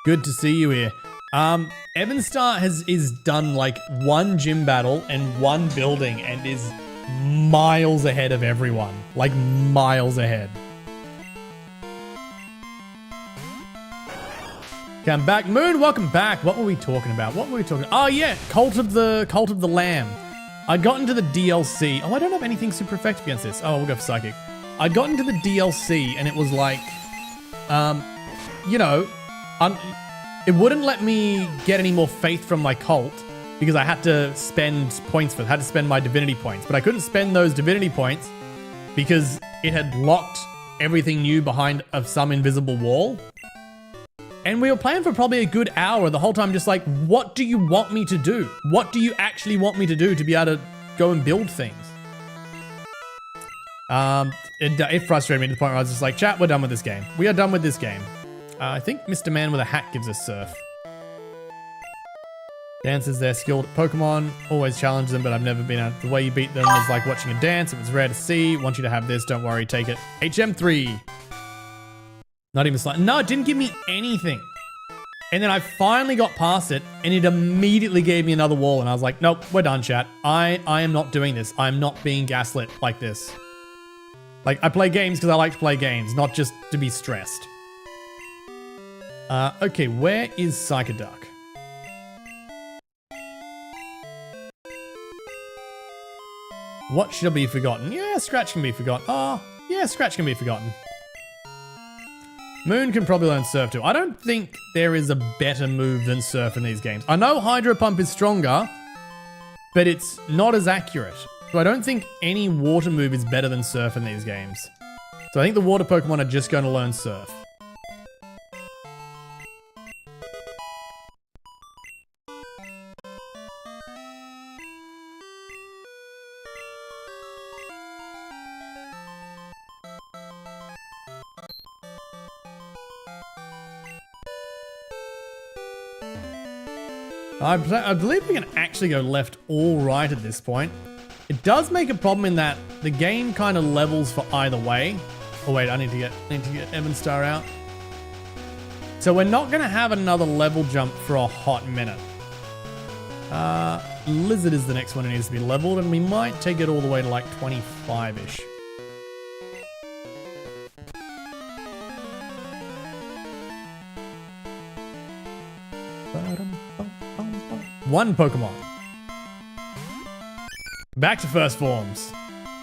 Good to see you here. Evanstar is done like 1 gym battle and 1 building and is miles ahead of everyone. Like miles ahead. Come back, Moon. Welcome back. What were we talking about? Oh yeah, Cult of the Lamb. I'd gotten to the DLC. Oh, I don't have anything super effective against this. Oh, we'll go for Psychic. I'd gotten to the DLC and it was like, you know, it wouldn't let me get any more faith from my cult because I had to spend points for it. I had to spend my divinity points, but I couldn't spend those divinity points because it had locked everything new behind some invisible wall. And we were playing for probably a good hour the whole time, just like, what do you want me to do? What do you actually want me to do to be able to go and build things? It frustrated me to the point where I was just like, chat, we're done with this game. We are done with this game. I think Mr. Man with a hat gives us surf. Dancers, they're skilled at Pokemon. Always challenge them, but I've never been out. The way you beat them was like watching a dance. It was rare to see. Want you to have this. Don't worry. Take it. HM3. Not even slight. No, it didn't give me anything. And then I finally got past it and it immediately gave me another wall. And I was like, nope, we're done, chat. I am not doing this. I'm not being gaslit like this. Like, I play games because I like to play games, not just to be stressed. Okay, where is Psychoduck? What should be forgotten? Yeah, Scratch can be forgotten. Oh, yeah, Scratch can be forgotten. Moon can probably learn Surf too. I don't think there is a better move than Surf in these games. I know Hydro Pump is stronger, but it's not as accurate. So I don't think any water move is better than Surf in these games. So I think the water Pokemon are just going to learn Surf. I believe we can actually go left or right at this point. It does make a problem in that the game kind of levels for either way. Oh wait, I need to get Evan Star out. So we're not going to have another level jump for a hot minute. Lizard is the next one that needs to be leveled, and we might take it all the way to like 25-ish. One Pokemon. Back to first forms.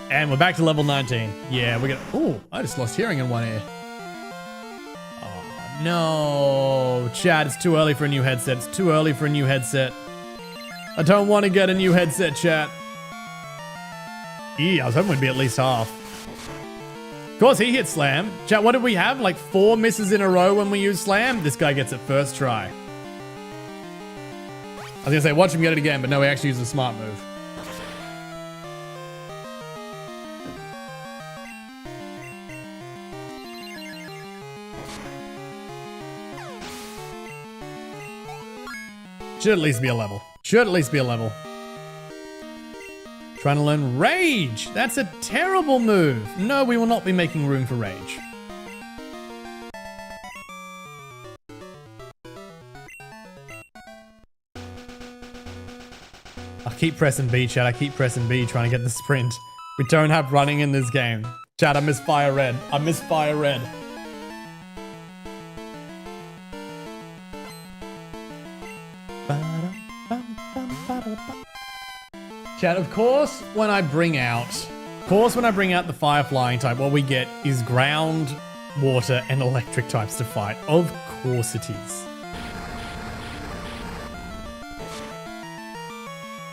And we're back to level 19. Yeah, we're gonna... Oh, I just lost hearing in one ear. Oh, no. Chad, it's too early for a new headset. It's too early for a new headset. I don't want to get a new headset, chat. I was hoping we'd be at least half. Of course, he hit Slam. Chat, what did we have? Like 4 misses in a row when we use Slam? This guy gets it first try. I was going to say, watch him get it again, but no, he actually used a smart move. Should at least be a level. Should at least be a level. Trying to learn Rage. That's a terrible move. No, we will not be making room for Rage. I keep pressing B, chat. I keep pressing B trying to get the sprint. We don't have running in this game. Chat, I miss Fire Red. I miss Fire Red. Chat, of course, when I bring out the fire flying type, what we get is ground, water, and electric types to fight. Of course it is.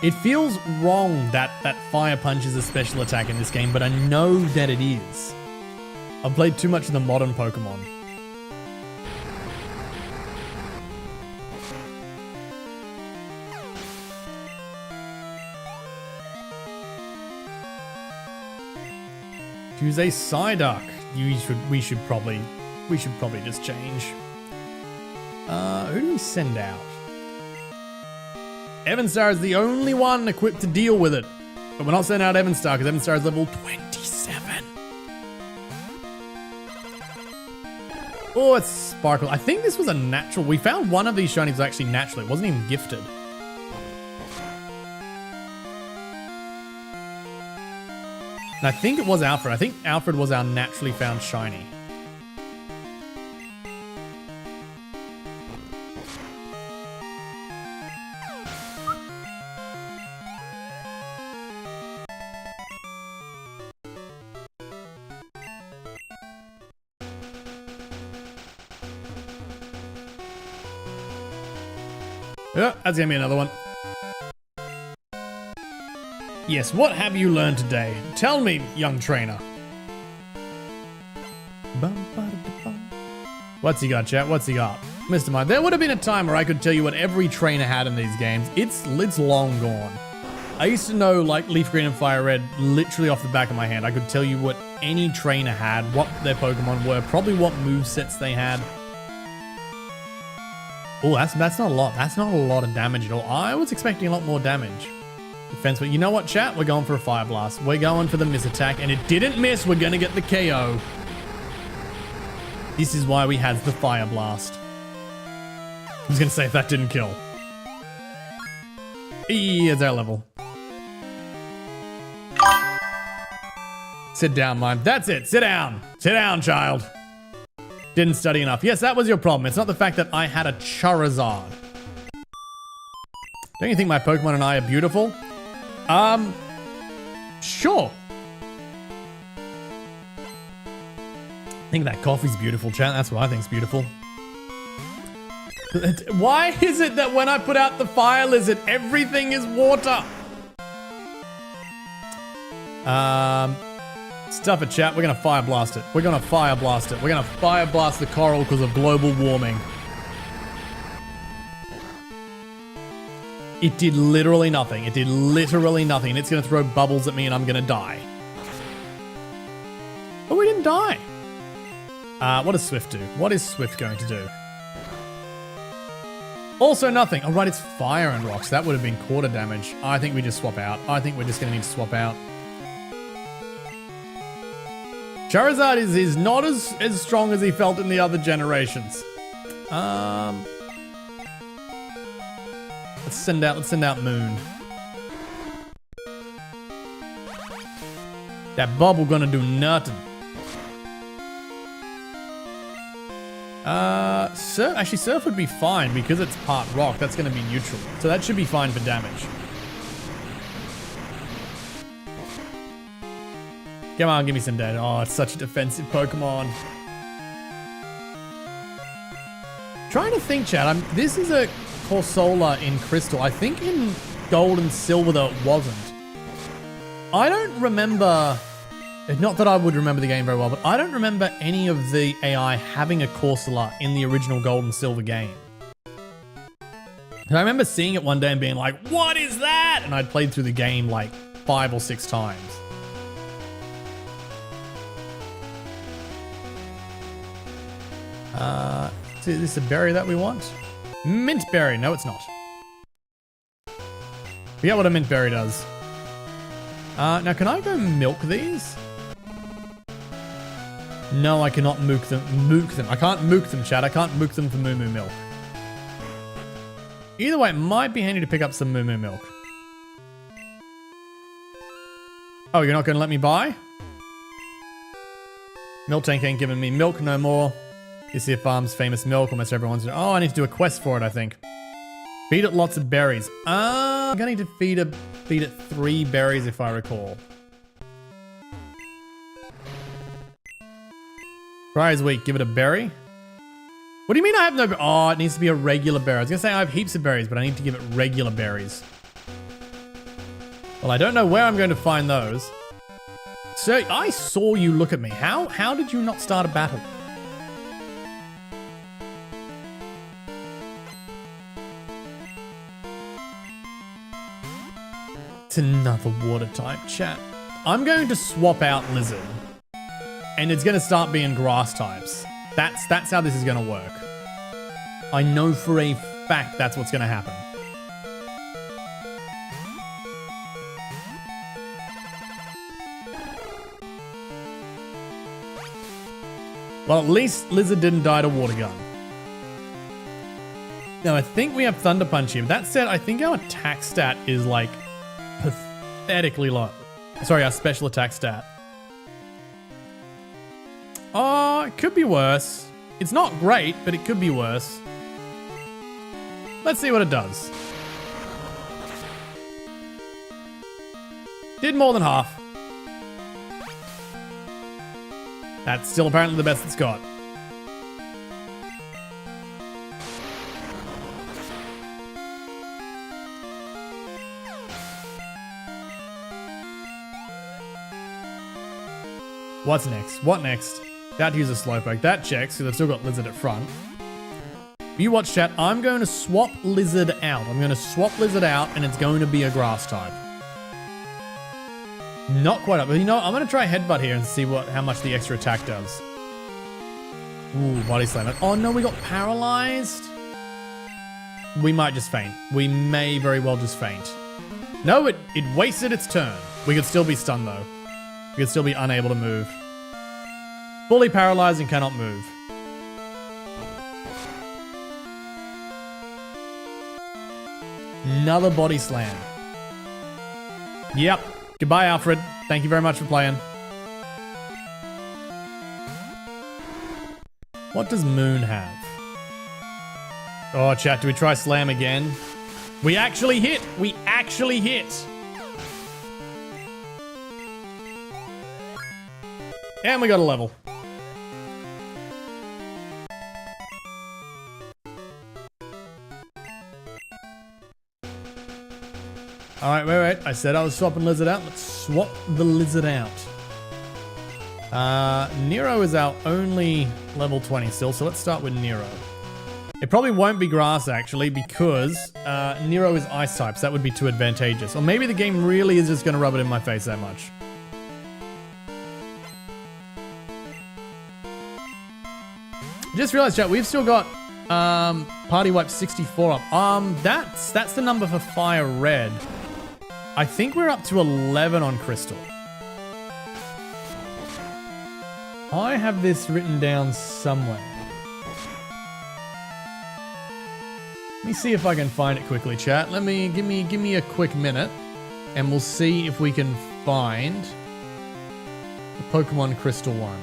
It feels wrong that fire punch is a special attack in this game, but I know that it is. I've played too much of the modern Pokemon. Choose a Psyduck. We should probably just change. Who do we send out? Evanstar is the only one equipped to deal with it. But we're not sending out Evanstar because Evanstar is level 27. Oh, it's Sparkle. I think this was a natural. We found one of these shinies was actually natural. It wasn't even gifted. And I think it was Alfred. I think Alfred was our naturally found shiny. Yeah, that's gonna be another one. Yes, what have you learned today? Tell me, young trainer. What's he got, chat? What's he got? Mr. Mime, there would have been a time where I could tell you what every trainer had in these games. It's long gone. I used to know, like, Leaf Green and Fire Red literally off the back of my hand. I could tell you what any trainer had, what their Pokemon were, probably what movesets they had. Oh, that's not a lot. That's not a lot of damage at all. I was expecting a lot more damage. Defense, but you know what, chat? We're going for a Fire Blast. We're going for the miss attack, and it didn't miss. We're going to get the KO. This is why we had the Fire Blast. I was going to say if that didn't kill. It's our level. Sit down, Mime. That's it. Sit down. Sit down, child. Didn't study enough. Yes, that was your problem. It's not the fact that I had a Charizard. Don't you think my Pokemon and I are beautiful? Sure. I think that coffee's beautiful, chat. That's what I think's beautiful. Why is it that when I put out the fire lizard, everything is water? Stuff it, chat. We're gonna fire blast it. We're gonna fire blast it. We're gonna fire blast the coral because of global warming. It did literally nothing. It did literally nothing. It's going to throw bubbles at me and I'm going to die. But we didn't die. What does Swift do? What is Swift going to do? Also nothing. Oh, right, it's fire and rocks. That would have been quarter damage. I think we just swap out. I think we're just going to need to swap out. Charizard is not as strong as he felt in the other generations. Let's send out Moon. That bubble gonna do nothing. Actually Surf would be fine because it's part rock. That's gonna be neutral. So that should be fine for damage. Come on, give me some dead. Oh, it's such a defensive Pokemon. Trying to think, chat. This is a Corsola in Crystal. I think in Gold and Silver though it wasn't. I don't remember, not that I would remember the game very well, but I don't remember any of the AI having a Corsola in the original Gold and Silver game. And I remember seeing it one day and being like, what is that? And I'd played through the game like 5 or 6 times. Is this a berry that we want? Mint berry. No, it's not. Forget what a mint berry does. Now, can I go milk these? No, I cannot mook them. I can't mook them, chat. I can't mook them for Moo Moo Milk. Either way, it might be handy to pick up some Moo Moo Milk. Oh, you're not going to let me buy? Milk Tank ain't giving me milk no more. You see a farm's famous milk, almost everyone's... Oh, I need to do a quest for it, I think. Feed it lots of berries. I'm gonna need to feed it 3 berries if I recall. Try is weak, give it a berry. What do you mean I have no... Oh, it needs to be a regular berry. I was gonna say I have heaps of berries, but I need to give it regular berries. Well, I don't know where I'm going to find those. Sir, I saw you look at me. How did you not start a battle? Another water type, chat. I'm going to swap out Lizard. And it's going to start being grass types. That's how this is going to work. I know for a fact that's what's going to happen. Well, at least Lizard didn't die to water gun. Now, I think we have Thunder Punch here. That said, I think our attack stat is like pathetically low. Sorry, our special attack stat. Oh, it could be worse. It's not great, but it could be worse. Let's see what it does. Did more than half. That's still apparently the best it's got. What's next? What next? That uses Slowpoke. That checks, because I've still got Lizard at front. You watch, chat. I'm going to swap Lizard out. I'm going to swap Lizard out, and it's going to be a grass type. Not quite up, but you know what? I'm going to try Headbutt here and see how much the extra attack does. Ooh, Body Slam. Oh no, we got paralyzed. We might just faint. We may very well just faint. No, it wasted its turn. We could still be stunned though. We could still be unable to move. Fully paralyzed and cannot move. Another Body Slam. Yep. Goodbye, Alfred. Thank you very much for playing. What does Moon have? Oh, chat, do we try Slam again? We actually hit! We actually hit! And we got a level. Alright, wait. I said I was swapping Lizard out. Let's swap the Lizard out. Nero is our only level 20 still, so let's start with Nero. It probably won't be grass, actually, because Nero is ice type, so that would be too advantageous. Or maybe the game really is just going to rub it in my face that much. Just realized, chat, we've still got Party wipe 64 up. That's the number for Firered. I think we're up to 11 on Crystal. I have this written down somewhere. Let me see if I can find it quickly, chat. Give me a quick minute, and we'll see if we can find the Pokemon Crystal one.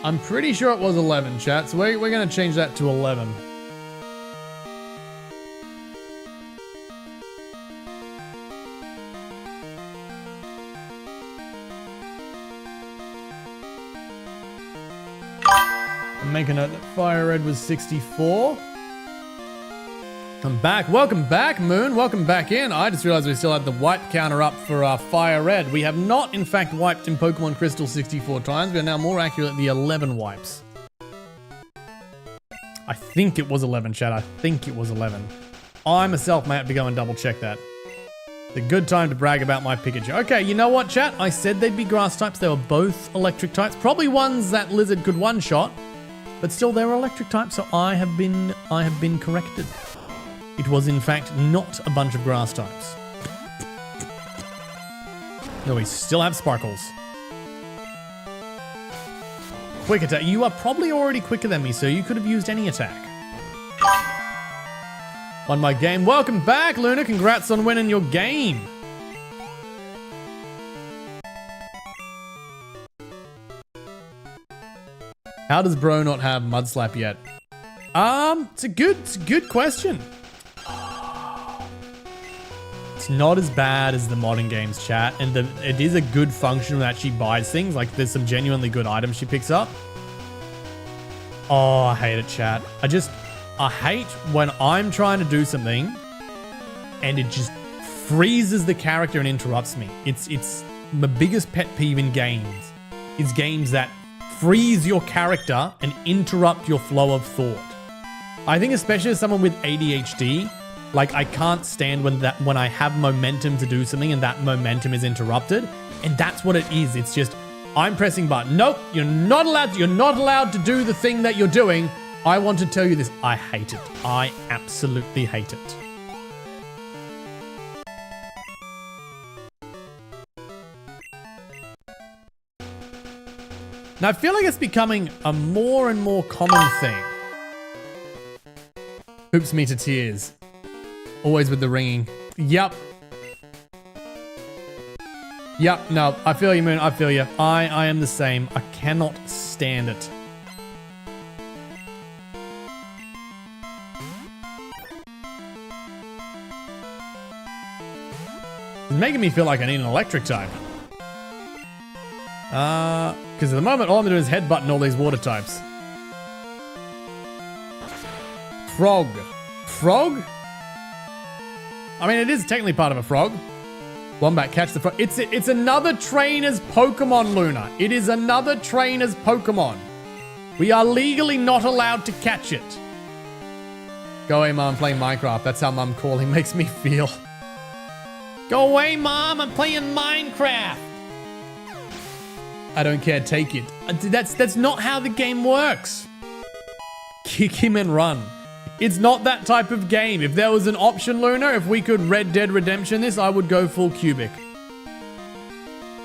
I'm pretty sure it was 11, chat, so we're going to change that to 11. And make a note that Firered was 64. I'm back. Welcome back, Moon. Welcome back in. I just realized we still had the wipe counter up for Firered. We have not, in fact, wiped in Pokemon Crystal 64 times. We are now more accurately 11 wipes. I think it was 11, chat. I think it was 11. I myself may have to go and double check that. It's a good time to brag about my Pikachu. Okay, you know what, chat? I said they'd be grass types. They were both electric types. Probably ones that Lizard could one-shot. But still, they were electric types, so I have been corrected. It was, in fact, not a bunch of grass types. No, we still have Sparkles. Quick attack. You are probably already quicker than me, so you could have used any attack. Won my game. Welcome back, Luna. Congrats on winning your game. How does bro not have Mud Slap yet? It's a good question. It's not as bad as the modern games, chat, and it is a good function that she buys things. Like, there's some genuinely good items she picks up. Oh, I hate it, chat. I hate when I'm trying to do something and it just freezes the character and interrupts me. It's my biggest pet peeve in games is games that freeze your character and interrupt your flow of thought. I think especially as someone with ADHD, like, I can't stand when I have momentum to do something and that momentum is interrupted. And that's what it is. It's just, I'm pressing button. Nope, you're not allowed to do the thing that you're doing. I want to tell you this. I hate it. I absolutely hate it. Now, I feel like it's becoming a more and more common thing. Hoops me to tears. Always with the ringing. Yup. Yup, no, I feel you, Moon. I feel you. I am the same. I cannot stand it. It's making me feel like I need an electric type. Because at the moment, all I'm doing is headbutting all these water types. Frog. Frog? I mean, it is technically part of a frog. Wombat, catch the frog. It's another trainer's Pokemon, Luna. It is another trainer's Pokemon. We are legally not allowed to catch it. Go away, Mom. I'm playing Minecraft. That's how Mom calling makes me feel. Go away, Mom. I'm playing Minecraft. I don't care. Take it. That's not how the game works. Kick him and run. It's not that type of game. If there was an option, Luna, if we could Red Dead Redemption this, I would go full cubic.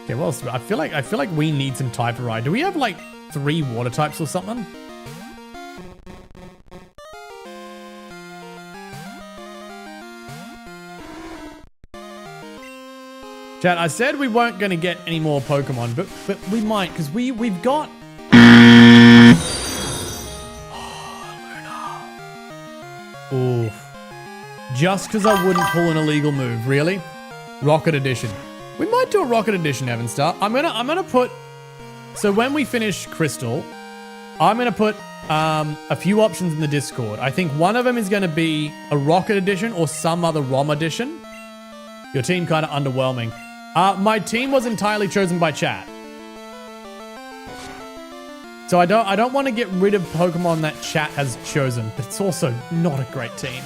Okay, well, I feel like we need some type variety. Do we have like 3 water types or something? Chat, I said we weren't going to get any more Pokemon, but we might, because we've got... Oof. Just because I wouldn't pull an illegal move, really? Rocket Edition. We might do a Rocket Edition, Evanstar. I'm gonna put... So when we finish Crystal, I'm gonna put a few options in the Discord. I think one of them is gonna be a Rocket Edition or some other ROM edition. Your team kind of underwhelming. My team was entirely chosen by chat. So I don't want to get rid of Pokemon that chat has chosen, but it's also not a great team.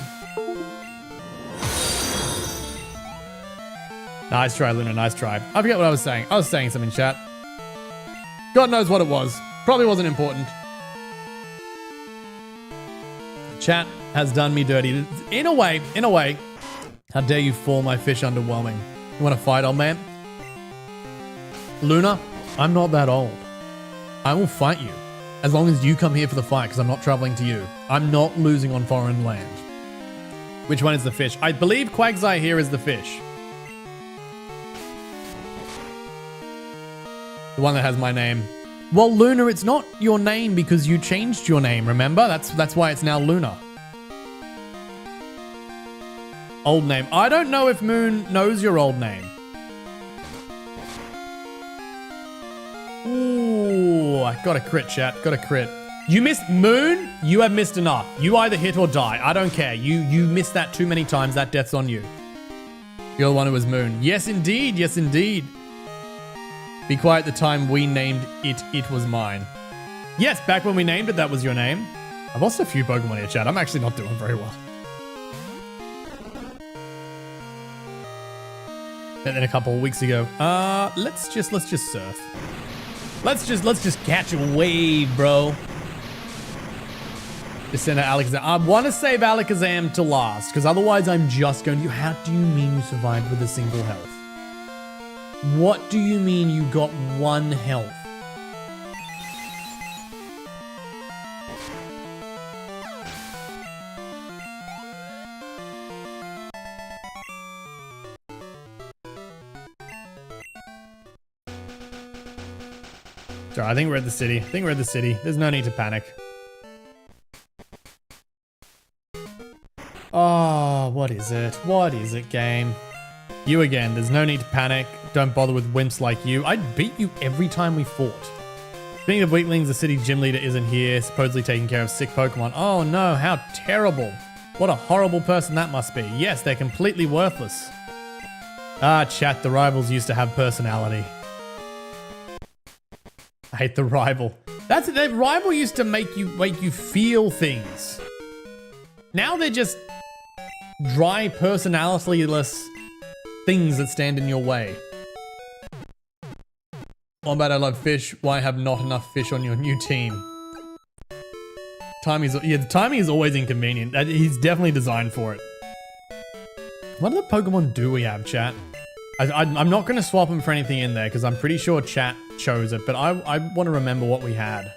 Nice try, Luna. Nice try. I forget what I was saying. I was saying something, chat. God knows what it was. Probably wasn't important. Chat has done me dirty. In a way. How dare you call my fish underwhelming? You want to fight, old man? Luna, I'm not that old. I will fight you. As long as you come here for the fight, because I'm not traveling to you. I'm not losing on foreign land. Which one is the fish? I believe Quagsire here is the fish. The one that has my name. Well, Luna, it's not your name because you changed your name, remember? That's why it's now Luna. Old name. I don't know if Moon knows your old name. Ooh, I got a crit, chat. Got a crit. You missed Moon? You have missed enough. You either hit or die. I don't care. You missed that too many times. That death's on you. You're the one who was Moon. Yes, indeed. Yes, indeed. Be quiet the time we named it. It was mine. Yes, back when we named it, that was your name. I've lost a few Pokemon here, chat. I'm actually not doing very well. And then a couple of weeks ago. Let's just surf. Let's just catch a wave, bro. Just send out Alakazam. I want to save Alakazam to last, because otherwise I'm just going to... How do you mean you survived with a single health? What do you mean you got 1 health? Sorry, I think we're at the city. There's no need to panic. Oh, what is it? What is it, game? You again. There's no need to panic. Don't bother with wimps like you. I'd beat you every time we fought. Speaking of weaklings, the city gym leader isn't here, supposedly taking care of sick Pokemon. Oh no, how terrible. What a horrible person that must be. Yes, they're completely worthless. Ah, chat, the rivals used to have personality. I hate the rival. That's it. The rival used to make you feel things. Now they're just dry, personality-less things that stand in your way. Wombat, I love fish. Why have not enough fish on your new team? The timing is always inconvenient. He's definitely designed for it. What other Pokemon do we have, chat? I'm not going to swap them for anything in there because I'm pretty sure chat chose it, but I want to remember what we had.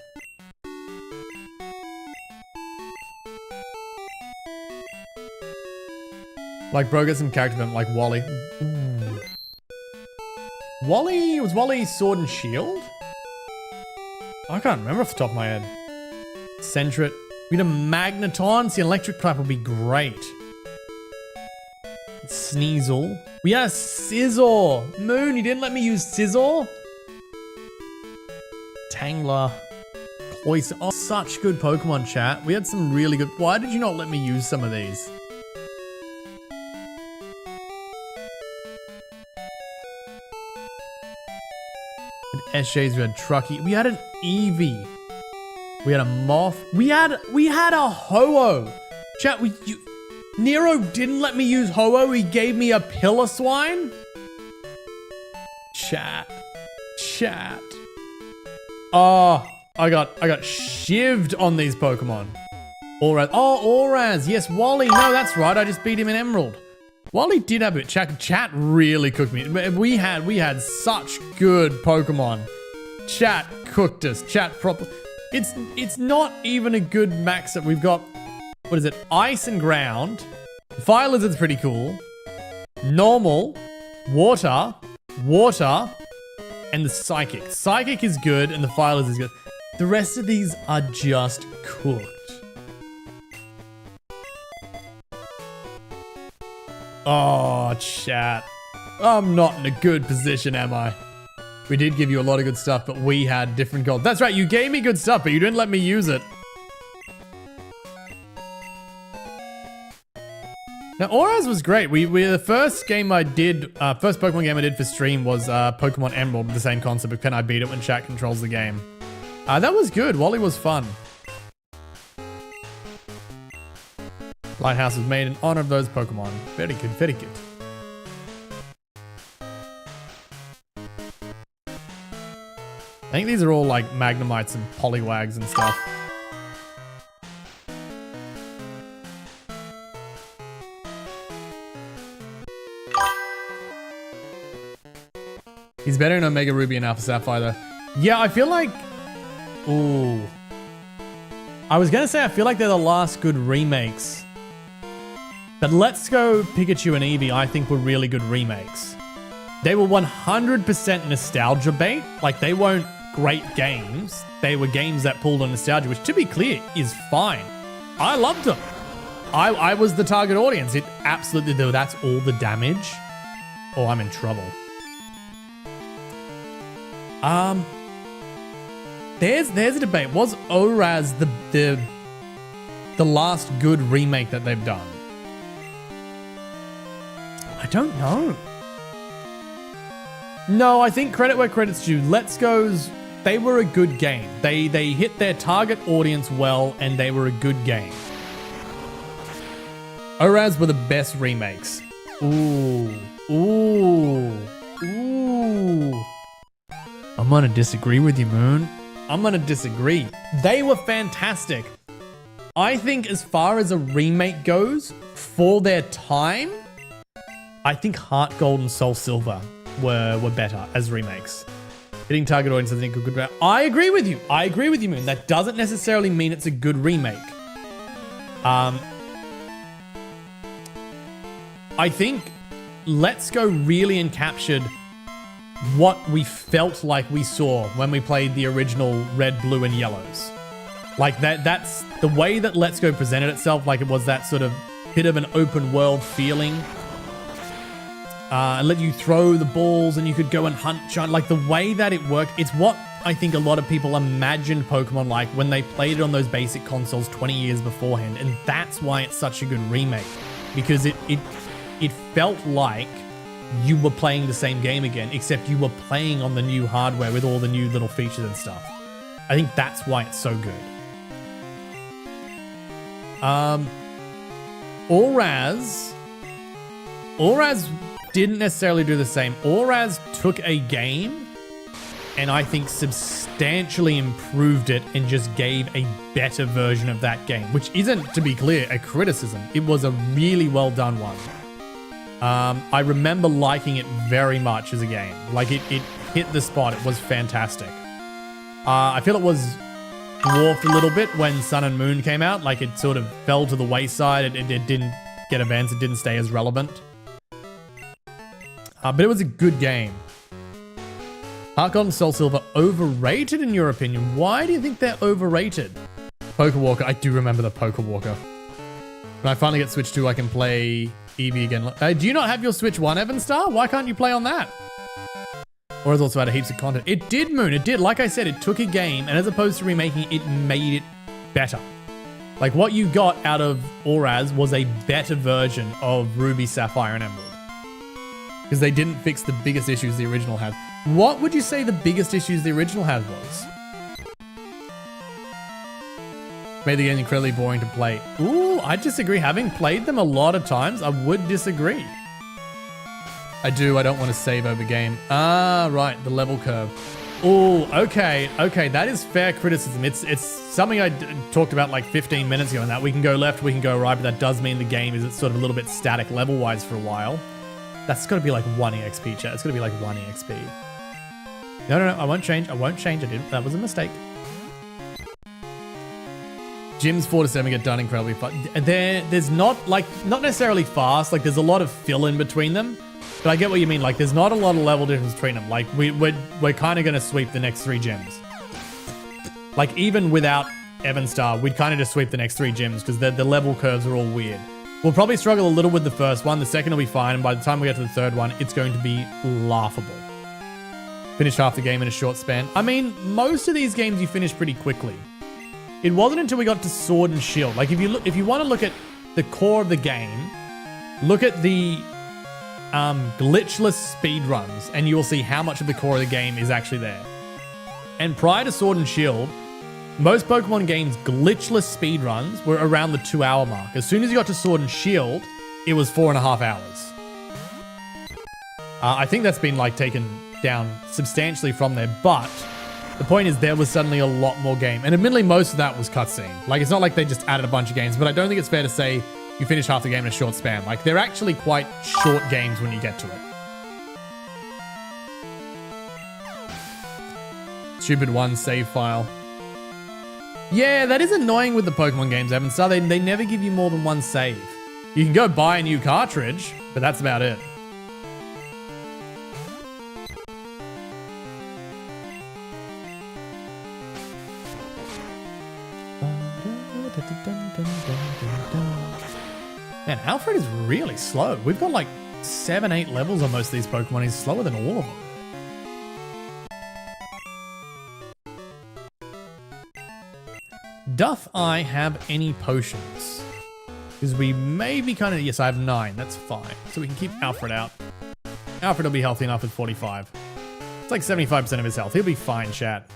Like, bro, get some character development, like Wally. Ooh. Was Wally Sword and Shield? I can't remember off the top of my head. Sentret. We had a Magneton. See, electric clap would be great. Sneasel. We had a Scizor. Moon, you didn't let me use Scizor? Tangler. Cloyster. Oh, such good Pokemon, chat. We had some really good... Why did you not let me use some of these? SJs, we had Truckee. We had an Eevee. We had a Moth. We had a Ho-Oh. Chat, Nero didn't let me use Ho-Oh. He gave me a Piloswine. Chat. Oh, I got shivved on these Pokemon. Auraz. Oh, Auraz. Yes, Wally. No, that's right. I just beat him in Emerald. Wally did have it. Chat really cooked me. We had such good Pokemon. Chat cooked us. Chat proper. It's not even a good max up. We've got, what is it? Ice and ground. Fire Lizard's pretty cool. Normal. Water. And the Psychic. Psychic is good and the Fire Lizard is good. The rest of these are just cooked. Oh, chat. I'm not in a good position, am I? We did give you a lot of good stuff, but we had different goals. That's right, you gave me good stuff, but you didn't let me use it. Now, Auraz was great. The first game I did, first Pokemon game I did for stream was Pokemon Emerald with the same concept of can I beat it when chat controls the game. That was good. Wally was fun. Lighthouse was made in honor of those Pokemon. Very good, very good. I think these are all like Magnemites and Poliwags and stuff. He's better in Omega Ruby and Alpha Sapphire though. Yeah, I feel like... Ooh. I was going to say I feel like they're the last good remakes. But Let's Go Pikachu and Eevee I think were really good remakes. They were 100% nostalgia bait. Like, they weren't great games. They were games that pulled on nostalgia, which, to be clear, is fine. I loved them. I was the target audience. It absolutely did. That's all the damage. Oh, I'm in trouble. There's a debate. Was ORAS the last good remake that they've done? I don't know. No, I think credit where credit's due. Let's Go's, they were a good game. They hit their target audience well, and they were a good game. ORAS were the best remakes. Ooh. I'm gonna disagree with you, Moon. I'm gonna disagree. They were fantastic. I think as far as a remake goes, for their time, I think Heart Gold and Soul Silver were better as remakes. Hitting target audience, I think, a good. I agree with you. I agree with you, Moon. That doesn't necessarily mean it's a good remake. I think Let's Go really encaptured what we felt like we saw when we played the original Red, Blue, and Yellows. Like that's the way that Let's Go presented itself. Like it was that sort of bit of an open world feeling. And let you throw the balls and you could go and hunt. Like the way that it worked, it's what I think a lot of people imagined Pokemon like when they played it on those basic consoles 20 years beforehand. And that's why it's such a good remake, because it felt like you were playing the same game again, except you were playing on the new hardware with all the new little features and stuff. I think that's why it's so good. ORAS didn't necessarily do the same. ORAS took a game and I think substantially improved it and just gave a better version of that game, which isn't, to be clear, a criticism. It was a really well done one. I remember liking it very much as a game. Like it hit the spot. It was fantastic. I feel it was dwarfed a little bit when Sun and Moon came out. Like it sort of fell to the wayside. It didn't get events. It didn't stay as relevant. But it was a good game. Heart Gold and Soul Silver, overrated in your opinion? Why do you think they're overrated? Pokewalker, I do remember the Pokewalker. When I finally get Switch 2, I can play Eevee again. Do you not have your Switch 1, Evan Star? Why can't you play on that? Or it's also had heaps of content. It did, Moon, it did. Like I said, it took a game, and as opposed to remaking it, it made it better. Like what you got out of ORAS was a better version of Ruby, Sapphire, and Emerald. Because they didn't fix the biggest issues the original had. What would you say the biggest issues the original had was? Made the game incredibly boring to play. Ooh, I disagree. Having played them a lot of times, I would disagree. I don't want to save over game. Ah, right, the level curve. Ooh, okay, that is fair criticism. It's something I talked about like 15 minutes ago, and that we can go left, we can go right, but that does mean the game is sort of a little bit static level-wise for a while. That's got to be like 1 EXP, chat. It's got to be like 1 EXP. No, I won't change. I didn't. That was a mistake. Gyms 4 to 7 get done incredibly fast. There's not necessarily fast. Like there's a lot of fill in between them, but I get what you mean. Like there's not a lot of level difference between them. Like we're kind of gonna sweep the next 3 gyms. Like even without Evan Star, we'd kind of just sweep the next 3 gyms because the level curves are all weird. We'll probably struggle a little with the first one. The second will be fine, and by the time we get to the third one, it's going to be laughable. Finish half the game in a short span. I mean, most of these games you finish pretty quickly. It wasn't until we got to Sword and Shield. Like if you want to look at the core of the game, look at the glitchless speedruns, and you will see how much of the core of the game is actually there. And prior to Sword and Shield, most Pokemon games' glitchless speedruns were around the 2-hour mark. As soon as you got to Sword and Shield, it was 4.5 hours. I think that's been like taken down substantially from there, but The point is there was suddenly a lot more game. And admittedly, most of that was cutscene. Like, it's not like they just added a bunch of games, but I don't think it's fair to say you finish half the game in a short span. Like, they're actually quite short games when you get to it. Stupid one save file. Yeah, that is annoying with the Pokemon games, Evan. So they never give you more than one save. You can go buy a new cartridge, but that's about it. Man, Alfred is really slow. We've got like 7, 8 levels on most of these Pokemon. He's slower than all of them. Doth I have any potions? Because we may be kind of... Yes, I have 9. That's fine. So we can keep Alfred out. Alfred will be healthy enough at 45. It's like 75% of his health. He'll be fine, chat.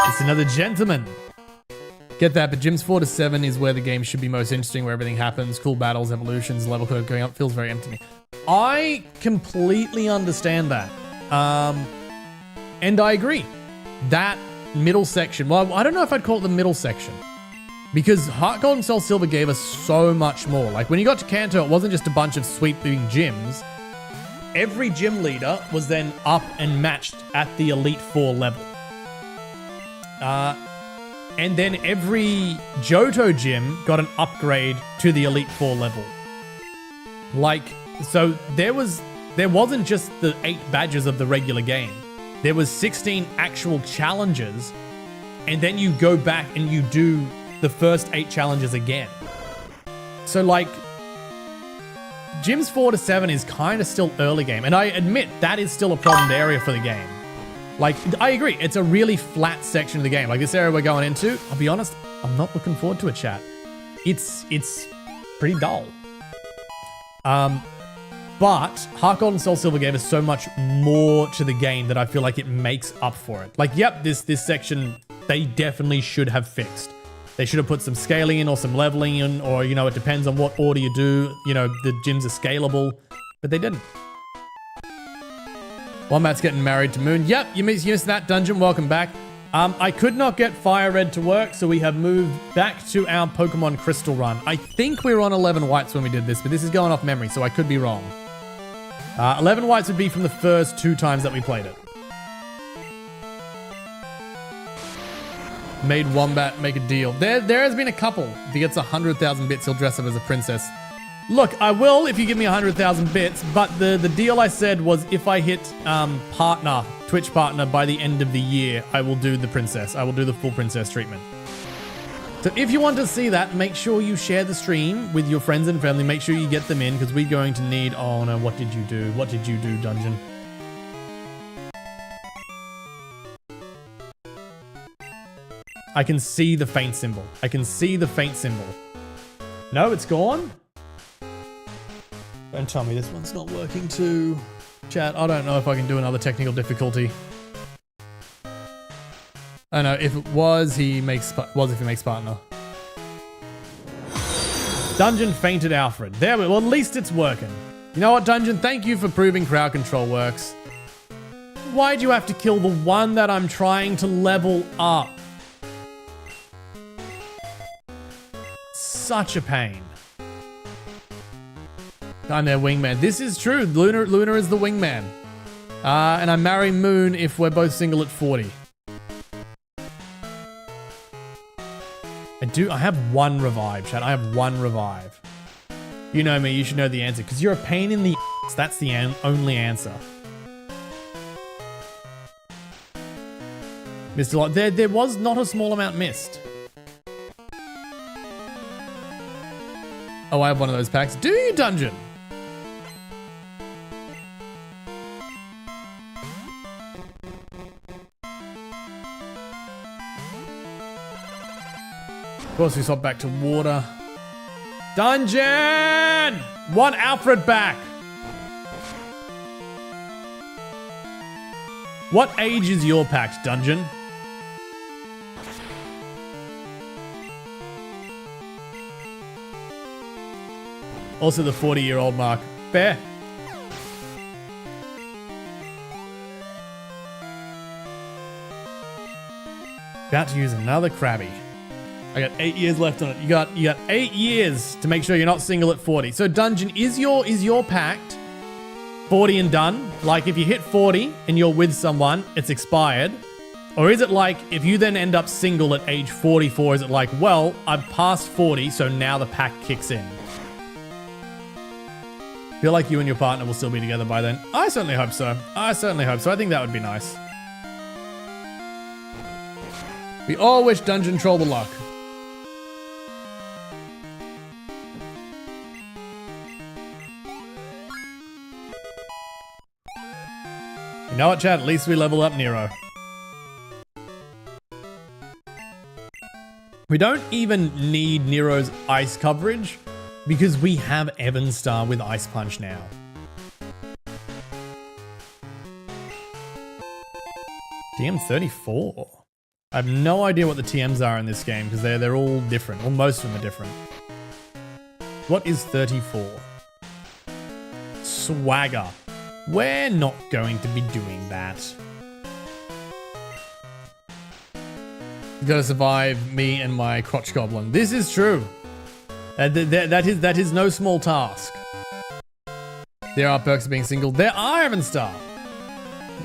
It's another gentleman. Get that, but gyms 4 to 7 is where the game should be most interesting, where everything happens. Cool battles, evolutions, level code going up. Feels very empty to me. I completely understand that. And I agree. That middle section, well, I don't know if I'd call it the middle section. Because Heart Gold and Soul Silver gave us so much more. Like, when you got to Kanto, it wasn't just a bunch of sweeping gyms. Every gym leader was then up and matched at the Elite 4 level. And then every Johto gym got an upgrade to the Elite 4 level. Like, so there wasn't just the 8 badges of the regular game. There was 16 actual challenges, and then you go back and you do the first 8 challenges again. So like, gyms 4 to 7 is kind of still early game, and I admit that is still a problemed area for the game. Like, I agree, it's a really flat section of the game. Like this area we're going into, I'll be honest, I'm not looking forward to it, chat. It's pretty dull. But Heart Gold and Soul Silver gave us so much more to the game that I feel like it makes up for it. Like, yep, this section, they definitely should have fixed. They should have put some scaling in or some leveling in, or, you know, it depends on what order you do. You know, the gyms are scalable, but they didn't. Wombat's getting married to Moon. Yep, you missed that dungeon. Welcome back. I could not get Firered to work, so we have moved back to our Pokémon Crystal run. I think we were on 11 whites when we did this, but this is going off memory, so I could be wrong. 11 whites would be from the first 2 times that we played it. Made Wombat make a deal. There has been a couple. If he gets 100,000 bits, he'll dress up as a princess. Look, I will if you give me 100,000 bits, but the deal I said was if I hit Twitch partner by the end of the year, I will do the princess. I will do the full princess treatment. So if you want to see that, make sure you share the stream with your friends and family. Make sure you get them in, because we're going to need... Oh no, what did you do? What did you do, dungeon? I can see the faint symbol. I can see the faint symbol. No, it's gone? Don't tell me this one's not working too. Chat, I don't know if I can do another technical difficulty. I know, if it was, if he makes partner. Dungeon fainted Alfred. There we go. Well, at least it's working. You know what, Dungeon? Thank you for proving crowd control works. Why'd you have to kill the one that I'm trying to level up? Such a pain. I'm their wingman. This is true. Luna is the wingman. And I marry Moon if we're both single at 40. I have 1 revive, chat. I have 1 revive. You know me, you should know the answer. Because you're a pain in the ass. That's the only answer. Missed a lot. There was not a small amount missed. Oh, I have one of those packs. Do you, Dungeon? Of course, we swap back to water. Dungeon! Want Alfred back. What age is your pact, Dungeon? Also the 40-year-old mark. Fair. About to use another Krabby. I got 8 years left on it. You got 8 years to make sure you're not single at 40. So Dungeon, is your pact 40 and done? Like if you hit 40 and you're with someone, it's expired? Or is it like if you then end up single at age 44, is it like, well, I've passed 40, so now the pact kicks in? Feel like you and your partner will still be together by then. I certainly hope so. I certainly hope so. I think that would be nice. We all wish Dungeon Troll the luck. You know what, chat? At least we level up Nero. We don't even need Nero's ice coverage because we have Evanstar with Ice Punch now. TM 34. I have no idea what the TMs are in this game because they're all different. Well, most of them are different. What is 34? Swagger. We're not going to be doing that. You gotta survive me and my crotch goblin. This is true. That is no small task. There are perks of being single. There are, Evanstar.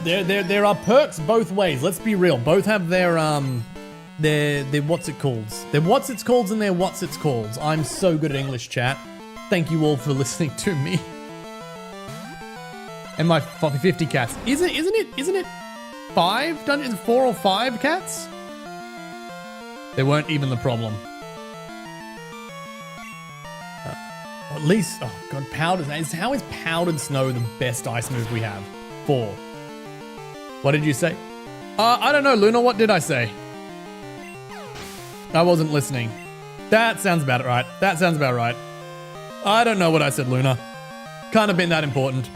There are perks both ways. Let's be real. Both have their what's it called? Their what's it's called and their what's it's called. I'm so good at English, chat. Thank you all for listening to me. And my 50 cats. Isn't it 5 dungeons? 4 or 5 cats? They weren't even the problem. At least, oh god, powdered. How is powdered snow the best ice move we have? 4. What did you say? I don't know, Luna. What did I say? I wasn't listening. That sounds about right. That sounds about right. I don't know what I said, Luna. Can't have been that important.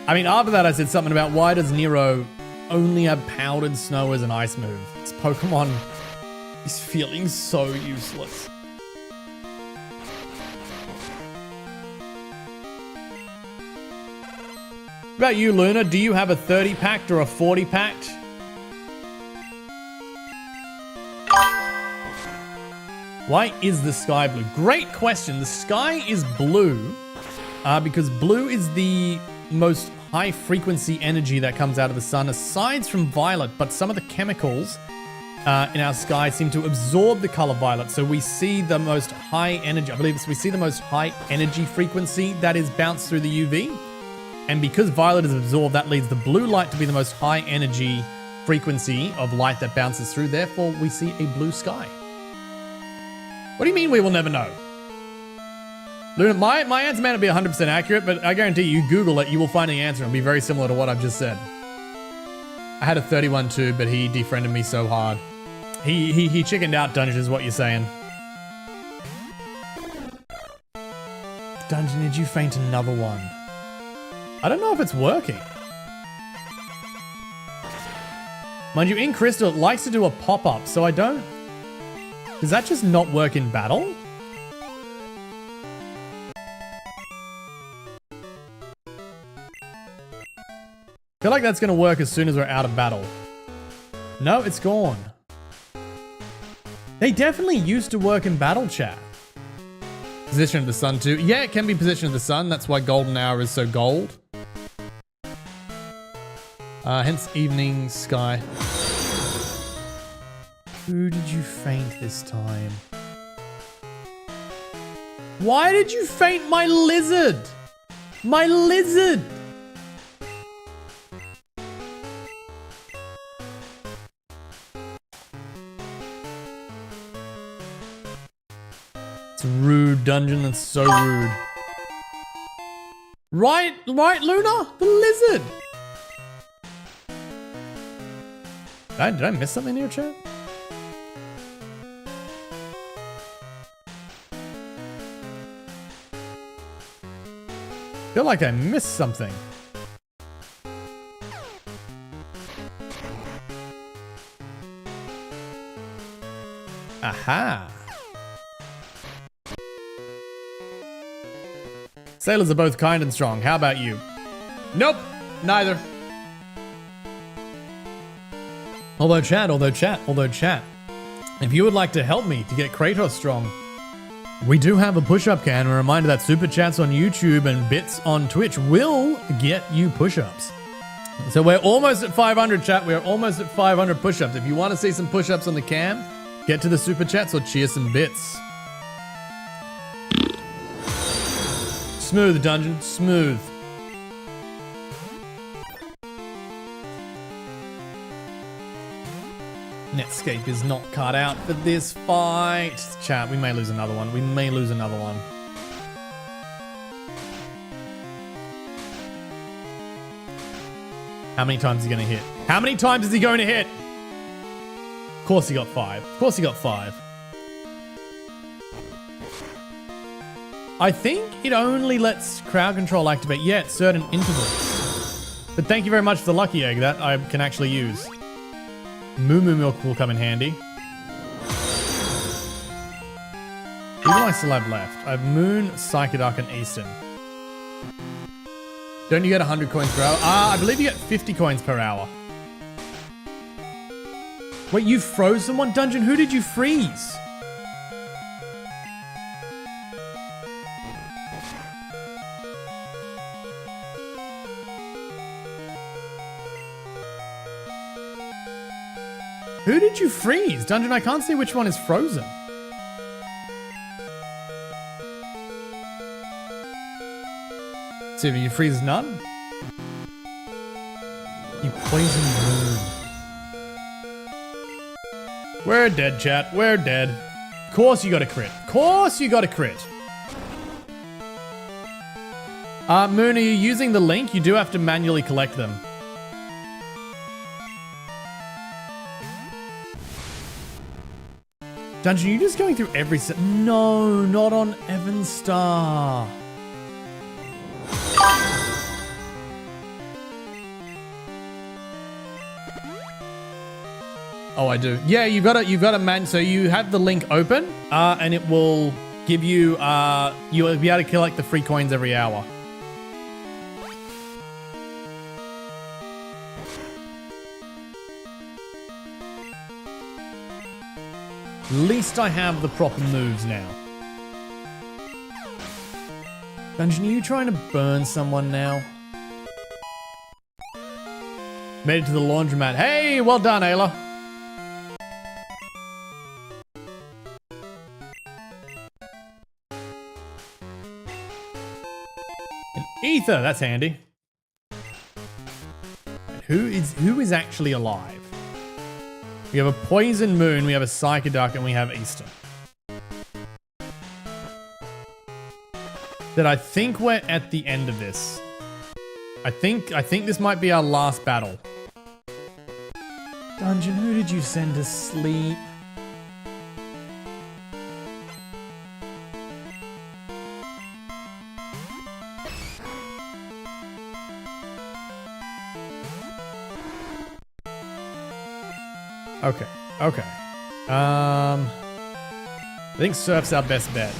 I mean, after that, I said something about why does Nero only have powdered snow as an ice move? This Pokemon is feeling so useless. What about you, Luna? Do you have a 30 pact or a 40 pact? Why is the sky blue? Great question. The sky is blue because blue is the most high frequency energy that comes out of the sun, aside from violet, but some of the chemicals in our sky seem to absorb the color violet. So we see the most high energy, I believe we see the most high energy frequency that is bounced through the UV. And because violet is absorbed, that leads the blue light to be the most high energy frequency of light that bounces through. Therefore, we see a blue sky. What do you mean we will never know? Luna, my answer may not be 100% accurate, but I guarantee you Google it, you will find the answer. It'll be very similar to what I've just said. I had a 31 too, but he defriended me so hard. He chickened out, Dungeon, is what you're saying. Dungeon, did you faint another one? I don't know if it's working. Mind you, in Crystal, it likes to do a pop-up, so I don't... Does that just not work in battle? I feel like that's going to work as soon as we're out of battle. No, it's gone. They definitely used to work in battle, chat. Position of the sun too. Yeah, it can be position of the sun. That's why golden hour is so gold. Hence evening sky. Who did you faint this time? Why did you faint my lizard? My lizard! It's rude, Dungeon. That's so rude. Right, Luna? The lizard! Did I miss something in your chat? I feel like I missed something. Aha. Sailors are both kind and strong. How about you? Nope, neither. Although chat. If you would like to help me to get Kratos strong, we do have a push-up can. A reminder that super chats on YouTube and bits on Twitch will get you push-ups. So we're almost at 500, chat. We're almost at 500 push-ups. If you want to see some push-ups on the cam, get to the super chats or cheer some bits. Smooth, Dungeon. Smooth. Netscape is not cut out for this fight. Chat, we may lose another one. How many times is he going to hit? How many times is he going to hit? Of course he got 5. I think it only lets crowd control activate, at certain intervals. But thank you very much for the lucky egg that I can actually use. Moo Moo Milk will come in handy. Who do I still have left? I have Moon, Psychoduck, and Eastern. Don't you get 100 coins per hour? I believe you get 50 coins per hour. Wait, you froze someone? Dungeon, who did you freeze? Who did you freeze? Dungeon, I can't see which one is frozen. So you freeze none? You poison Moon. We're dead, chat. We're dead. Of course you got a crit. Moon, are you using the link? You do have to manually collect them. Dungeon, you just going through every set? No, not on Evan Star. Oh, I do. Yeah, you've got a man. So you have the link open, and it will give you. You'll be able to collect the free coins every hour. At least I have the proper moves now. Dungeon, are you trying to burn someone now? Made it to the laundromat. Hey, well done, Ayla. An ether, that's handy. Who is actually alive? We have a Poison Moon, we have a Psychoduck, and we have Eastern. That I think we're at the end of this. I think this might be our last battle. Dungeon, who did you send to sleep? Okay. I think Surf's our best bet.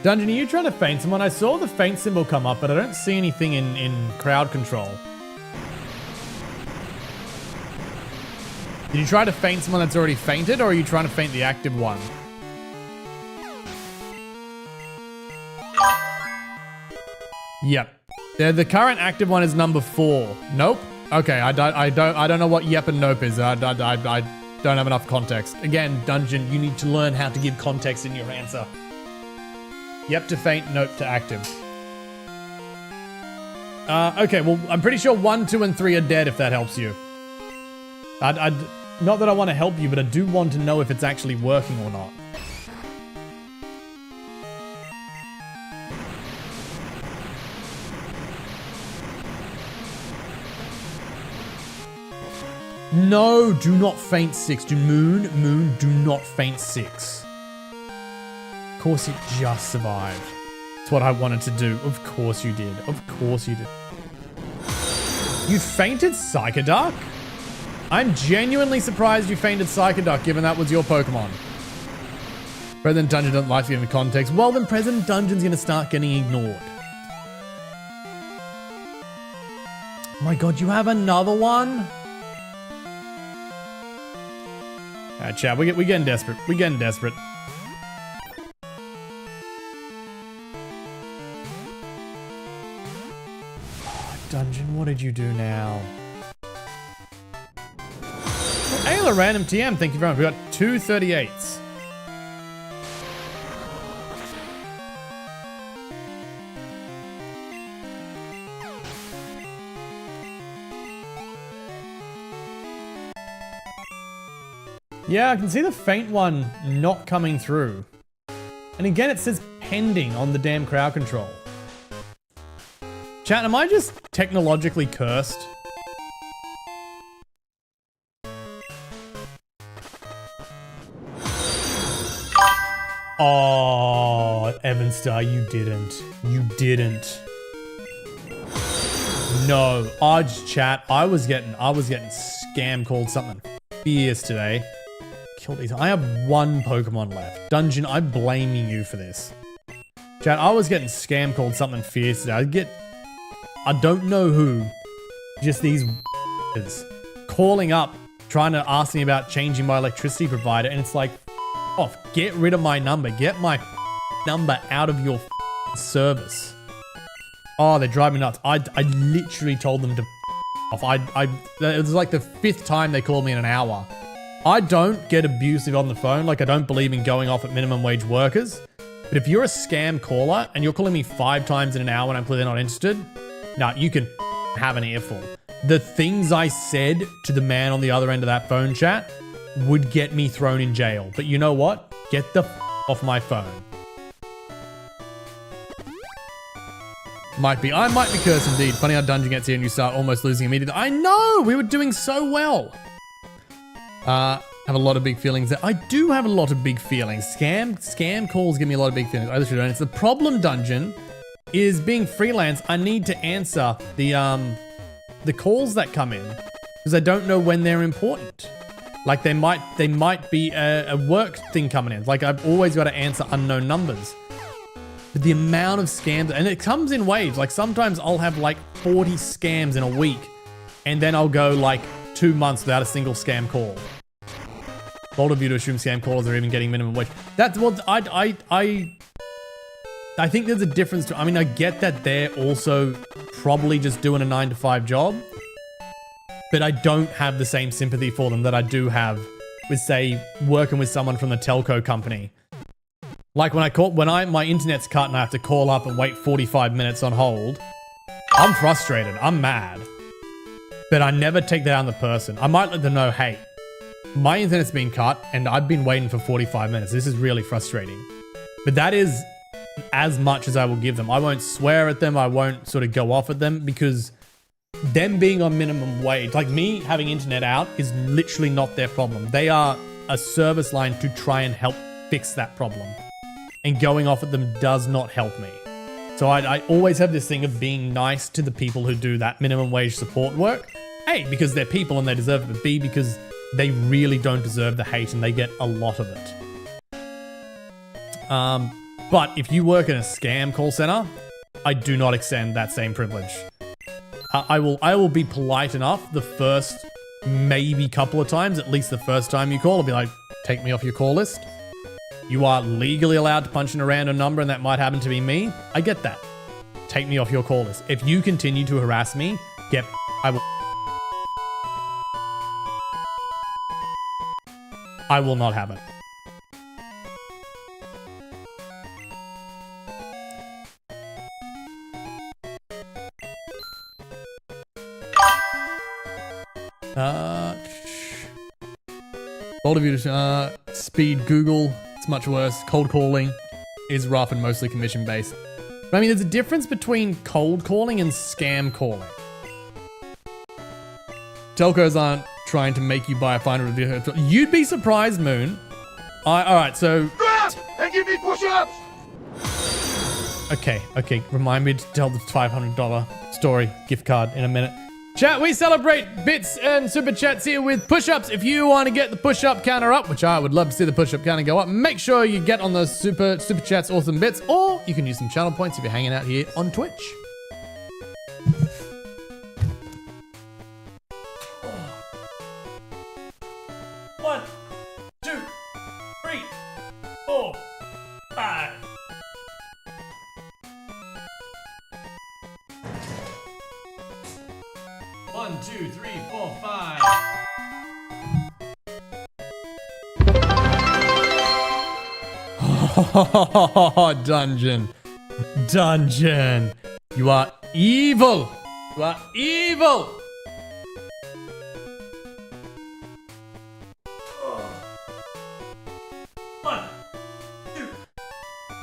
Dungeon, are you trying to feint someone? I saw the feint symbol come up, but I don't see anything in crowd control. Did you try to feint someone that's already fainted, or are you trying to feint the active one? Yep. The current active one is number 4. Nope. Okay, I don't know what yep and nope is. I don't have enough context. Again, Dungeon, you need to learn how to give context in your answer. Yep to feint, nope to active. Okay, well, I'm pretty sure 1, 2, and 3 are dead, if that helps you. Not that I want to help you, but I do want to know if it's actually working or not. No, do not feint 6. Moon, do not feint 6. Of course it just survived. It's what I wanted to do. Of course you did. Of course you did. You fainted Psychoduck? I'm genuinely surprised you fainted Psychoduck, given that was your Pokemon. President Dungeon doesn't like to give me context. Well, then President Dungeon's going to start getting ignored. Oh my god, you have another one? Alright, chat, we're getting desperate. We're getting desperate. Dungeon, what did you do now? Ayla Random TM, thank you very much. We got 238s. Yeah, I can see the faint one not coming through. And again, it says pending on the damn crowd control. Chat, am I just technologically cursed? Oh, Evanstar, you didn't. You didn't. No, chat, I was getting scam called something fierce today. Kill these. I have one Pokemon left. Dungeon, I'm blaming you for this. Chat, I was getting scam called something fierce today. I don't know who, just these calling up, trying to ask me about changing my electricity provider, and it's like, off, get rid of my number. Get my number out of your service. Oh, they drive me nuts. I literally told them to off. It was like the 5th time they called me in an hour. I don't get abusive on the phone. Like, I don't believe in going off at minimum wage workers. But if you're a scam caller and you're calling me 5 times in an hour and I'm clearly not interested, nah, you can have an earful. The things I said to the man on the other end of that phone chat would get me thrown in jail. But you know what? Get the off my phone. I might be cursed indeed. Funny how Dungeon gets here and you start almost losing immediately. I know! We were doing so well. Have a lot of big feelings. I do have a lot of big feelings. Scam calls give me a lot of big feelings. I literally don't. It's the problem, Dungeon, is being freelance. I need to answer the calls that come in because I don't know when they're important. Like they might be a work thing coming in. Like I've always got to answer unknown numbers. But the amount of scams, and it comes in waves. Like sometimes I'll have like 40 scams in a week, and then I'll go like 2 months without a single scam call. Bold of you to assume scam callers are even getting minimum wage. That's what I think there's a difference. I mean, I get that they're also probably just doing a 9-to-5 job, but I don't have the same sympathy for them that I do have with, say, working with someone from the telco company. Like when my internet's cut and I have to call up and wait 45 minutes on hold, I'm frustrated. I'm mad. But I never take that on the person. I might let them know, hey, my internet's been cut and I've been waiting for 45 minutes. This is really frustrating. But that is as much as I will give them. I won't swear at them. I won't sort of go off at them because them being on minimum wage, like me having internet out, is literally not their problem. They are a service line to try and help fix that problem. And going off at them does not help me. So I always have this thing of being nice to the people who do that minimum wage support work. A, because they're people and they deserve it, but B, because they really don't deserve the hate and they get a lot of it. But if you work in a scam call center, I do not extend that same privilege. I will be polite enough the first maybe couple of times, at least the first time you call, I'll be like, take me off your call list. You are legally allowed to punch in a random number and that might happen to be me. I get that. Take me off your call list. If you continue to harass me, I will not have it. Bold of you to speed Google. It's much worse. Cold calling is rough and mostly commission based. But I mean, there's a difference between cold calling and scam calling. Telcos aren't trying to make you buy a finder of your... You'd be surprised, Moon. Alright, so... And give me push-ups! Okay. Remind me to tell the $500 story gift card in a minute. Chat, we celebrate bits and super chats here with push-ups. If you want to get the push-up counter up, which I would love to see the push-up counter go up, make sure you get on those super chats, awesome bits, or you can use some channel points if you're hanging out here on Twitch. One, 2, 3, 4, 5. One, 2, 3, 4, 5. Oh, Dungeon. You are evil. You are evil. One, 2,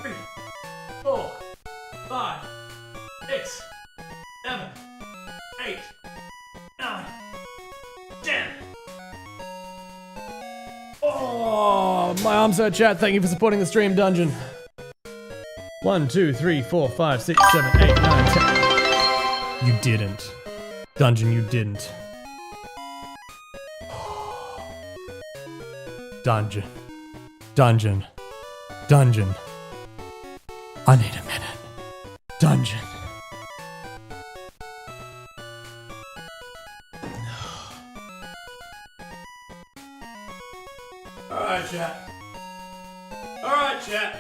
3, 4, 5, 6, 7, 8, 9, 10. Oh, my arms hurt, chat. Thank you for supporting the stream, Dungeon. 1, 2, 3, 4, 5, 6, 7, 8, 9, 10. You didn't. Dungeon, you didn't. Dungeon. I need a minute. Dungeon. Alright, chat.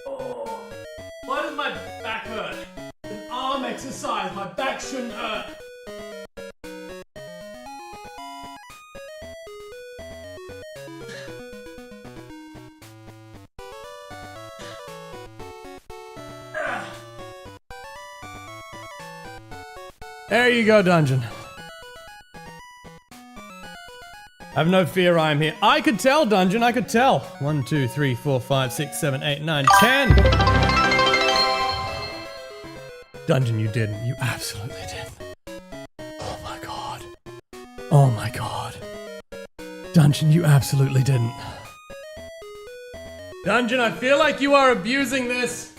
Oh, why does my back hurt? It's an arm exercise. My back shouldn't hurt. There you go, Dungeon. Have no fear, I am here. I could tell, Dungeon, I could tell. 1, 2, 3, 4, 5, 6, 7, 8, 9, 10. Dungeon, you didn't. You absolutely didn't. Oh my god. Oh my god. Dungeon, you absolutely didn't. Dungeon, I feel like you are abusing this.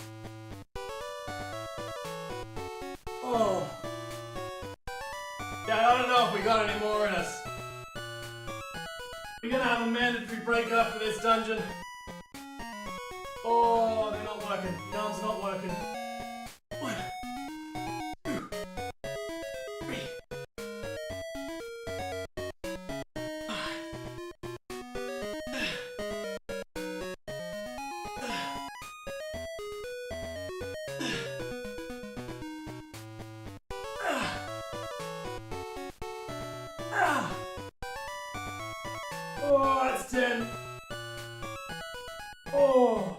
Oh. Yeah, I don't know if we got any more in us. We're gonna have a mandatory break after this, Dungeon. Oh, they're not working. The arm's not working. 1, 2, 3, 5. Oh, that's 10. Oh.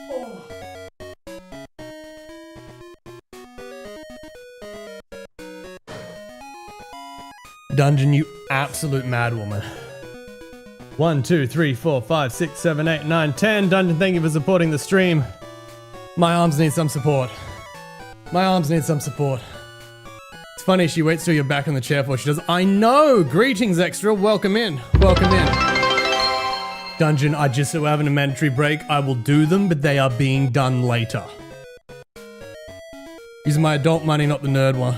Oh. Dungeon, you absolute madwoman. 1, 2, 3, 4, 5, 6, 7, 8, 9, 10. Dungeon, thank you for supporting the stream. My arms need some support. It's funny, she waits till you're back on the chair before she does. I know! Greetings, Extra. Welcome in. Dungeon, I just so having a mandatory break. I will do them, but they are being done later. Using my adult money, not the nerd one.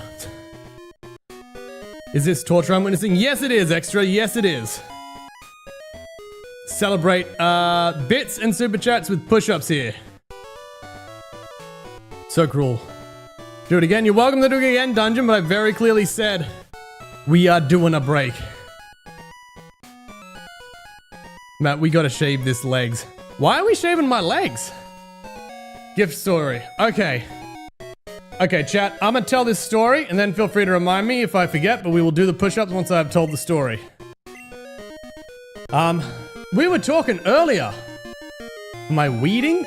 Is this torture I'm witnessing? Yes, it is, Extra. Yes, it is. Celebrate bits and super chats with push-ups here. So cruel. Do it again. You're welcome to do it again, Dungeon, but I very clearly said we are doing a break. Matt, we gotta shave this legs. Why are we shaving my legs? Gift story. Okay. Okay, chat. I'm gonna tell this story, and then feel free to remind me if I forget, but we will do the push-ups once I've told the story. We were talking earlier. Am I weeding?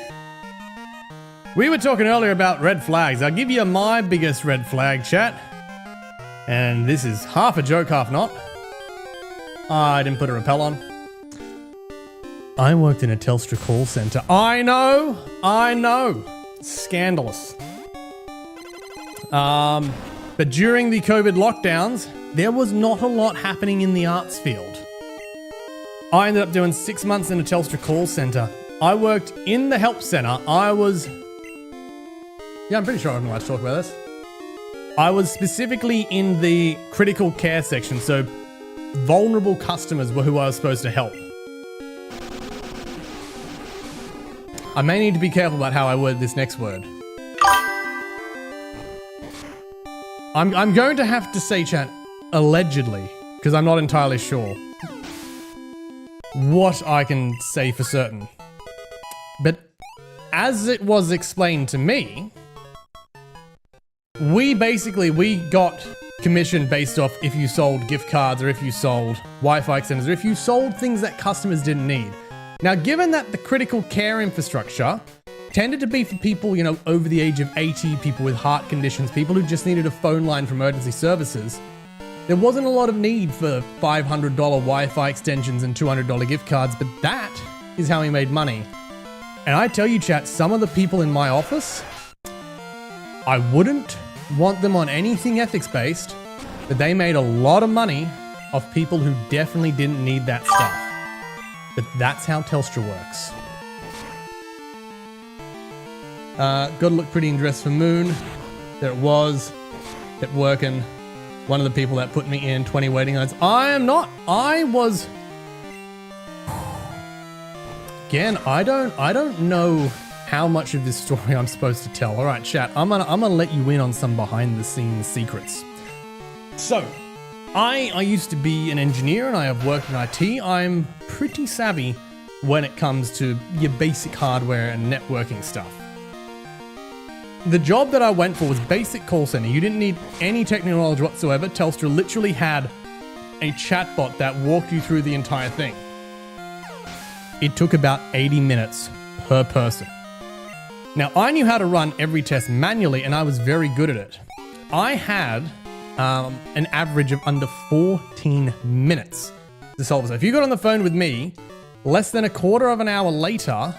We were talking earlier about red flags. I'll give you my biggest red flag, chat. And this is half a joke, half not. I didn't put a rappel on. I worked in a Telstra call center. I know. Scandalous. But during the COVID lockdowns, there was not a lot happening in the arts field. I ended up doing 6 months in a Telstra call center. I worked in the help center. Yeah, I'm pretty sure I'm allowed to talk about this. I was specifically in the critical care section, so vulnerable customers were who I was supposed to help. I may need to be careful about how I word this next word. I'm going to have to say, chat, allegedly, because I'm not entirely sure what I can say for certain. But as it was explained to me, we got commission based off if you sold gift cards or if you sold Wi-Fi extenders or if you sold things that customers didn't need. Now, given that the critical care infrastructure tended to be for people, you know, over the age of 80, people with heart conditions, people who just needed a phone line for emergency services, there wasn't a lot of need for $500 Wi-Fi extensions and $200 gift cards, but that is how he made money. And I tell you, chat, some of the people in my office, I wouldn't want them on anything ethics-based, but they made a lot of money off people who definitely didn't need that stuff. But that's how Telstra works. Gotta look pretty in dress for Moon. There it was. Kept working. One of the people that put me in 20 waiting nights. I was... Again, I don't know how much of this story I'm supposed to tell. All right, chat, I'm gonna let you in on some behind the scenes secrets. So, I used to be an engineer and I have worked in IT. I'm pretty savvy when it comes to your basic hardware and networking stuff. The job that I went for was basic call center. You didn't need any technical knowledge whatsoever. Telstra literally had a chatbot that walked you through the entire thing. It took about 80 minutes per person. Now, I knew how to run every test manually and I was very good at it. I had an average of under 14 minutes to solve it. So if you got on the phone with me, less than a quarter of an hour later,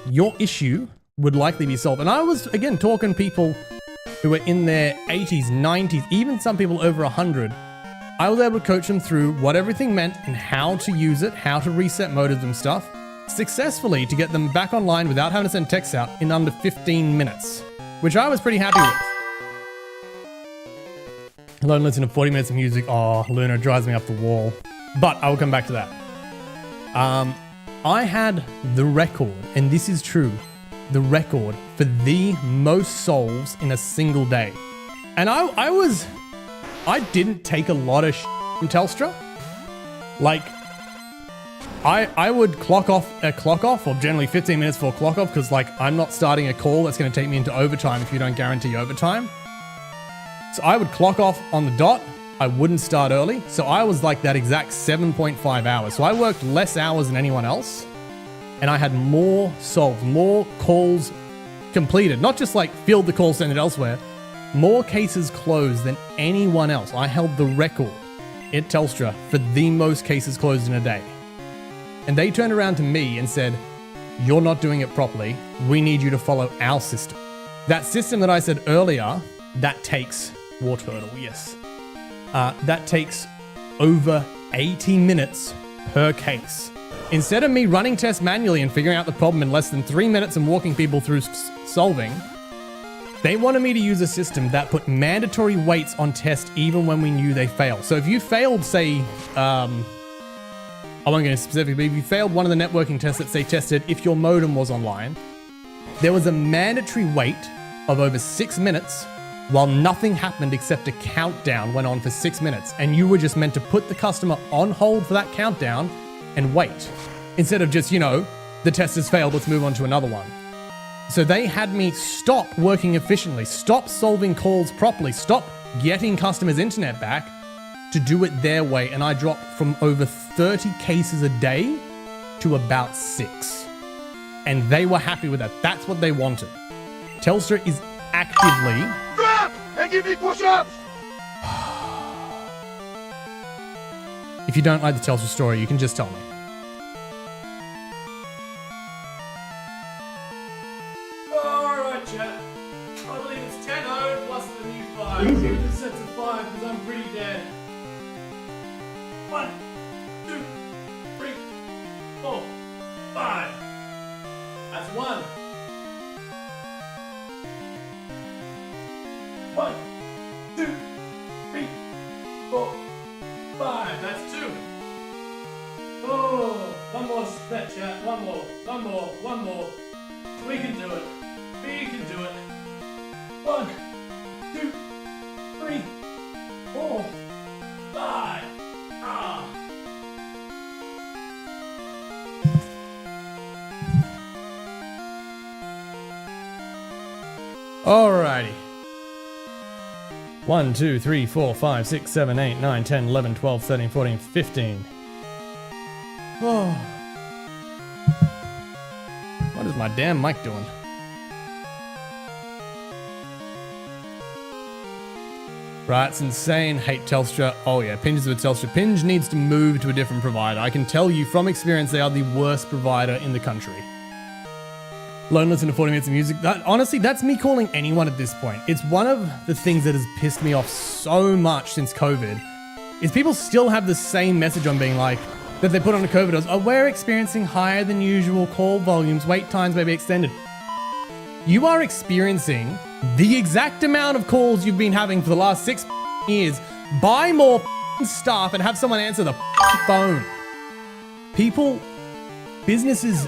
your issue would likely be solved. And I was, again, talking people who were in their 80s, 90s, even some people over 100. I was able to coach them through what everything meant and how to use it, how to reset modems and stuff, successfully to get them back online without having to send texts out in under 15 minutes, which I was pretty happy with. Alone listen to 40 minutes of music. Oh, Luna drives me up the wall. But I will come back to that. I had the record, and this is true, the record for the most solves in a single day. And I didn't take a lot of from Telstra. Like, I would clock off, or generally 15 minutes before clock off, because like I'm not starting a call that's going to take me into overtime if you don't guarantee overtime. So I would clock off on the dot. I wouldn't start early. So I was like that exact 7.5 hours. So I worked less hours than anyone else. And I had more solves, more calls completed. Not just like filled the call, send it elsewhere. More cases closed than anyone else. I held the record at Telstra for the most cases closed in a day. And they turned around to me and said, "You're not doing it properly. We need you to follow our system." That system that I said earlier, that takes War Turtle, yes. That takes over 80 minutes per case. Instead of me running tests manually and figuring out the problem in less than 3 minutes and walking people through solving, they wanted me to use a system that put mandatory weights on tests even when we knew they failed. So if you failed, say, I won't get into specific, but if you failed one of the networking tests that say tested if your modem was online, there was a mandatory wait of over 6 minutes while nothing happened except a countdown went on for 6 minutes. And you were just meant to put the customer on hold for that countdown and wait. Instead of just, you know, the test has failed, let's move on to another one. So they had me stop working efficiently, stop solving calls properly, stop getting customers' internet back to do it their way. And I dropped from over 30 cases a day to about 6. And they were happy with that. That's what they wanted. Telstra is actively... Drop and give me push-ups! If you don't like the Telstra story, you can just tell me. Alright, chat. I believe it's 10-0 plus the new 5. to 5 because I'm pretty dead. 1, 2, 3, 4, 5. That's 1. 1, 2, 3, 4, 5. That's 2. Oh, one more stretch out. One more. We can do it. We can do it. 1, 2, 3, 4, 5. Ah. Alrighty. 1, 2, 3, 4, 5, 6, 7, 8, 9, 10, 11, 12, 13, 14, 15. Oh. What is my damn mic doing? Right, it's insane. Hate Telstra. Oh yeah, Pinge is with Telstra. Pinge needs to move to a different provider. I can tell you from experience they are the worst provider in the country. Alone listen to 40 minutes of music. Honestly, that's me calling anyone at this point. It's one of the things that has pissed me off so much since COVID, is people still have the same message on being like, that they put on the COVID dose. Oh, we're experiencing higher than usual call volumes, wait times may be extended. You are experiencing the exact amount of calls you've been having for the last 6 years. Buy more staff and have someone answer the phone. Businesses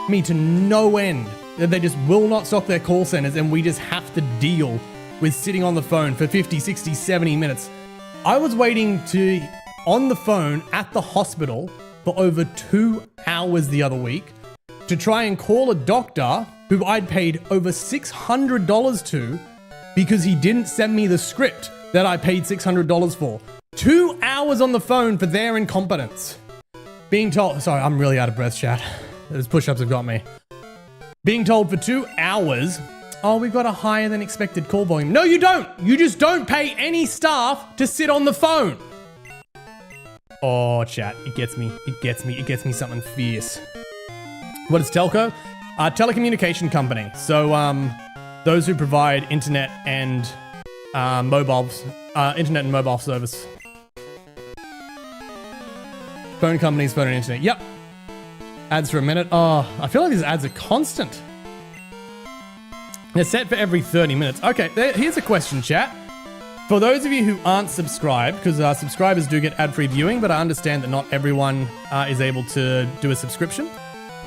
me to no end. They just will not stock their call centers and we just have to deal with sitting on the phone for 50, 60, 70 minutes. I was waiting on the phone at the hospital for over 2 hours the other week to try and call a doctor who I'd paid over $600 to because he didn't send me the script that I paid $600 for. 2 hours on the phone for their incompetence. Being told, sorry, I'm really out of breath, chat. Those push-ups have got me. Being told for 2 hours, oh, we've got a higher than expected call volume. No, you don't. You just don't pay any staff to sit on the phone. Oh, chat, it gets me. It gets me something fierce. What is telco? Telecommunication company. So, those who provide internet and mobile service. Phone companies, phone and internet. Yep. Ads for a minute. Oh, I feel like these ads are constant. They're set for every 30 minutes. Okay, here's a question, chat. For those of you who aren't subscribed, because subscribers do get ad-free viewing, but I understand that not everyone is able to do a subscription.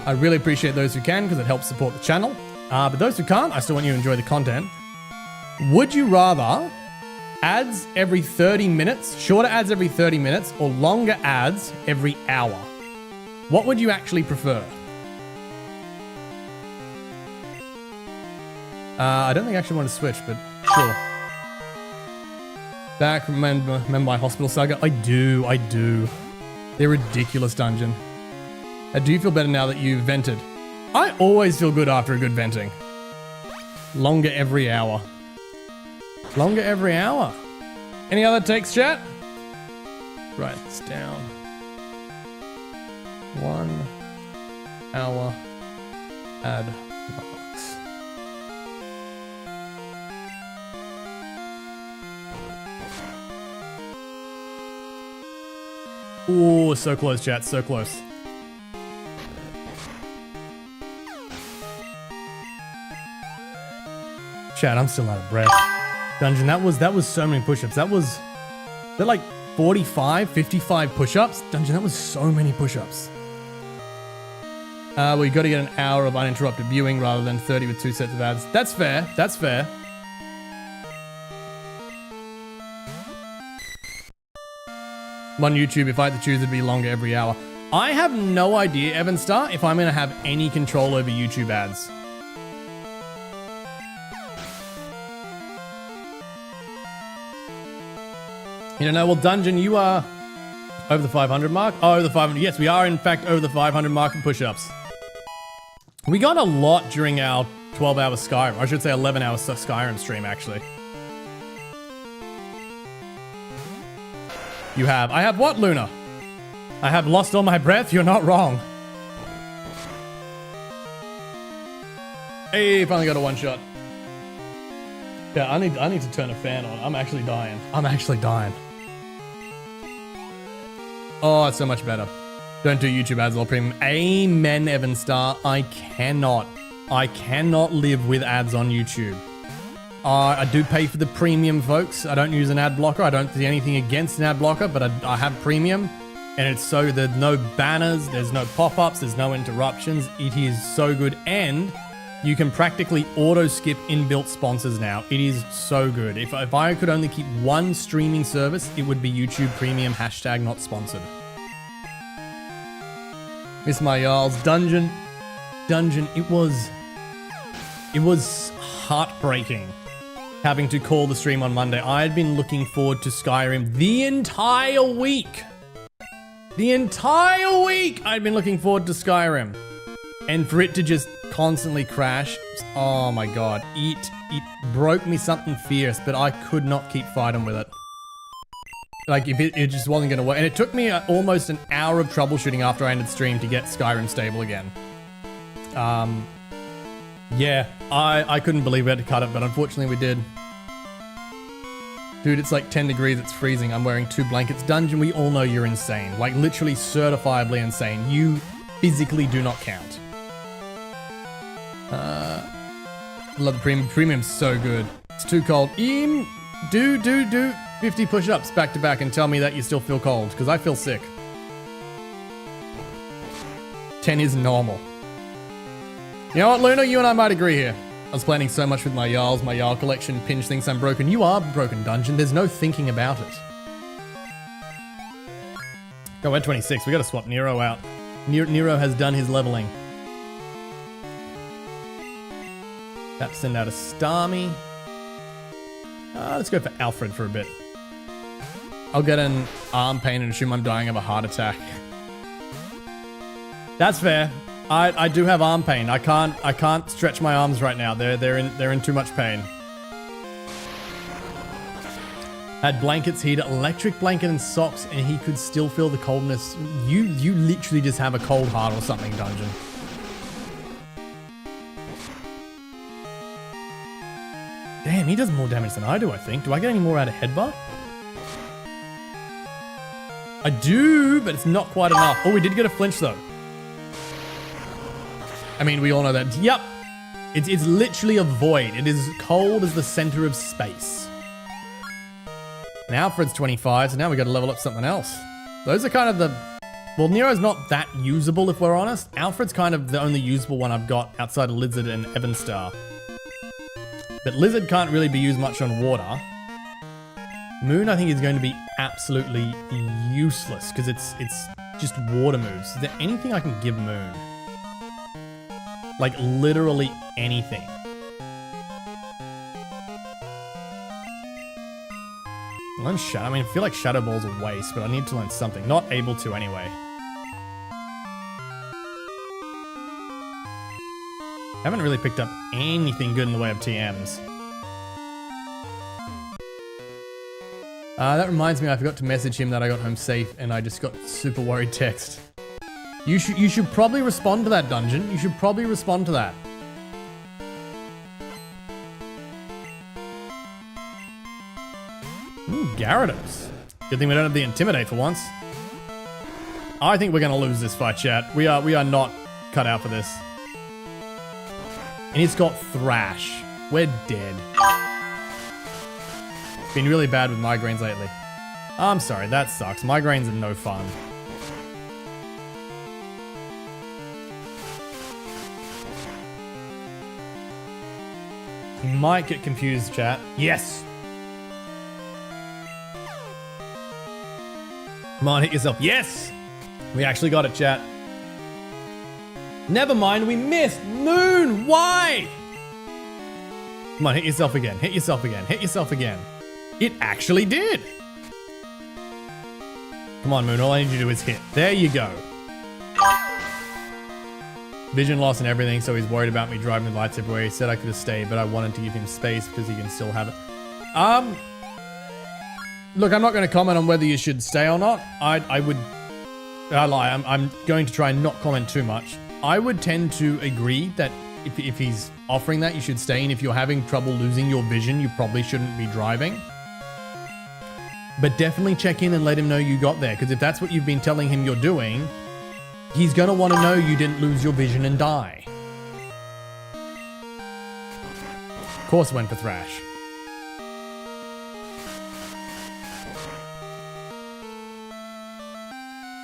I really appreciate those who can, because it helps support the channel. But those who can't, I still want you to enjoy the content. Would you rather ads every 30 minutes, shorter ads every 30 minutes, or longer ads every hour? What would you actually prefer? I don't think I actually want to switch, but sure. Back, remember my hospital saga? I do. They're ridiculous, Dungeon. Do you feel better now that you've vented? I always feel good after a good venting. Longer every hour. Longer every hour. Any other takes, chat? Write this down. 1 hour ad marks. Ooh, so close, chat, so close. Chat, I'm still out of breath. Dungeon, that was so many push-ups. They're like 45, 55 push-ups. Dungeon, that was so many push-ups. Well, you got to get an hour of uninterrupted viewing rather than 30 with 2 sets of ads. That's fair. That's fair. On YouTube, if I had to choose, it'd be longer every hour. I have no idea, Evan Star, if I'm going to have any control over YouTube ads. You don't know, well, Dungeon, you are over the 500 mark? Oh, over the 500. Yes, we are, in fact, over the 500 mark in push-ups. We got a lot during our 12-hour Skyrim. I should say 11-hour Skyrim stream, actually. You have. I have what, Luna? I have lost all my breath? You're not wrong. Hey, finally got a one-shot. Yeah, I need to turn a fan on. I'm actually dying. I'm actually dying. Oh, it's so much better. Don't do YouTube ads or premium. Amen, Evan Star. I cannot live with ads on YouTube. I do pay for the premium, folks. I don't use an ad blocker. I don't see anything against an ad blocker, but I have premium. And it's so there's no banners, there's no pop-ups, there's no interruptions. It is so good. And you can practically auto-skip inbuilt sponsors now. It is so good. If I could only keep one streaming service, it would be YouTube Premium, hashtag not sponsored. Miss my y'all's dungeon. It was heartbreaking having to call the stream on Monday. I had been looking forward to Skyrim the entire week. I'd been looking forward to Skyrim. And for it to just constantly crash, oh my god, it broke me something fierce, but I could not keep fighting with it. Like, if it just wasn't gonna work. And it took me almost an hour of troubleshooting after I ended stream to get Skyrim stable again. Yeah, I couldn't believe we had to cut it, but unfortunately we did. Dude, it's like 10 degrees, it's freezing. I'm wearing 2 blankets. Dungeon, we all know you're insane. Like, literally certifiably insane. You physically do not count. Love the premium. Premium's so good. It's too cold. Do 50 push-ups back to back and tell me that you still feel cold, because I feel sick. 10 is normal. You know what, Luna? You and I might agree here. I was planning so much with my Jarls, my Jarl collection. Pinch thinks I'm broken. You are broken, Dungeon. There's no thinking about it. Go, we're 26. We gotta swap Nero out. Nero has done his leveling. About to send out a Starmie. Let's go for Alfred for a bit. I'll get an arm pain and assume I'm dying of a heart attack. That's fair. I do have arm pain. I can't stretch my arms right now. They're in too much pain. Had blankets, heater, electric blanket, and socks, and he could still feel the coldness. You literally just have a cold heart or something, Dungeon. Damn, he does more damage than I do, I think. Do I get any more out of headbutt? I do, but it's not quite enough. Oh, we did get a flinch, though. I mean, we all know that. Yep. It's literally a void. It is cold as the center of space. And Alfred's 25, so now we got to level up something else. Those are kind of the... Well, Nero's not that usable, if we're honest. Alfred's kind of the only usable one I've got outside of Lizard and Evanstar. But Lizard can't really be used much on water. Moon, I think, is going to be absolutely useless because it's just water moves. Is there anything I can give Moon? Like, literally anything. Learn Shadow. I mean, I feel like Shadow Ball's a waste, but I need to learn something. Not able to anyway. Haven't really picked up anything good in the way of TMs. That reminds me, I forgot to message him that I got home safe, and I just got super worried text. You should probably respond to that, Dungeon. You should probably respond to that. Ooh, Gyarados. Good thing we don't have the Intimidate for once. I think we're gonna lose this fight, chat. We are not cut out for this. And it's got Thrash. We're dead. Been really bad with migraines lately. I'm sorry, that sucks. Migraines are no fun. You might get confused, chat. Yes! Come on, hit yourself. Yes! We actually got it, chat. Never mind, we missed! Moon, why? Come on, hit yourself again. Hit yourself again. Hit yourself again. It actually did! Come on, Moon, all I need you to do is hit. There you go. Vision loss and everything, so he's worried about me driving the lights everywhere. He said I could have stayed, but I wanted to give him space because he can still have it. Look, I'm not going to comment on whether you should stay or not. I lie. I'm going to try and not comment too much. I would tend to agree that if he's offering that, you should stay. And if you're having trouble losing your vision, you probably shouldn't be driving. But definitely check in and let him know you got there. Because if that's what you've been telling him you're doing, he's going to want to know you didn't lose your vision and die. Of course, went for Thrash.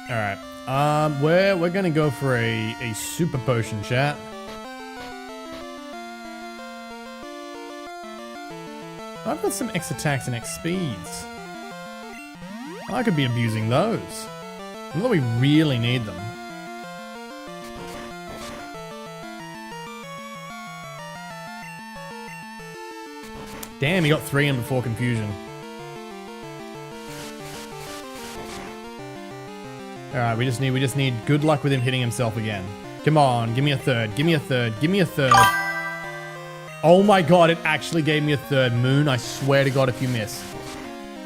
All right. We're going to go for a super potion, chat. I've got some X attacks and X speeds. I could be abusing those. Not that we really need them. Damn, he got 3 in before confusion. Alright, we just need good luck with him hitting himself again. Come on, give me a third, give me a third, give me a third. Oh my god, it actually gave me a third. Moon, I swear to god if you miss.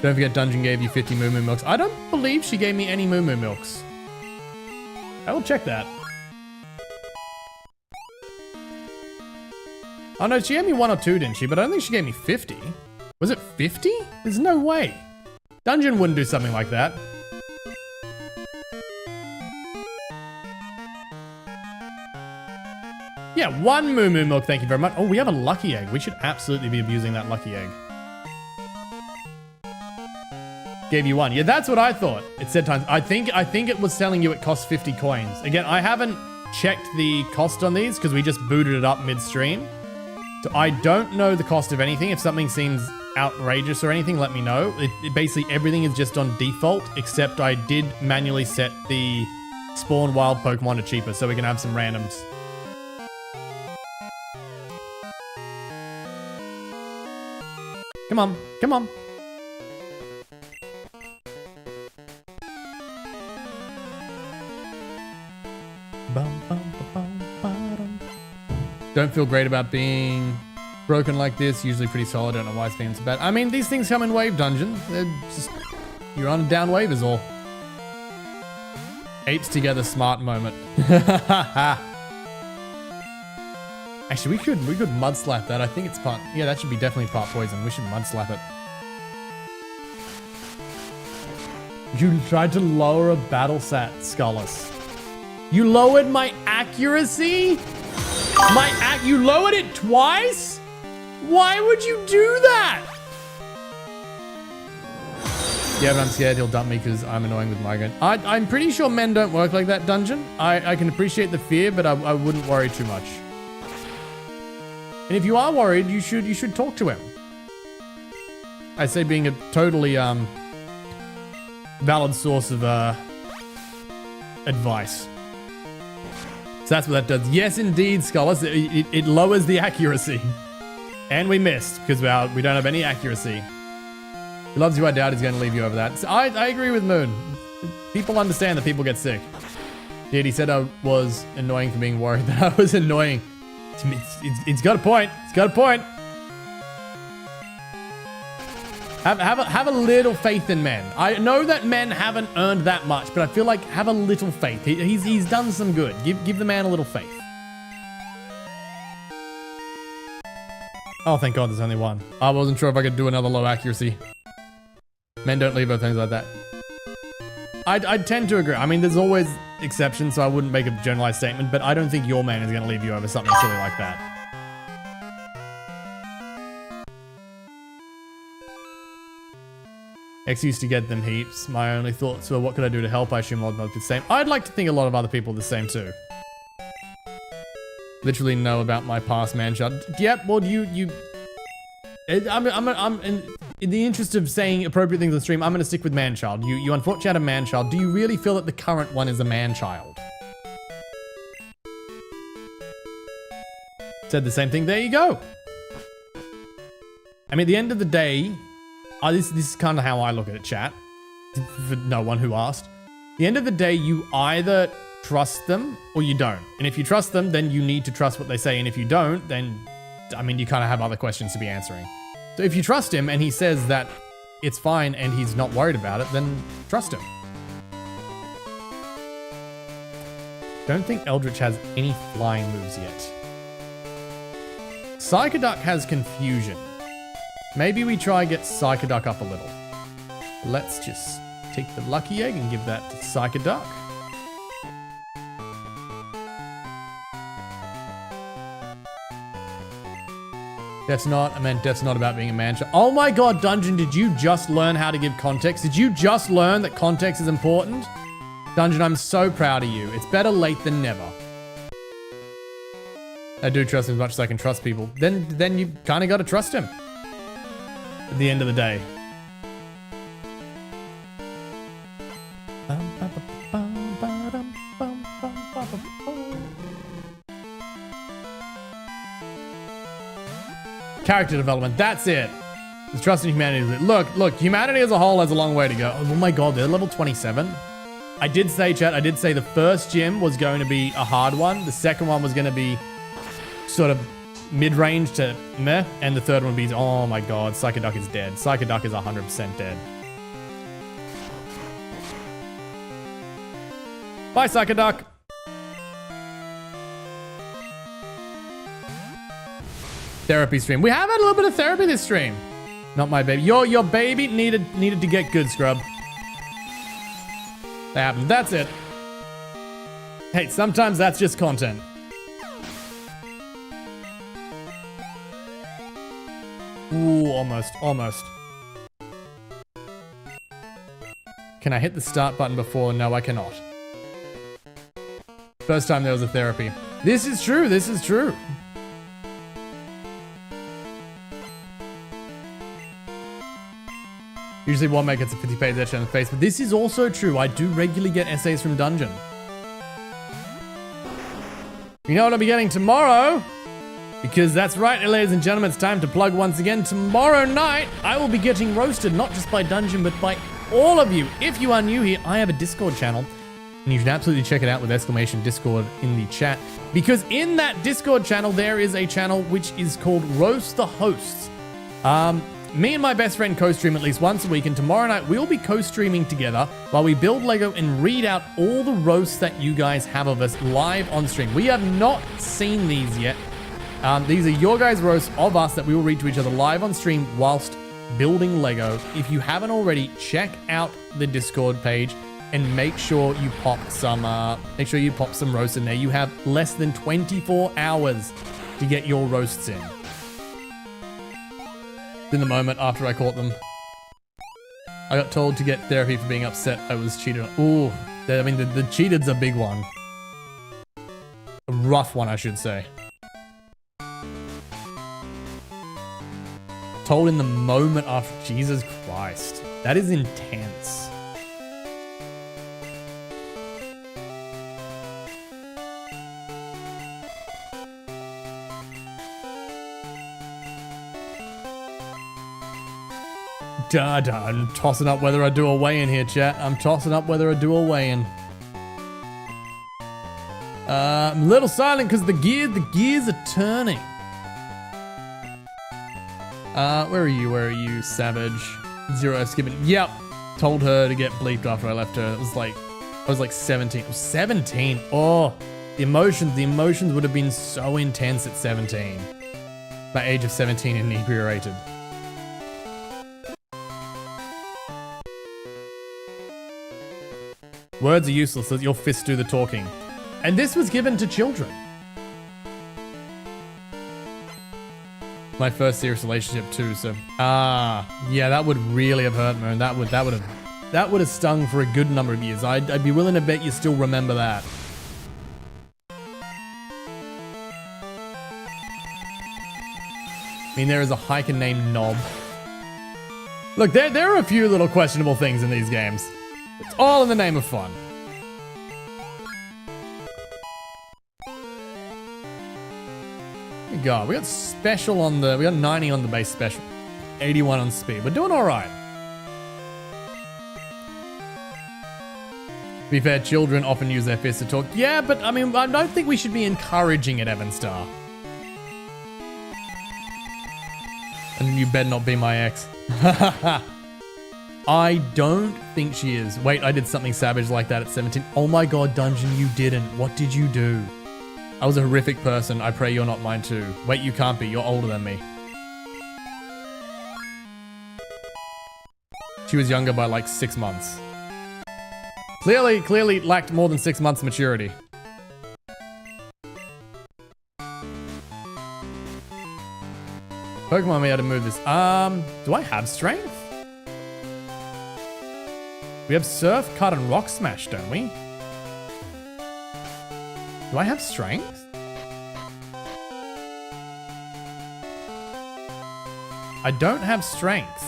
Don't forget Dungeon gave you 50 Moo Moo Milks. I don't believe she gave me any Moo Moo Milks. I will check that. Oh no, she gave me 1 or 2, didn't she? But I don't think she gave me 50. Was it 50? There's no way. Dungeon wouldn't do something like that. Yeah, 1 Moo Moo Milk, thank you very much. Oh, we have a lucky egg. We should absolutely be abusing that lucky egg. Gave you 1. Yeah, that's what I thought. It said times. I think it was telling you it costs 50 coins. Again, I haven't checked the cost on these because we just booted it up midstream. So I don't know the cost of anything. If something seems outrageous or anything, let me know. It basically everything is just on default, except I did manually set the spawn wild Pokemon to cheaper so we can have some randoms. Come on, come on. Don't feel great about being broken like this. Usually pretty solid. Don't know why it's being so bad. I mean, these things come in wave dungeon. They're just, you're on a down wave is all. Apes together smart moment. Actually, we could mud slap that. I think it's part. Yeah, that should be definitely part poison. We should mud slap it. You tried to lower a battle sat, Skullis. You lowered my accuracy? You lowered it twice? Why would you do that? Yeah, but I'm scared he'll dump me because I'm annoying with migraine. I'm pretty sure men don't work like that, Dungeon. I can appreciate the fear, but I wouldn't worry too much. And if you are worried, you should talk to him. I say being a totally valid source of advice. So that's what that does. Yes, indeed, Scholars. It lowers the accuracy. And we missed because we don't have any accuracy. He loves you, I doubt he's going to leave you over that. So I agree with Moon. People understand that people get sick. Dude, he said I was annoying for being worried that I was annoying. It's got a point. It's got a point. Have a little faith in men. I know that men haven't earned that much, but I feel like have a little faith. He's done some good. Give the man a little faith. Oh, thank God there's only 1. I wasn't sure if I could do another low accuracy. Men don't leave over things like that. I tend to agree. I mean, there's always exceptions, so I wouldn't make a generalized statement, but I don't think your man is going to leave you over something silly like that. X used to get them heaps. My only thoughts were, what could I do to help? I assume a lot of people the same. I'd like to think a lot of other people are the same too. Literally know about my past man-child. Yep, well, I'm in the interest of saying appropriate things on stream, I'm going to stick with man-child. You unfortunately had a man-child. Do you really feel that the current one is a man-child? Said the same thing. There you go. I mean, at the end of the day, this is kind of how I look at it, chat. For no one who asked. At the end of the day, you either trust them or you don't. And if you trust them, then you need to trust what they say. And if you don't, then, I mean, you kind of have other questions to be answering. So if you trust him and he says that it's fine and he's not worried about it, then trust him. Don't think Eldritch has any flying moves yet. Psychoduck has confusion. Maybe we try get Psychoduck up a little. Let's just take the lucky egg and give that to Psychoduck. Death's not, I meant death's not about being a man-child. Oh my god, Dungeon, did you just learn how to give context? Did you just learn that context is important? Dungeon, I'm so proud of you. It's better late than never. I do trust him as much as I can trust people. Then you kind of got to trust him. At the end of the day. Character development, that's it. It's trust in humanity. Look, humanity as a whole has a long way to go. Oh my god, they're level 27. I did say, chat, I did say the first gym was going to be a hard one. The second one was going to be sort of mid-range to meh. And the third one would be, oh my god, Psychoduck is dead. Psychoduck is 100% dead. Bye, Psychoduck. Therapy stream. We have had a little bit of therapy this stream. Not my baby. Your baby needed to get good, scrub. That happened. That's it. Hey, sometimes that's just content. Ooh, almost. Can I hit the start button before? No, I cannot. First time there was a therapy. This is true. Usually one mate gets a 50 page etch on the face, but this is also true. I do regularly get essays from Dungeon. You know what I'll be getting tomorrow? Because that's right, ladies and gentlemen, it's time to plug once again. Tomorrow night, I will be getting roasted, not just by Dungeon, but by all of you. If you are new here, I have a Discord channel, and you should absolutely check it out with exclamation Discord in the chat. Because in that Discord channel, there is a channel which is called Roast the Hosts. Me and my best friend co-stream at least once a week, and tomorrow night we'll be co-streaming together while we build Lego and read out all the roasts that you guys have of us live on stream. We have not seen these yet. These are your guys' roasts of us that we will read to each other live on stream whilst building Lego. If you haven't already, check out the Discord page and make sure you pop some roasts in there. You have less than 24 hours to get your roasts in. In the moment after I caught them, I got told to get therapy for being upset I was cheated on. Ooh, I mean, the cheated's a big one. A rough one, I should say. Told in the moment after, Jesus Christ. That is intense. I'm tossing up whether I do a weigh-in here, chat. I'm tossing up whether I do a weigh-in. I'm a little silent because the gears are turning. Where are you, Savage? Zero skipping. Yep. Told her to get bleeped after I left her. It was like, I was like 17. It was 17. Oh, the emotions would have been so intense at 17. My age of 17 inebriated. Words are useless, let your fists do the talking. And this was given to children. My first serious relationship too, so... yeah, that would really have hurt, man. That would have stung for a good number of years. I'd be willing to bet you still remember that. I mean, there is a hiker named Knob. Look, there are a few little questionable things in these games. It's all in the name of fun. We got special on we got 90 on the base special. 81 on speed. We're doing alright. To be fair, children often use their fists to talk. Yeah, but I mean, I don't think we should be encouraging it, Evanstar. And you better not be my ex. I don't think she is. Wait, I did something savage like that at 17. Oh my god, Dungeon, you didn't. What did you do? I was a horrific person. I pray you're not mine too. Wait, you can't be. You're older than me. She was younger by like 6 months. Clearly lacked more than 6 months maturity. Pokemon may have to move this. Do I have strength? We have Surf, Cut, and Rock Smash, don't we? Do I have strength? I don't have strength.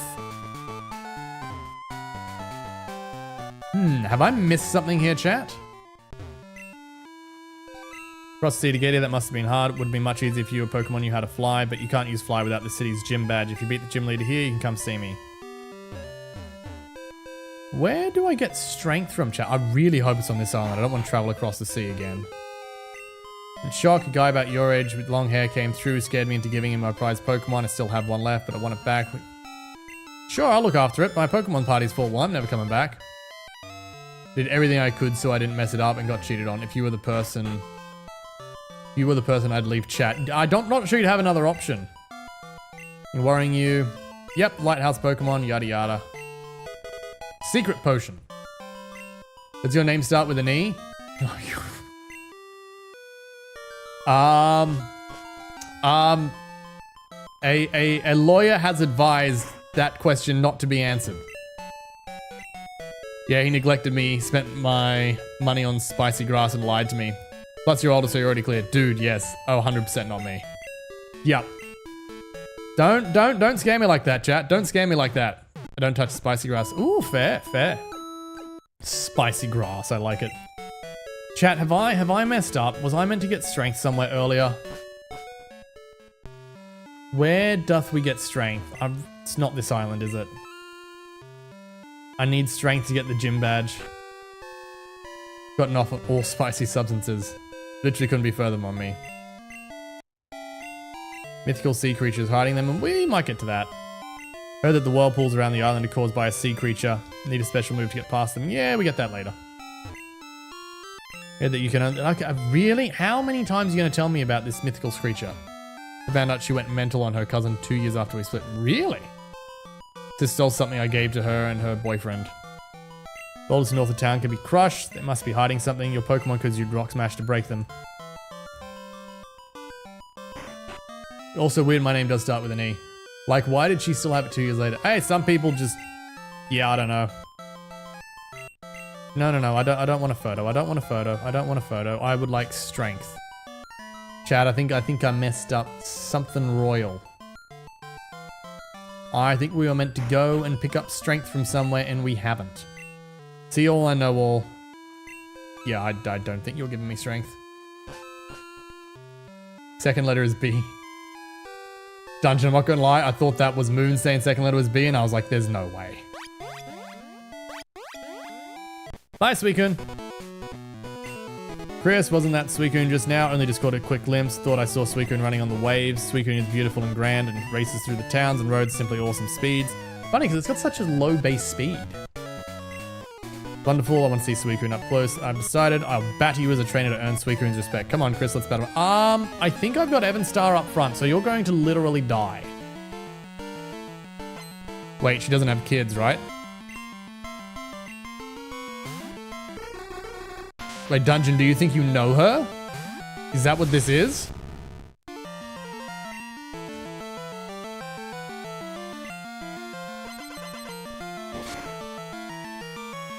Have I missed something here, chat? Cross the sea to get here, that must have been hard. It would be much easier if you were Pokemon knew how to fly, but you can't use fly without the city's gym badge. If you beat the gym leader here, you can come see me. Where do I get strength from, chat? I really hope it's on this island. I don't want to travel across the sea again. In shock, a guy about your age with long hair came through, scared me into giving him my prized Pokemon. I still have one left, but I want it back. Sure, I'll look after it. My Pokemon party's full. Well, I'm never coming back. Did everything I could so I didn't mess it up and got cheated on. If you were the person... I'd leave chat. Not sure you'd have another option. And worrying you. Yep, Lighthouse Pokemon, yada yada. Secret Potion. Does your name start with an E? A lawyer has advised that question not to be answered. Yeah, he neglected me, spent my money on spicy grass and lied to me. Plus you're older, so you're already clear. Dude, yes. Oh, 100% not me. Yep. Don't scare me like that, chat. Don't scare me like that. I don't touch spicy grass. Ooh, fair. Spicy grass, I like it. Chat, have I messed up? Was I meant to get strength somewhere earlier? Where doth we get strength? It's not this island, is it? I need strength to get the gym badge. Gotten off of all spicy substances. Literally couldn't be further from me. Mythical sea creatures hiding them, and we might get to that. Heard that the whirlpools around the island are caused by a sea creature. Need a special move to get past them. Yeah, we get that later. Heard that you can... Okay, really? How many times are you going to tell me about this mythical creature? I found out she went mental on her cousin 2 years after we split. Really? This stole something I gave to her and her boyfriend. The oldest north of town can be crushed. They must be hiding something. Your Pokemon could use Rock Smash to break them. Also weird, my name does start with an E. Like, why did she still have it 2 years later? Hey, some people just... Yeah, I don't know. No, I don't want a photo. I don't want a photo. I would like strength. Chad, I think I messed up something royal. I think we were meant to go and pick up strength from somewhere, and we haven't. See all I know all. Yeah, I don't think you're giving me strength. Second letter is B. Dungeon, I'm not gonna lie, I thought that was Moon saying second letter was B, and I was like, there's no way. Bye, Suicune. Chris, wasn't that Suicune just now? Only just caught a quick glimpse. Thought I saw Suicune running on the waves. Suicune is beautiful and grand and races through the towns and roads, simply awesome speeds. Funny, because it's got such a low base speed. Wonderful, I want to see Suicune up close. I've decided I'll batter you as a trainer to earn Suicune's respect. Come on, Chris, let's battle. I think I've got Evan Star up front, so you're going to literally die. Wait, she doesn't have kids, right? Wait, Dungeon, do you think you know her? Is that what this is?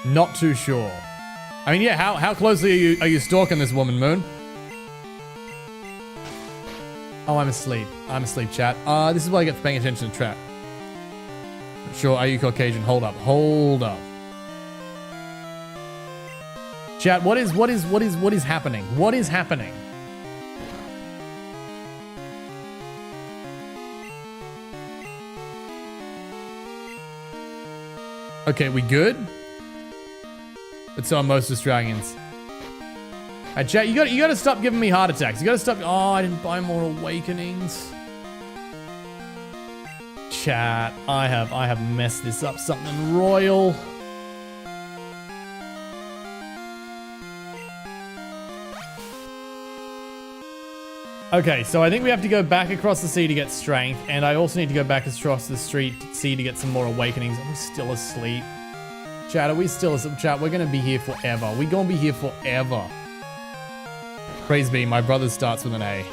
Not too sure. I mean, yeah, how closely are you stalking this woman, Moon? Oh, I'm asleep. I'm asleep, chat. This is why I get for paying attention to chat. Sure, are you Caucasian? Hold up. Hold up. Chat, what is happening? What is happening? Okay, we good? But so are most Australians. Hey, chat, you gotta stop giving me heart attacks. You gotta stop. Oh, I didn't buy more awakenings. Chat, I have messed this up. Something royal. Okay, so I think we have to go back across the sea to get strength, and I also need to go back across the sea to get some more awakenings. Are we still asleep? Chat, are we still asleep? Chat, we're gonna be here forever. We're gonna be here forever. Praise be, my brother starts with an A.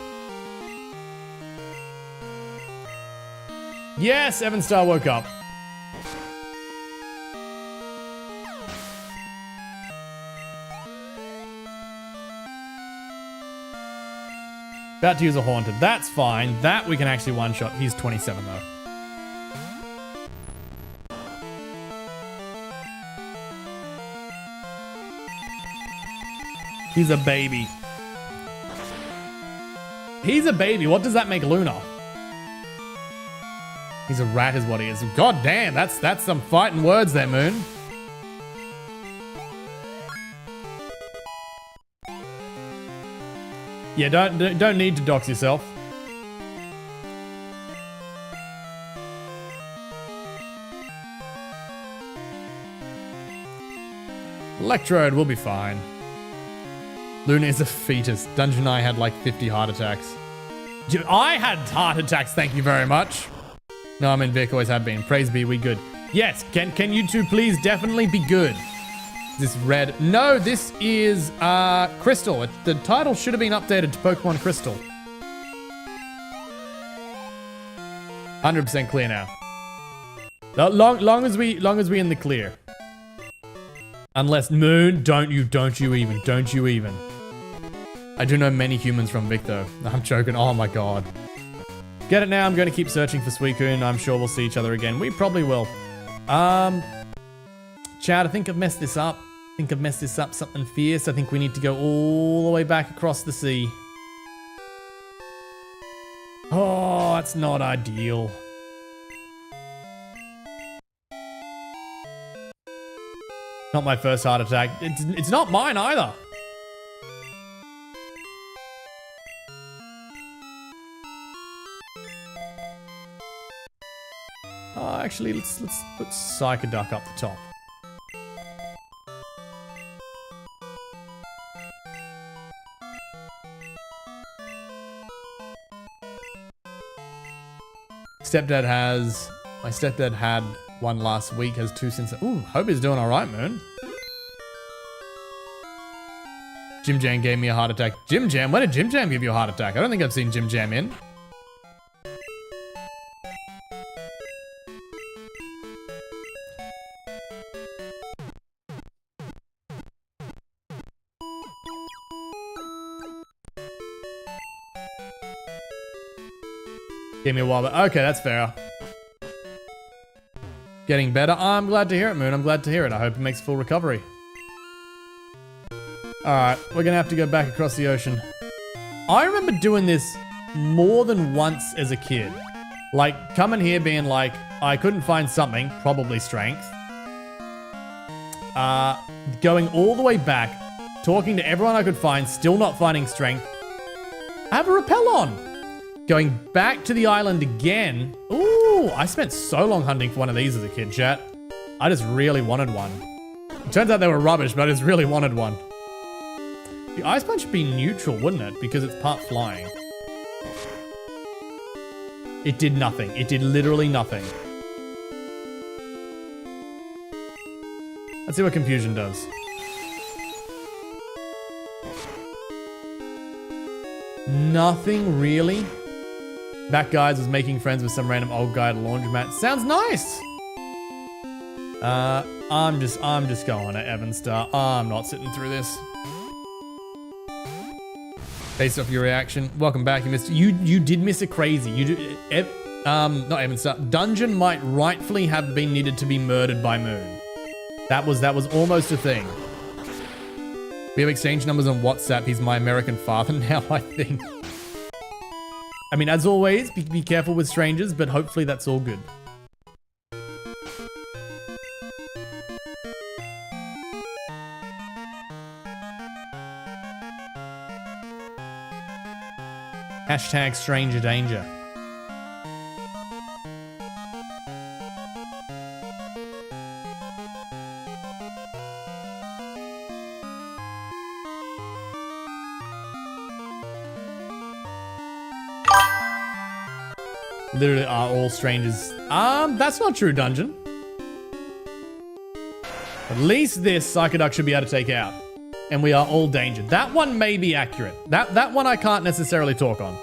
Yes, Evan Star woke up. About to use a Haunted. That's fine. That we can actually one-shot. He's 27, though. He's a baby. He's a baby. What does that make Luna? He's a rat is what he is. God damn, that's some fighting words there, Moon. Yeah, don't need to dox yourself. Electrode, we'll be fine. Luna is a fetus. Dungeon I had like 50 heart attacks. I had heart attacks, thank you very much. No, I mean Vic always have been. Praise be, we good. Yes, can you two please definitely be good? This red. No, this is Crystal. The title should have been updated to Pokémon Crystal. 100% clear now. Long as we in the clear. Unless Moon, don't you even. I do know many humans from Vic though. I'm joking. Oh my god. Get it now. I'm going to keep searching for Suicune. I'm sure we'll see each other again. We probably will. Chad, I think I've messed this up. Something fierce. I think we need to go all the way back across the sea. Oh, that's not ideal. Not my first heart attack. It's not mine either. Actually, let's put Psychoduck up the top. My stepdad had one last week, has two since. Ooh, hope he's doing all right, Moon. Jim Jam gave me a heart attack. Jim Jam? When did Jim Jam give you a heart attack? I don't think I've seen Jim Jam in. Gave me a while, but okay, that's fair. Getting better. I'm glad to hear it, Moon. I'm glad to hear it. I hope it makes full recovery. Alright, we're gonna have to go back across the ocean. I remember doing this more than once as a kid. Like, coming here being like, I couldn't find something, probably strength. Going all the way back, talking to everyone I could find, still not finding strength. I have a repel on. Going back to the island again. Ooh, I spent so long hunting for one of these as a kid, chat. I just really wanted one. It turns out they were rubbish, but I just really wanted one. The Ice Punch should be neutral, wouldn't it? Because it's part flying. It did nothing. It did literally nothing. Let's see what Confusion does. Nothing really. Back guys was making friends with some random old guy at a laundromat. Sounds nice. I'm just going to Evan Star. I'm not sitting through this. Based off your reaction, welcome back. You did miss a crazy. Not Evan Star. Dungeon might rightfully have been needed to be murdered by Moon. That was almost a thing. We have exchange numbers on WhatsApp. He's my American father now, I think. I mean, as always, be careful with strangers, but hopefully that's all good. Hashtag stranger danger. Literally are all strangers. That's not true, Dungeon. At least this Psychoduck should be able to take out. And we are all danger. That one may be accurate. That one I can't necessarily talk on.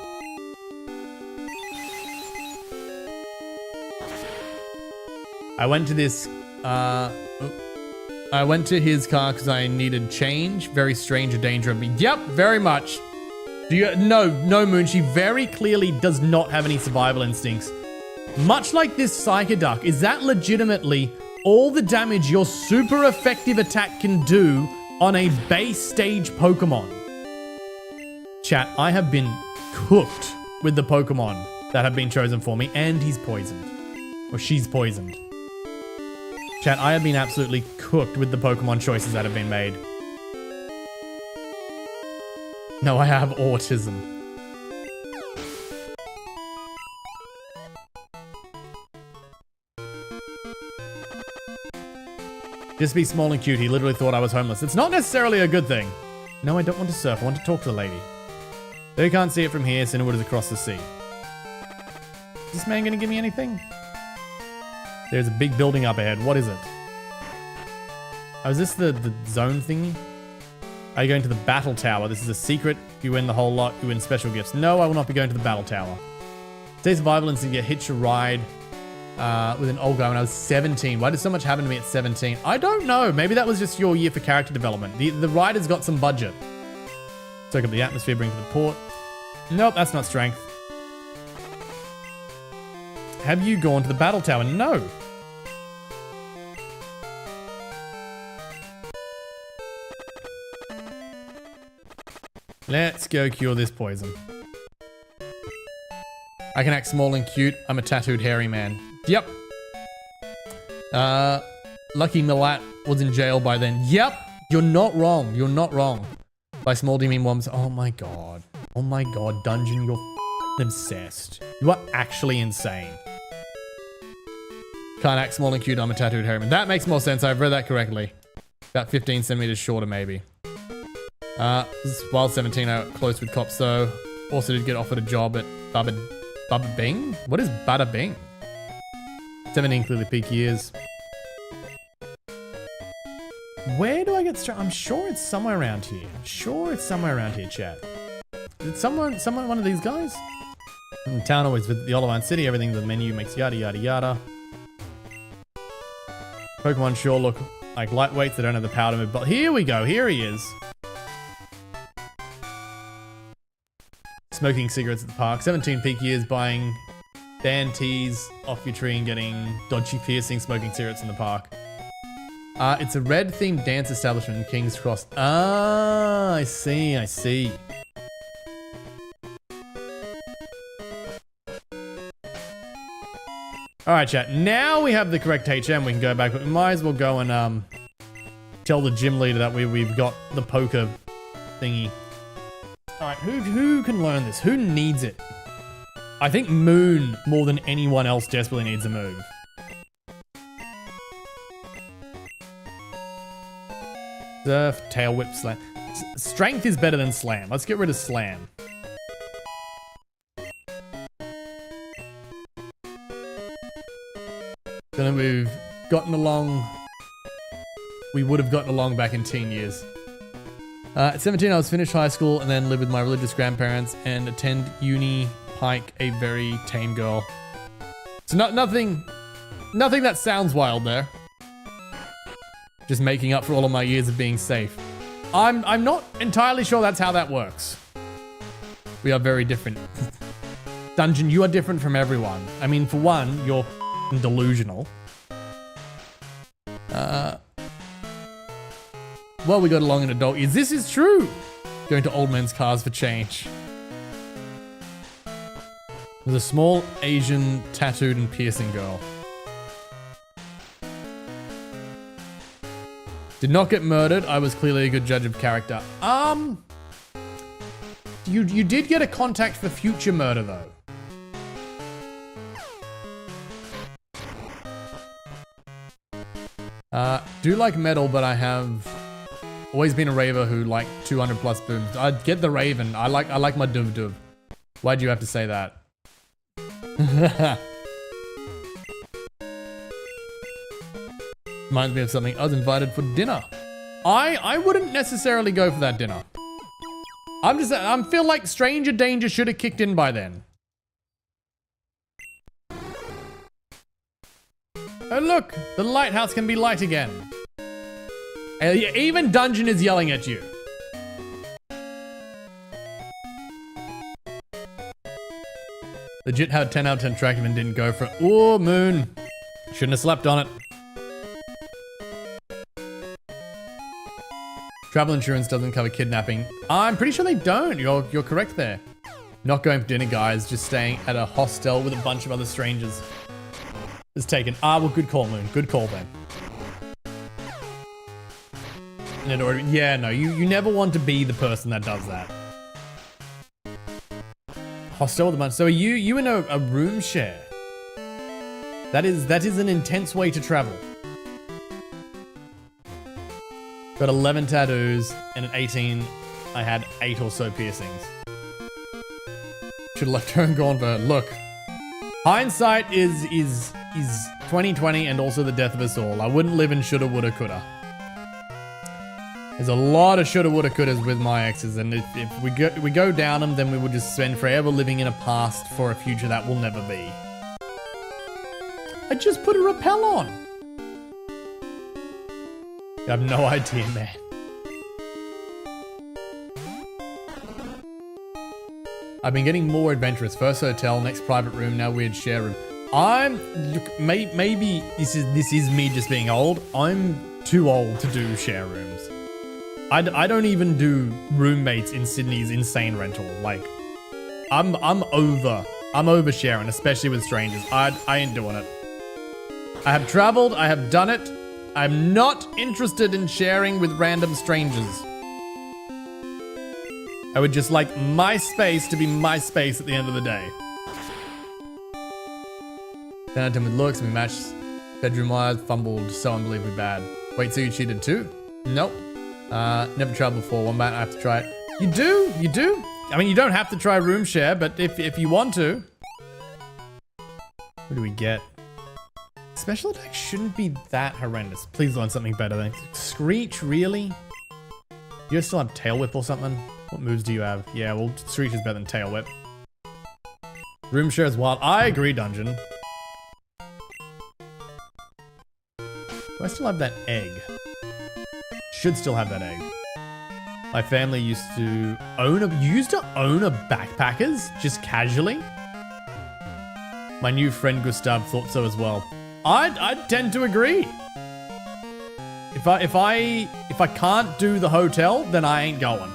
I went to this, I went to his car because I needed change. Very strange or danger of me. Yep, very much. No, Moon. She very clearly does not have any survival instincts. Much like this Psychoduck, is that legitimately all the damage your super effective attack can do on a base stage Pokemon? Chat, I have been cooked with the Pokemon that have been chosen for me, and he's poisoned. Or she's poisoned. Chat, I have been absolutely cooked with the Pokemon choices that have been made. No, I have autism. Just be small and cute. He literally thought I was homeless. It's not necessarily a good thing. No, I don't want to surf. I want to talk to the lady. Though you can't see it from here, Cinderwood is across the sea. Is this man going to give me anything? There's a big building up ahead. What is it? Oh, is this the zone thingy? Are you going to the battle tower? This is a secret. If you win the whole lot, you win special gifts. No, I will not be going to the battle tower. Say survival instinct, get hitch a ride with an old guy when I was 17. Why did so much happen to me at 17? I don't know. Maybe that was just your year for character development. The rider's got some budget. Soak up the atmosphere, bring to the port. Nope, that's not strength. Have you gone to the battle tower? No. Let's go cure this poison. I can act small and cute. I'm a tattooed hairy man. Yep. Lucky Milat was in jail by then. Yep. You're not wrong. You're not wrong. By small do you mean worms? Oh my god. Oh my god, Dungeon, you're obsessed. You are actually insane. Can't act small and cute, I'm a tattooed hairy man. That makes more sense, I've read that correctly. About 15 centimeters shorter, maybe. While 17, I got close with cops, though. Also did get offered a job at Bada Bing? What is Bada Bing? 17 clearly peak years. Where do I get I'm sure it's somewhere around here. I'm sure it's somewhere around here, chat. Is it someone one of these guys? In town, always visit the Olivine City. Everything in the menu makes yada yada yada. Pokemon sure look like lightweights. They don't have the power to move. But here we go. Here he is. Smoking cigarettes at the park. 17 peak years, buying band teas off your tree and getting dodgy piercing, smoking cigarettes in the park. It's a red-themed dance establishment in King's Cross. Ah, I see, I see. Alright, chat. Now we have the correct HM. We can go back, but we might as well go and tell the gym leader that we've got the poker thingy. Alright, who can learn this? Who needs it? I think Moon, more than anyone else, desperately needs a move. Surf, tail whip, slam. Strength is better than slam. Let's get rid of slam. Then we've gotten along. We would have gotten along back in teen years. At 17, I was finished high school and then lived with my religious grandparents and attend uni. Pike, a very tame girl. So nothing that sounds wild there. Just making up for all of my years of being safe. I'm not entirely sure that's how that works. We are very different. Dungeon, you are different from everyone. I mean, for one, you're delusional. Well, we got along in adult years. This is true. Going to old men's cars for change. There's a small Asian tattooed and piercing girl. Did not get murdered. I was clearly a good judge of character. You did get a contact for future murder though. Do like metal, but I have always been a raver who liked 200 plus booms. I'd get the Raven. I like my Duv Duv. Why'd you have to say that? Reminds me of something. I was invited for dinner. I wouldn't necessarily go for that dinner. I feel like stranger danger should have kicked in by then. Oh look, the lighthouse can be light again. Even Dungeon is yelling at you. Legit had 10 out of 10 track and didn't go for it. Oh, Moon. Shouldn't have slept on it. Travel insurance doesn't cover kidnapping. I'm pretty sure they don't. You're correct there. Not going for dinner, guys. Just staying at a hostel with a bunch of other strangers. It's taken. Ah, well, good call, Moon. Good call, then. Yeah, no, you never want to be the person that does that. Hostel with a bunch. So are you in a room share? That is an intense way to travel. Got 11 tattoos, and at 18, I had 8 or so piercings. Should have left her and gone for her. Look, hindsight is 2020 and also the death of us all. I wouldn't live in shoulda, woulda, coulda. There's a lot of shoulda, woulda, couldas with my exes, and if we go down them, then we will just spend forever living in a past for a future that will never be. I just put a rappel on. I have no idea, man. I've been getting more adventurous. First hotel, next private room, now weird share room. Look, maybe this is me just being old. I'm too old to do share rooms. I don't even do roommates in Sydney's insane rental. Like, I'm over sharing, especially with strangers. I ain't doing it. I have traveled, I have done it. I'm not interested in sharing with random strangers. I would just like my space to be my space at the end of the day. 10 out of 10 with looks, we matched bedroom wise, fumbled so unbelievably bad. Wait, so you cheated too? Nope. Never tried before, one man I have to try it. You do. I mean, you don't have to try room share, but if you want to. What do we get? Special attack shouldn't be that horrendous. Please learn something better than Screech, really? You still have Tail Whip or something? What moves do you have? Yeah, well, Screech is better than Tail Whip. Room share is wild. I agree, Dungeon. Do I still have that egg? Should still have that egg. My family used to own a backpackers, just casually. My new friend Gustav thought so as well. I'd tend to agree. If I can't do the hotel, then I ain't going.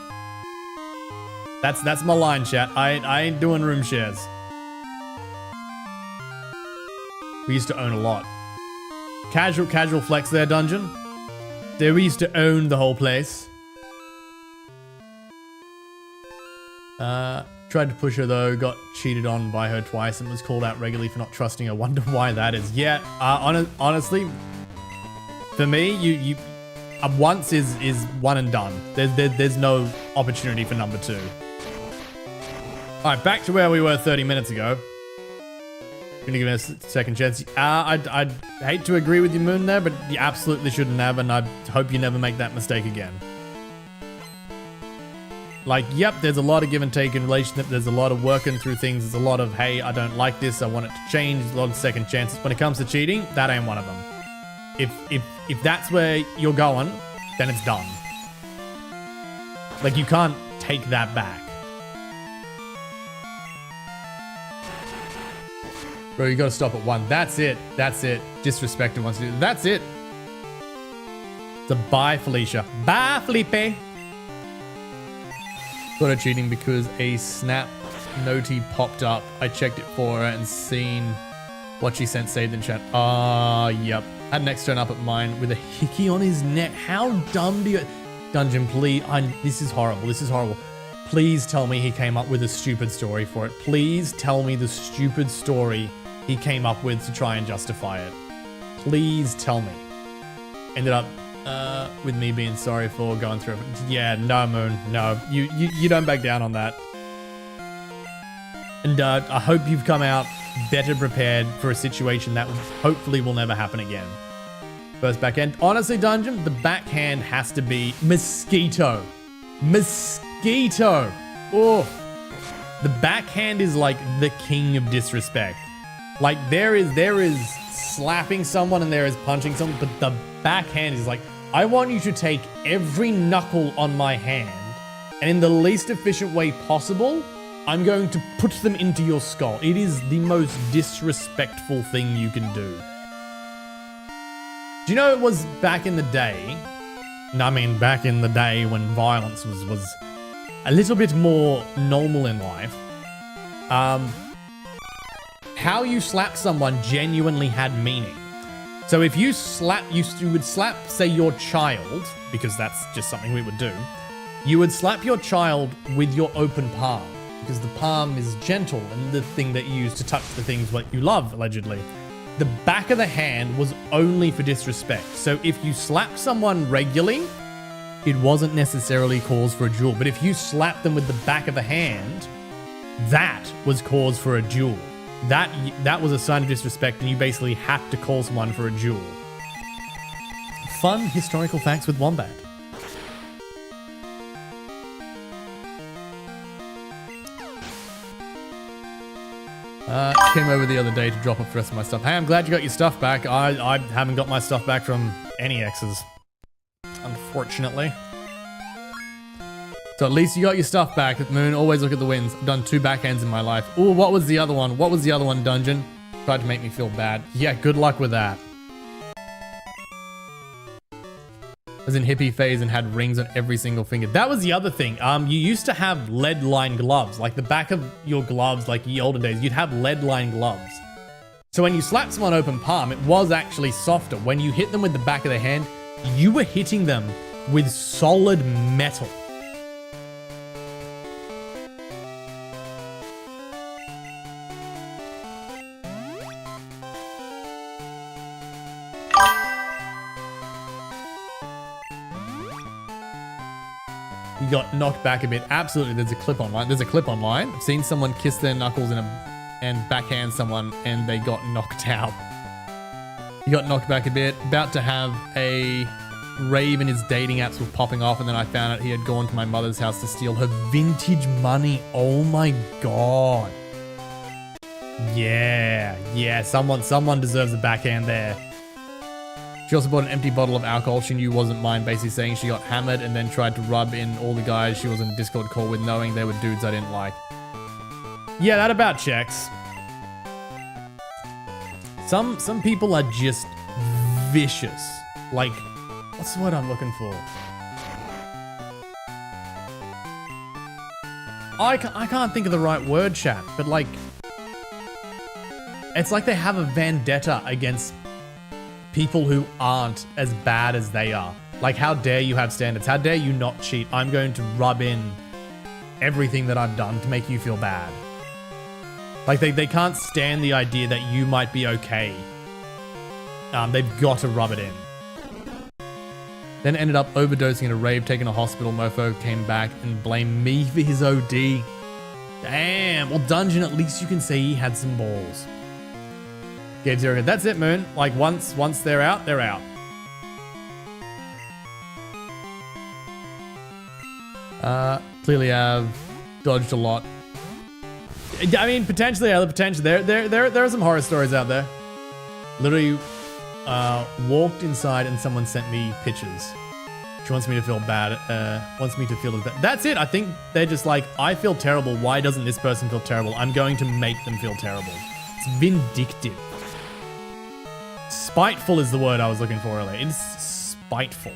That's my line, chat. I ain't doing room shares. We used to own a lot. Casual flex there, Dungeon. There we used to own the whole place. Tried to push her though, got cheated on by her twice and was called out regularly for not trusting her. Wonder why that is. Yeah, honestly, for me, you once is one and done. There's no opportunity for number 2. All right, back to where we were 30 minutes ago. Gonna give it a second chance. I'd hate to agree with you, Moon, there, but you absolutely shouldn't have, and I hope you never make that mistake again. Like, yep, there's a lot of give and take in relationship. There's a lot of working through things. There's a lot of, hey, I don't like this. I want it to change. There's a lot of second chances. When it comes to cheating, that ain't one of them. If that's where you're going, then it's done. Like, you can't take that back. Bro, you gotta stop at 1. That's it. Disrespected wants to do. That's it. It's a bye, Felicia. Bye, Felipe. Got her cheating because a snap notey popped up. I checked it for her and seen what she sent saved in chat. Yep. Had an ex turn up at mine with a hickey on his neck. How dumb do you... Dungeon, please. This is horrible. Please tell me he came up with a stupid story for it. Please tell me the stupid story he came up with to try and justify it. Please tell me. Ended up with me being sorry for going through it. Yeah, no, Moon, no. You don't back down on that. And I hope you've come out better prepared for a situation that hopefully will never happen again. First backhand. Honestly, Dungeon, the backhand has to be Mosquito. Mosquito. Oh. The backhand is like the king of disrespect. Like there is slapping someone and there is punching someone, but the backhand is like, I want you to take every knuckle on my hand and in the least efficient way possible, I'm going to put them into your skull. It is the most disrespectful thing you can do. Do you know it was back in the day? I mean, back in the day when violence was a little bit more normal in life. How you slap someone genuinely had meaning. So if you slap, you would slap, say, your child, because that's just something we would do. You would slap your child with your open palm, because the palm is gentle and the thing that you use to touch the things what you love, allegedly. The back of the hand was only for disrespect. So if you slap someone regularly, it wasn't necessarily cause for a duel. But if you slap them with the back of the hand, that was cause for a duel. That was a sign of disrespect, and you basically had to call someone for a duel. Fun historical facts with Wombat. Came over the other day to drop off the rest of my stuff. Hey, I'm glad you got your stuff back. I haven't got my stuff back from any exes, unfortunately. So at least you got your stuff back. Moon, always look at the wins. I've done 2 backhands in my life. Ooh, what was the other one? What was the other one, Dungeon? Tried to make me feel bad. Yeah, good luck with that. I was in hippie phase and had rings on every single finger. That was the other thing. You used to have lead-lined gloves. Like the back of your gloves, like the older days, you'd have lead-lined gloves. So when you slapped someone open palm, it was actually softer. When you hit them with the back of the hand, you were hitting them with solid metal. You got knocked back a bit. Absolutely, there's a clip online. There's a clip online. I've seen someone kiss their knuckles and backhand someone and they got knocked out. He got knocked back a bit. About to have a rave and his dating apps were popping off, and then I found out he had gone to my mother's house to steal her vintage money. Oh my god. Yeah, someone deserves a backhand there. She also bought an empty bottle of alcohol she knew wasn't mine, basically saying she got hammered and then tried to rub in all the guys she was in a Discord call with, knowing they were dudes I didn't like. Yeah, that about checks. Some people are just vicious. Like, what's the word I'm looking for? I can't think of the right word, chat, but like, it's like they have a vendetta against people who aren't as bad as they are. Like, how dare you have standards? How dare you not cheat? I'm going to rub in everything that I've done to make you feel bad. Like, they can't stand the idea that you might be okay. They've got to rub it in. Then ended up overdosing in a rave, taken to hospital. Mofo came back and blamed me for his OD. Damn. Well, Dungeon, at least you can say he had some balls. Gabe Zero. That's it, Moon. Like, once they're out, they're out. Clearly I've dodged a lot. I mean, potentially, there are some horror stories out there. Literally, walked inside and someone sent me pictures. She wants me to feel bad, wants me to feel as bad. That's it. I think they're just like, I feel terrible. Why doesn't this person feel terrible? I'm going to make them feel terrible. It's vindictive. Spiteful is the word I was looking for earlier. It's spiteful.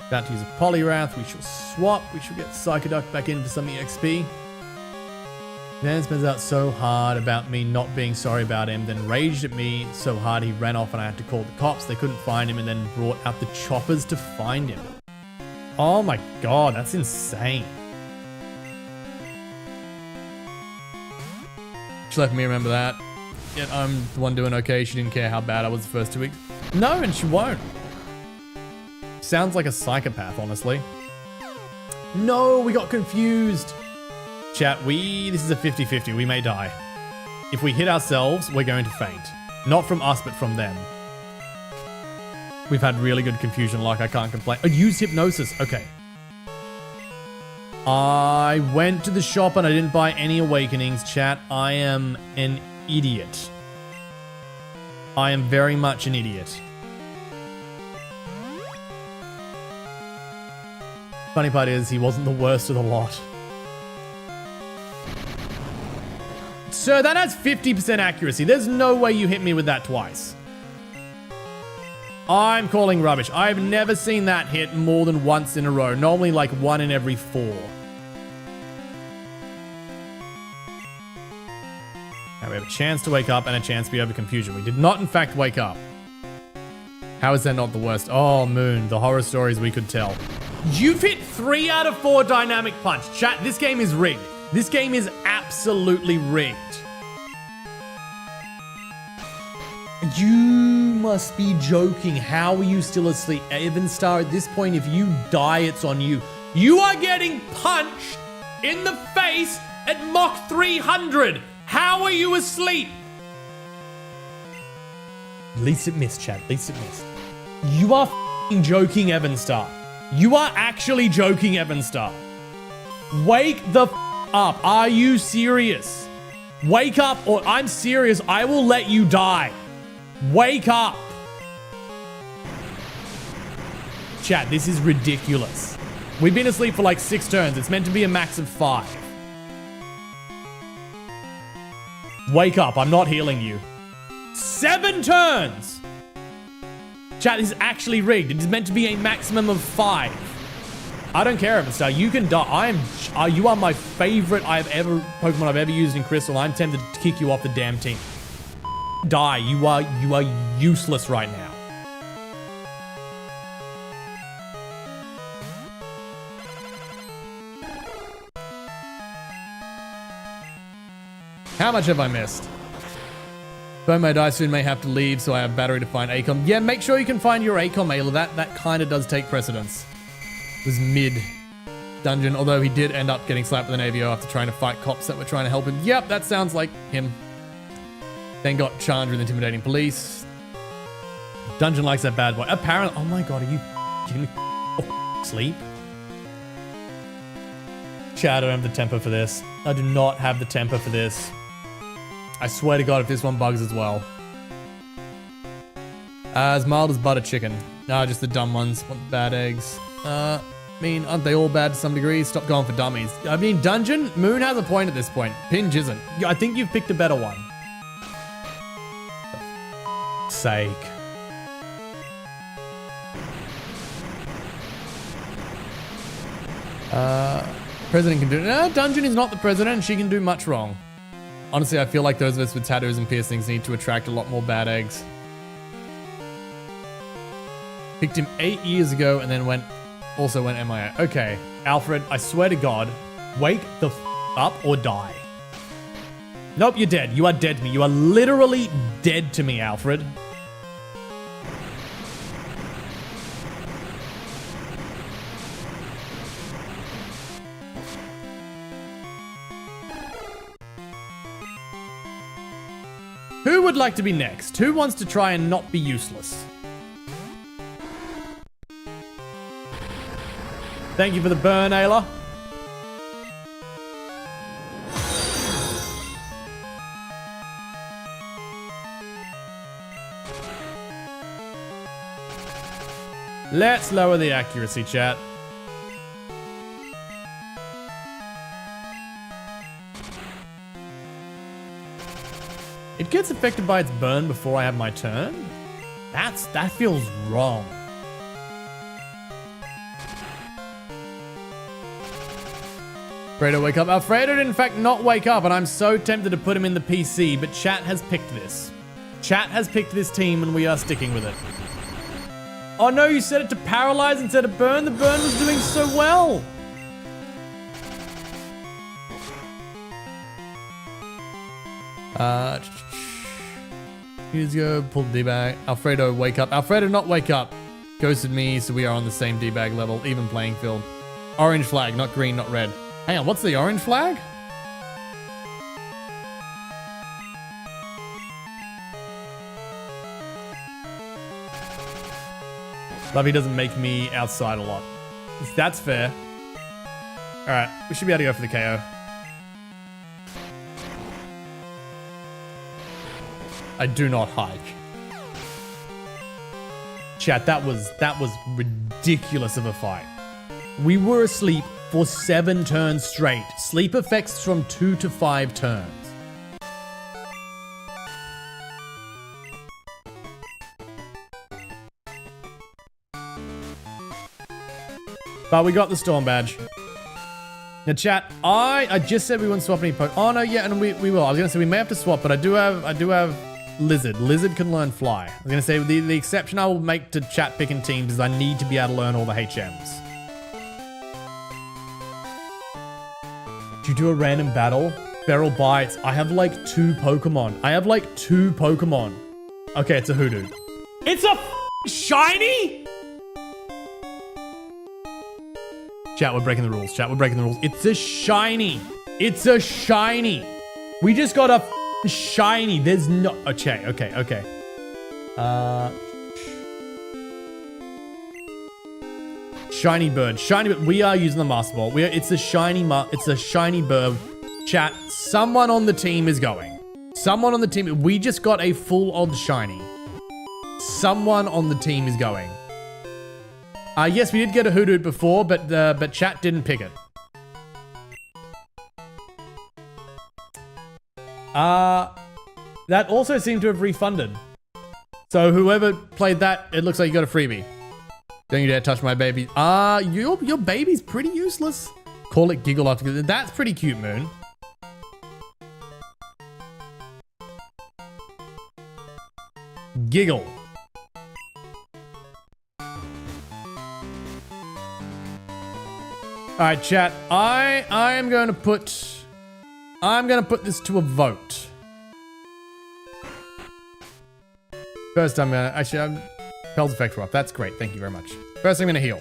About to use a Poliwrath. We shall swap. We shall get Psychoduck back in for some EXP. Then spends out so hard about me not being sorry about him, then raged at me so hard he ran off and I had to call the cops. They couldn't find him and then brought out the choppers to find him. Oh my god, that's insane. She left me remember that. Yet I'm the one doing okay. She didn't care how bad I was the first 2 weeks. No, and she won't. Sounds like a psychopath, honestly. No, we got confused. Chat, this is a 50-50. We may die. If we hit ourselves, we're going to faint. Not from us, but from them. We've had really good confusion luck. I can't complain. Oh, use hypnosis. Okay. I went to the shop and I didn't buy any awakenings. Chat, I am an idiot. I am very much an idiot. Funny part is, he wasn't the worst of the lot. Sir, that has 50% accuracy. There's no way you hit me with that twice. I'm calling rubbish. I've never seen that hit more than once in a row. Normally like 1 in every 4. Now we have a chance to wake up and a chance to be over confusion. We did not in fact wake up. How is that not the worst? Oh, Moon, the horror stories we could tell. You've hit 3 out of 4 dynamic punch. Chat, this game is rigged. This game is absolutely rigged. You must be joking. How are you still asleep? Evenstar, at this point, if you die, it's on you. You are getting punched in the face at Mach 300. How are you asleep? At least it missed, chat. At least it missed. You are f***ing joking, Evenstar. You are actually joking, Evenstar. Wake the f*** up. Are you serious? Wake up, or I'm serious. I will let you die. Wake up. Chat, this is ridiculous. We've been asleep for like 6 turns. It's meant to be a max of 5. Wake up. I'm not healing you. 7 turns. Chat, this is actually rigged. It is meant to be a maximum of 5. I don't care, Evenstar. You can die. You are my favorite Pokemon I've ever used in Crystal. I'm tempted to kick you off the damn team. Die. You are useless right now. How much have I missed? Burn my die soon, may have to leave, so I have battery to find ACOM. Yeah, make sure you can find your ACOM, Ayla. That kind of does take precedence. It was mid-dungeon, although he did end up getting slapped with an AVO after trying to fight cops that were trying to help him. Yep, that sounds like him. Then got charged with intimidating police. Dungeon likes that bad boy. Apparently, oh my god, are you kidding me? Oh, sleep? Chat, I don't have the temper for this. I do not have the temper for this. I swear to God, if this one bugs as well. As mild as butter chicken. No, just the dumb ones. Want the bad eggs. I mean, aren't they all bad to some degree? Stop going for dummies. I mean, Dungeon, Moon has a point at this point. Pinge isn't. I think you've picked a better one. For sake. President can do it. No, Dungeon is not the president. She can do much wrong. Honestly, I feel like those of us with tattoos and piercings need to attract a lot more bad eggs. Picked him 8 years ago and then also went MIA. Okay, Alfred, I swear to God, wake the f up or die. Nope, you're dead. You are dead to me. You are literally dead to me, Alfred. Who would like to be next? Who wants to try and not be useless? Thank you for the burn, Ayla. Let's lower the accuracy, chat. It gets affected by its burn before I have my turn? That feels wrong. Alfredo, wake up. Alfredo did in fact not wake up, and I'm so tempted to put him in the PC, but chat has picked this. Chat has picked this team, and we are sticking with it. Oh no, you set it to paralyze instead of burn? The burn was doing so well. Years ago, pulled the D back. Alfredo, wake up. Alfredo, not wake up. Ghosted me, so we are on the same D-bag level, even playing field. Orange flag, not green, not red. Hang on, what's the orange flag? Lovey doesn't make me outside a lot. That's fair. Alright, we should be able to go for the KO. I do not hike. Chat, that was ridiculous of a fight. We were asleep for 7 turns straight. Sleep effects from 2 to 5 turns. But we got the Storm Badge. Now chat, I just said we wouldn't swap any Pokemon. Oh no, yeah, and we will. I was gonna say we may have to swap, but I do have Lizard. Lizard can learn Fly. I was gonna say the exception I will make to chat picking teams is I need to be able to learn all the HMs. Do you do a random battle? Feral Bites. I have like 2 Pokemon. Okay, it's a Hoodoo. It's a shiny? Chat, we're breaking the rules. Chat, we're breaking the rules. It's a shiny. It's a shiny. We just got a shiny. There's no... Okay. Shiny bird. Shiny bird. We are using the Master Ball. It's a shiny bird. Chat, someone on the team is going. Someone on the team... We just got a full odd shiny. Someone on the team is going. Yes, we did get a Hoodoo before, but chat didn't pick it. That also seemed to have refunded. So whoever played that, it looks like you got a freebie. Don't you dare touch my baby. Your baby's pretty useless. Call it Giggle after. That's pretty cute, Moon. Giggle. All right, chat. I'm going to put this to a vote. First, I'm Pell's effects were up. That's great. Thank you very much. First, I'm gonna heal.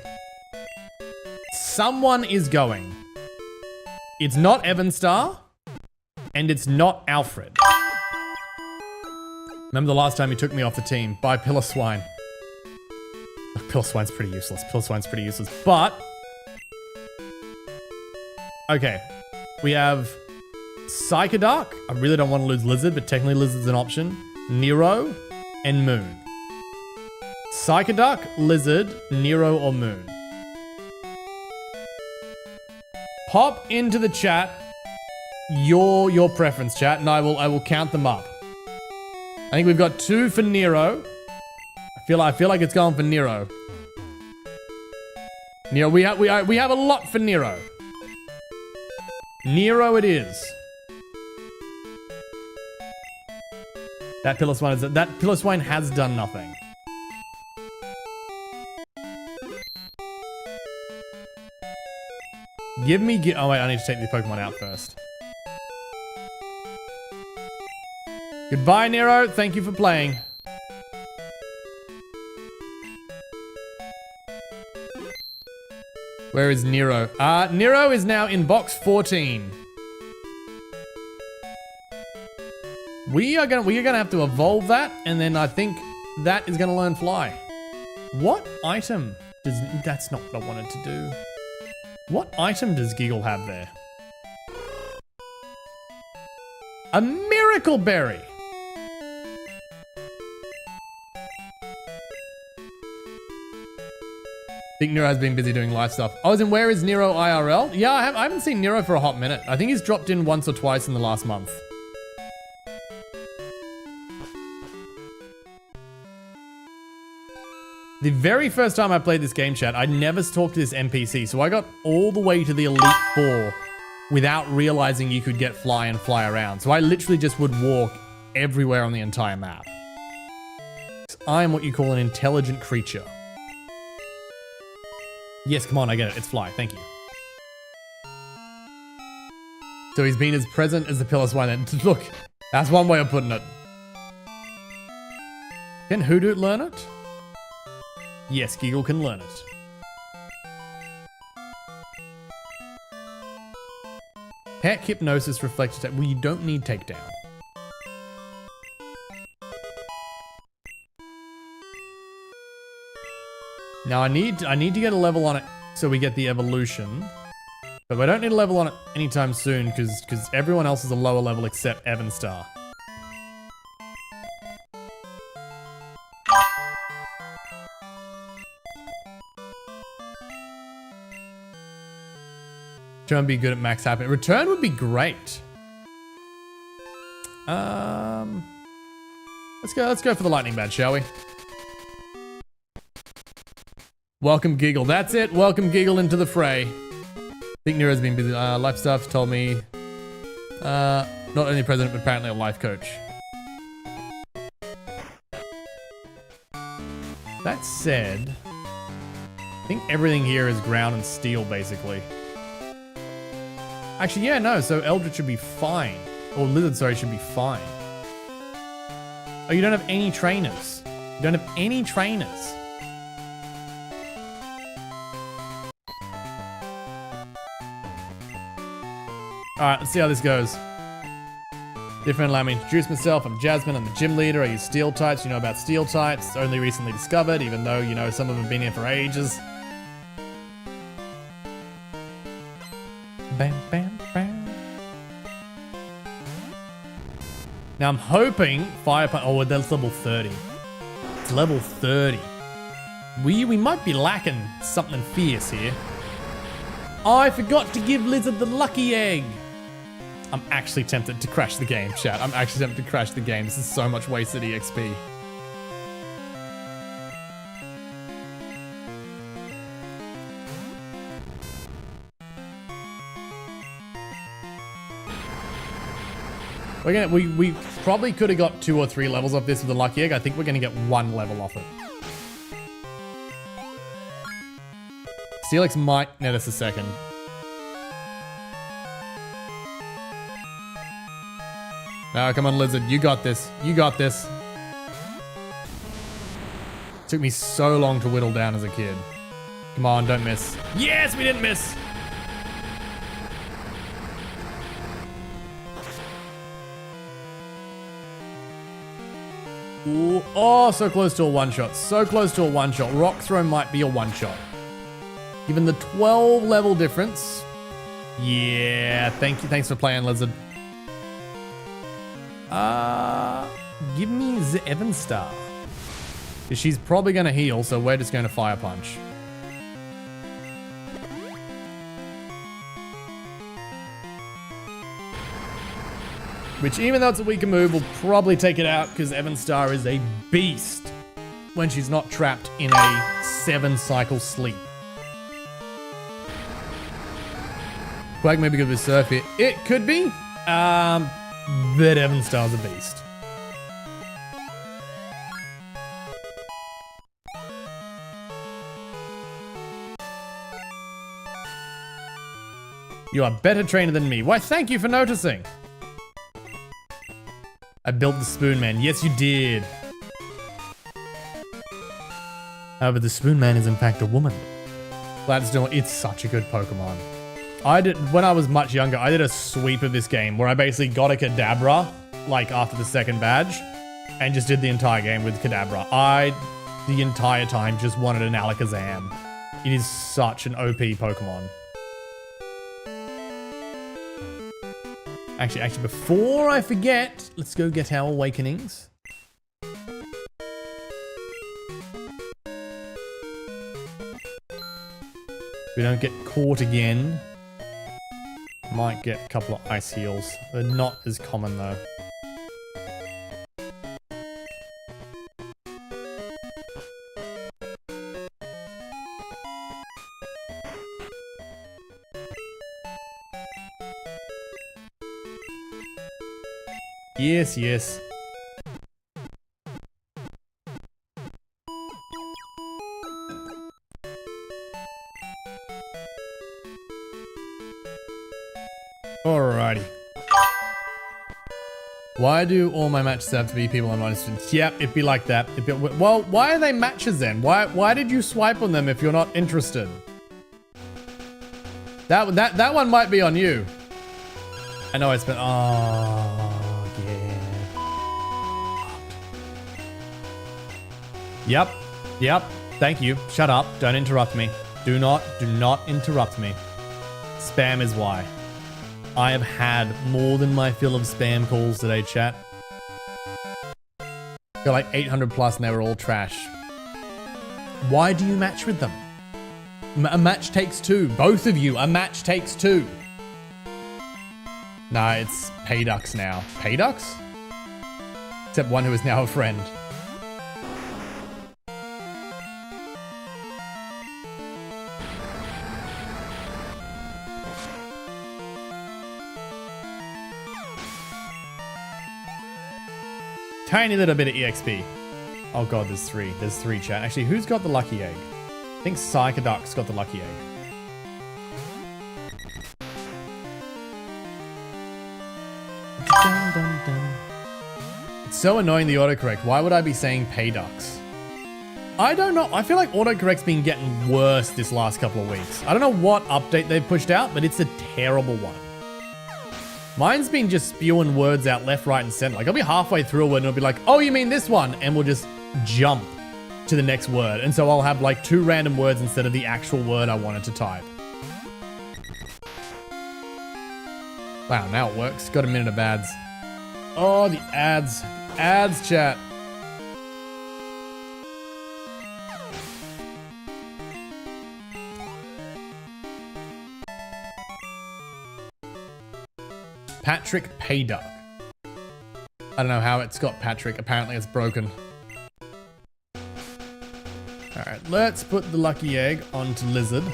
Someone is going. It's not Evanstar, and it's not Alfred. Remember the last time you took me off the team? Bye, Piloswine. Piloswine's pretty useless. But okay, we have Psychodark. I really don't want to lose Lizard, but technically Lizard's an option. Nero and Moon. Psychodark, Lizard, Nero, or Moon. Pop into the chat your preference, chat, and I will count them up. I think we've got 2 for Nero. I feel like it's going for Nero. Nero, we have a lot for Nero. Nero it is. That Piloswine has done nothing. Oh wait, I need to take the Pokemon out first. Goodbye, Nero. Thank you for playing. Where is Nero? Nero is now in box 14. We are gonna have to evolve that, and then I think that is gonna learn Fly. What item does... That's not what I wanted to do. What item does Giggle have there? A Miracle Berry! I think Nero has been busy doing live stuff. Oh, as in, where is Nero IRL? Yeah, I haven't seen Nero for a hot minute. I think he's dropped in once or twice in the last month. The very first time I played this game, chat, I never talked to this NPC, so I got all the way to the Elite Four without realizing you could get Fly and fly around. So I literally just would walk everywhere on the entire map. I am what you call an intelligent creature. Yes, come on, I get it. It's Fly. Thank you. So he's been as present as the Piloswine. And look, that's one way of putting it. Can Hoodoo learn it? Yes, Giggle can learn it. Pet Hypnosis Reflected Attack. Well, you don't need Takedown. Now I need to get a level on it so we get the evolution. But we don't need a level on it anytime soon because everyone else is a lower level except Evanstar. Return would be good at max happiness. Return would be great. Let's go for the lightning badge, shall we? Welcome Giggle. That's it. Welcome Giggle into the fray. I think Nero's been busy. Life stuff told me. Not only president, but apparently a life coach. That said, I think everything here is ground and steel, basically. Actually, yeah, no. So Eldritch should be fine. Or Lizard, sorry, should be fine. Oh, you don't have any trainers. You don't have any trainers. Alright, let's see how this goes. Different, allow me to introduce myself. I'm Jasmine, I'm the gym leader. I use steel types. You know about steel types. Only recently discovered, even though, you know, some of them have been here for ages. Bam, bam, bam. Now I'm hoping Fire Punch. Oh, that's level 30. It's level 30. We might be lacking something fierce here. Oh, I forgot to give Lizard the lucky egg. I'm actually tempted to crash the game, chat. I'm actually tempted to crash the game. This is so much wasted EXP. We probably could have got 2 or 3 levels off this with the lucky egg. I think we're gonna get 1 level off it. Steelix might net us a second. No, come on, Lizard. You got this. You got this. Took me so long to whittle down as a kid. Come on, don't miss. Yes, we didn't miss. Ooh, oh, so close to a one-shot. So close to a one-shot. Rock Throw might be a one-shot. Given the 12 level difference. Yeah, thank you. Thanks for playing, Lizard. Give me the Evanstar. She's probably going to heal, so we're just going to Fire Punch. Which, even though it's a weaker move, will probably take it out because Evanstar is a beast when she's not trapped in a 7-cycle sleep. Quake may be good with Surf here. It could be, but Evanstar's a beast. You are a better trainer than me. Why, thank you for noticing. I built the Spoon Man. Yes, you did. However, the Spoon Man is in fact a woman. Gladstone, it's such a good Pokemon. When I was much younger, I did a sweep of this game where I basically got a Kadabra, like after the second badge, and just did the entire game with Kadabra. The entire time, just wanted an Alakazam. It is such an OP Pokemon. Actually, before I forget, let's go get our Awakenings. We don't get caught again. Might get a couple of Ice Heals. They're not as common though. Yes, yes. Alrighty. Why do all my matches have to be people I'm not interested in? Yep, it'd be like that. Well, why are they matches then? Why did you swipe on them if you're not interested? That one might be on you. I know I spent. Oh yeah. Yep. Thank you. Shut up. Don't interrupt me. Do not interrupt me. Spam is why. I have had more than my fill of spam calls today, chat. Got like 800 plus and they were all trash. Why do you match with them? A match takes two. Both of you, a match takes two. Nah, it's Payducks now. Payducks? Except one who is now a friend. Tiny little bit of EXP. Oh god, there's three. There's three, chat. Actually, who's got the lucky egg? I think Psychoduck's got the lucky egg. Dun, dun, dun. It's so annoying, the autocorrect. Why would I be saying Payducks? I don't know. I feel like autocorrect's been getting worse this last couple of weeks. I don't know what update they've pushed out, but it's a terrible one. Mine's been just spewing words out left, right, and center. Like, I'll be halfway through a word and it'll be like, oh, you mean this one? And we'll just jump to the next word. And so I'll have like 2 random words instead of the actual word I wanted to type. Wow, now it works. Got a minute of ads. Oh, the ads. Ads, chat. Patrick Payduck. I don't know how it's got Patrick. Apparently it's broken. Alright, let's put the lucky egg onto Lizard.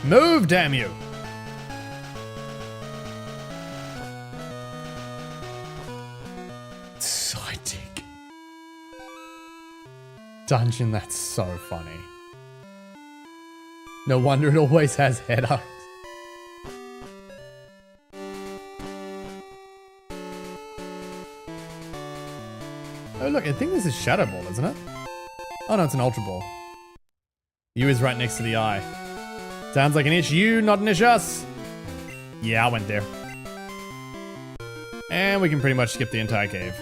Move, damn you! Psychic. Dungeon, that's so funny. No wonder it always has headers. Oh look, I think this is Shadow Ball, isn't it? Oh no, it's an Ultra Ball. U is right next to the I. Sounds like an ish you, not an ish us. Yeah, I went there. And we can pretty much skip the entire cave.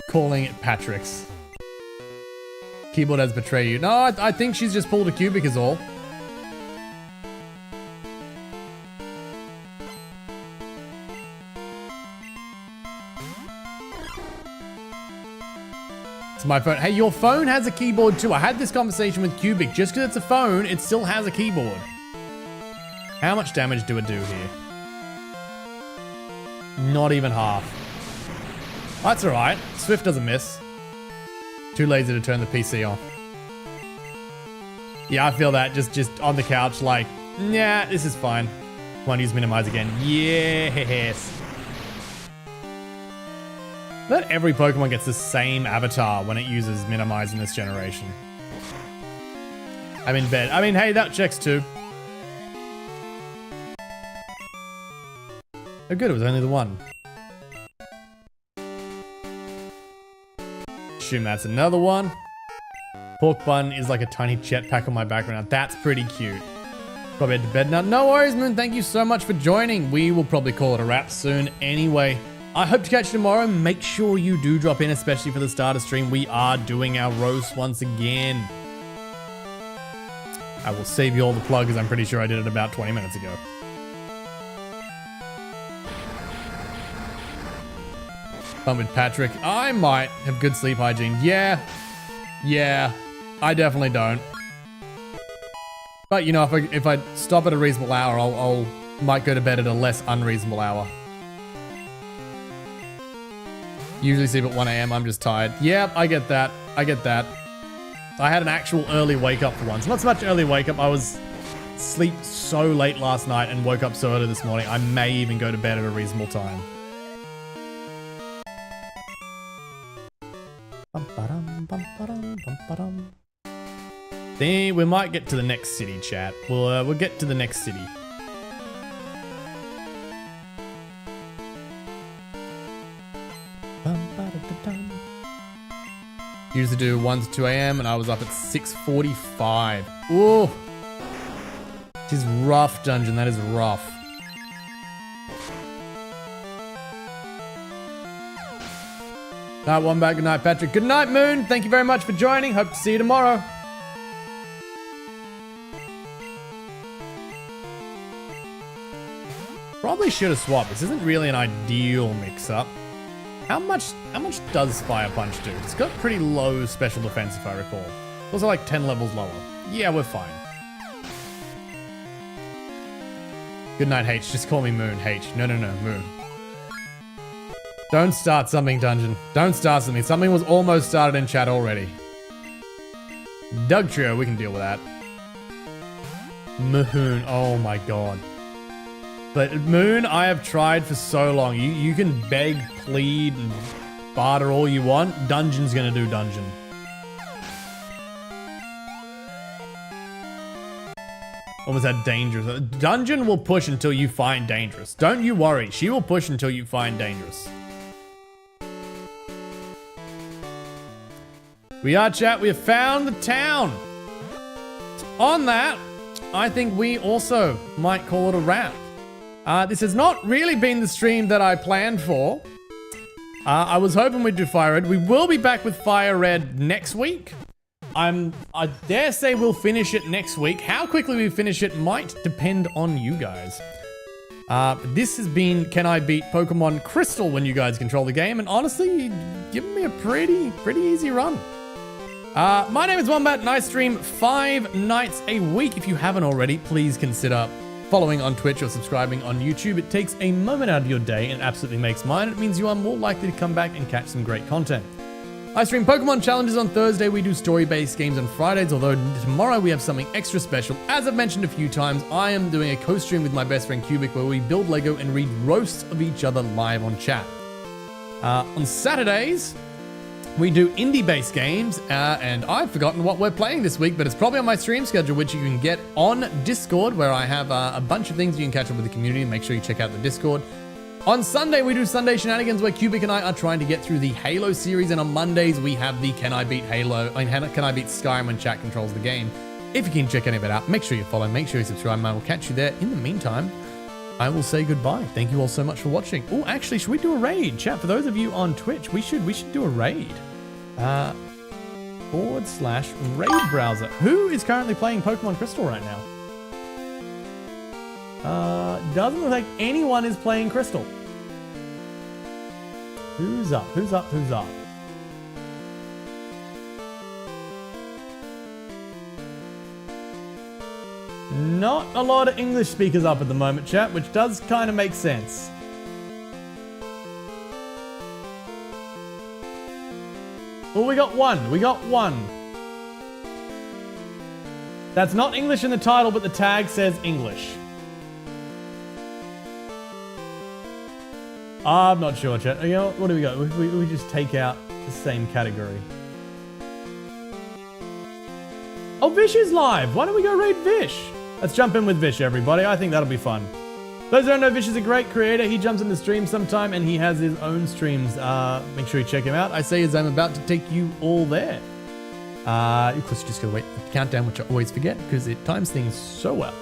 Calling it Patrick's. Keyboard has betrayed you. No, I think she's just pulled a cubic is all. It's my phone. Hey, your phone has a keyboard too. I had this conversation with Cubic. Just because it's a phone, it still has a keyboard. How much damage do it do here? Not even half. That's alright. Swift doesn't miss. Too lazy to turn the PC on. Yeah, I feel that. Just on the couch like, nah, this is fine. Want to use minimize again. Yes. Not every Pokemon gets the same avatar when it uses minimize in this generation. I'm in bed. I mean, hey, that checks too. Oh good, it was only the one. Assume that's another one. Pork bun is like a tiny jetpack on my background. That's pretty cute. Probably head to bed now. No worries, Moon. Thank you so much for joining. We will probably call it a wrap soon anyway. I hope to catch you tomorrow. Make sure you do drop in, especially for the starter stream. We are doing our roast once again. I will save you all the plug because I'm pretty sure I did it about 20 minutes ago. Fun with Patrick. I might have good sleep hygiene. Yeah, I definitely don't. But you know, if I stop at a reasonable hour, I'll might go to bed at a less unreasonable hour. Usually sleep at 1 a.m. I'm just tired. Yep, I get that. I get that. I had an actual early wake up for once. Not so much early wake up. I was asleep so late last night and woke up so early this morning. I may even go to bed at a reasonable time. See, we might get to the next city, chat. We'll get to the next city. Used to do 1 to 2 a.m. and I was up at 6:45. Ooh. This is rough, dungeon. That is rough. Night, Wombat. Good night, Patrick. Good night, Moon. Thank you very much for joining. Hope to see you tomorrow. Probably should have swapped. This isn't really an ideal mix-up. How much does Fire Punch do? It's got pretty low special defense, if I recall. Also like 10 levels lower. Yeah, we're fine. Good night, H. Just call me Moon, H. No, Moon. Don't start something, dungeon. Don't start something. Something was almost started in chat already. Doug Trio, we can deal with that. Moon, oh my god. But Moon, I have tried for so long. You can beg, plead, and barter all you want. Dungeon's gonna do dungeon. Almost had dangerous. Dungeon will push until you find dangerous. Don't you worry. She will push until you find dangerous. We are, chat. We have found the town. On that, I think we also might call it a wrap. This has not really been the stream that I planned for. I was hoping we'd do Firered. We will be back with Firered next week. I dare say we'll finish it next week. How quickly we finish it might depend on you guys. This has been Can I Beat Pokemon Crystal when you guys control the game, and honestly, you've given me a pretty easy run. My name is Wombat, and I stream 5 nights a week. If you haven't already, please consider following on Twitch or subscribing on YouTube. It takes a moment out of your day and it absolutely makes mine. It means you are more likely to come back and catch some great content. I stream Pokemon challenges on Thursday. We do story-based games on Fridays, although tomorrow we have something extra special. As I've mentioned a few times, I am doing a co-stream with my best friend Cubic where we build Lego and read roasts of each other live on chat. On Saturdays, we do indie-based games, and I've forgotten what we're playing this week, but it's probably on my stream schedule, which you can get on Discord, where I have a bunch of things you can catch up with the community, and make sure you check out the Discord. On Sunday, we do Sunday Shenanigans, where Cubic and I are trying to get through the Halo series, and on Mondays, we have the Can I Beat Halo, Can I Beat Skyrim when chat controls the game. If you can check any of it out, make sure you follow, make sure you subscribe, and I will catch you there. In the meantime, I will say goodbye. Thank you all so much for watching. Oh, actually, should we do a raid? Chat, for those of you on Twitch, we should do a raid. /raid browser. Who is currently playing Pokemon Crystal right now? Doesn't look like anyone is playing Crystal. Who's up? Who's up? Who's up? Not a lot of English speakers up at the moment, chat, which does kind of make sense. Oh, we got one. We got one. That's not English in the title, but the tag says English. I'm not sure, chat. You know, what do we got? We just take out the same category. Oh, Vish is live. Why don't we go raid Vish? Let's jump in with Vish, everybody. I think that'll be fun. Those who don't know, Vish is a great creator. He jumps in the stream sometime and he has his own streams. Make sure you check him out. I say as I'm about to take you all there. Of course, you just gotta wait for the countdown, which I always forget because it times things so well.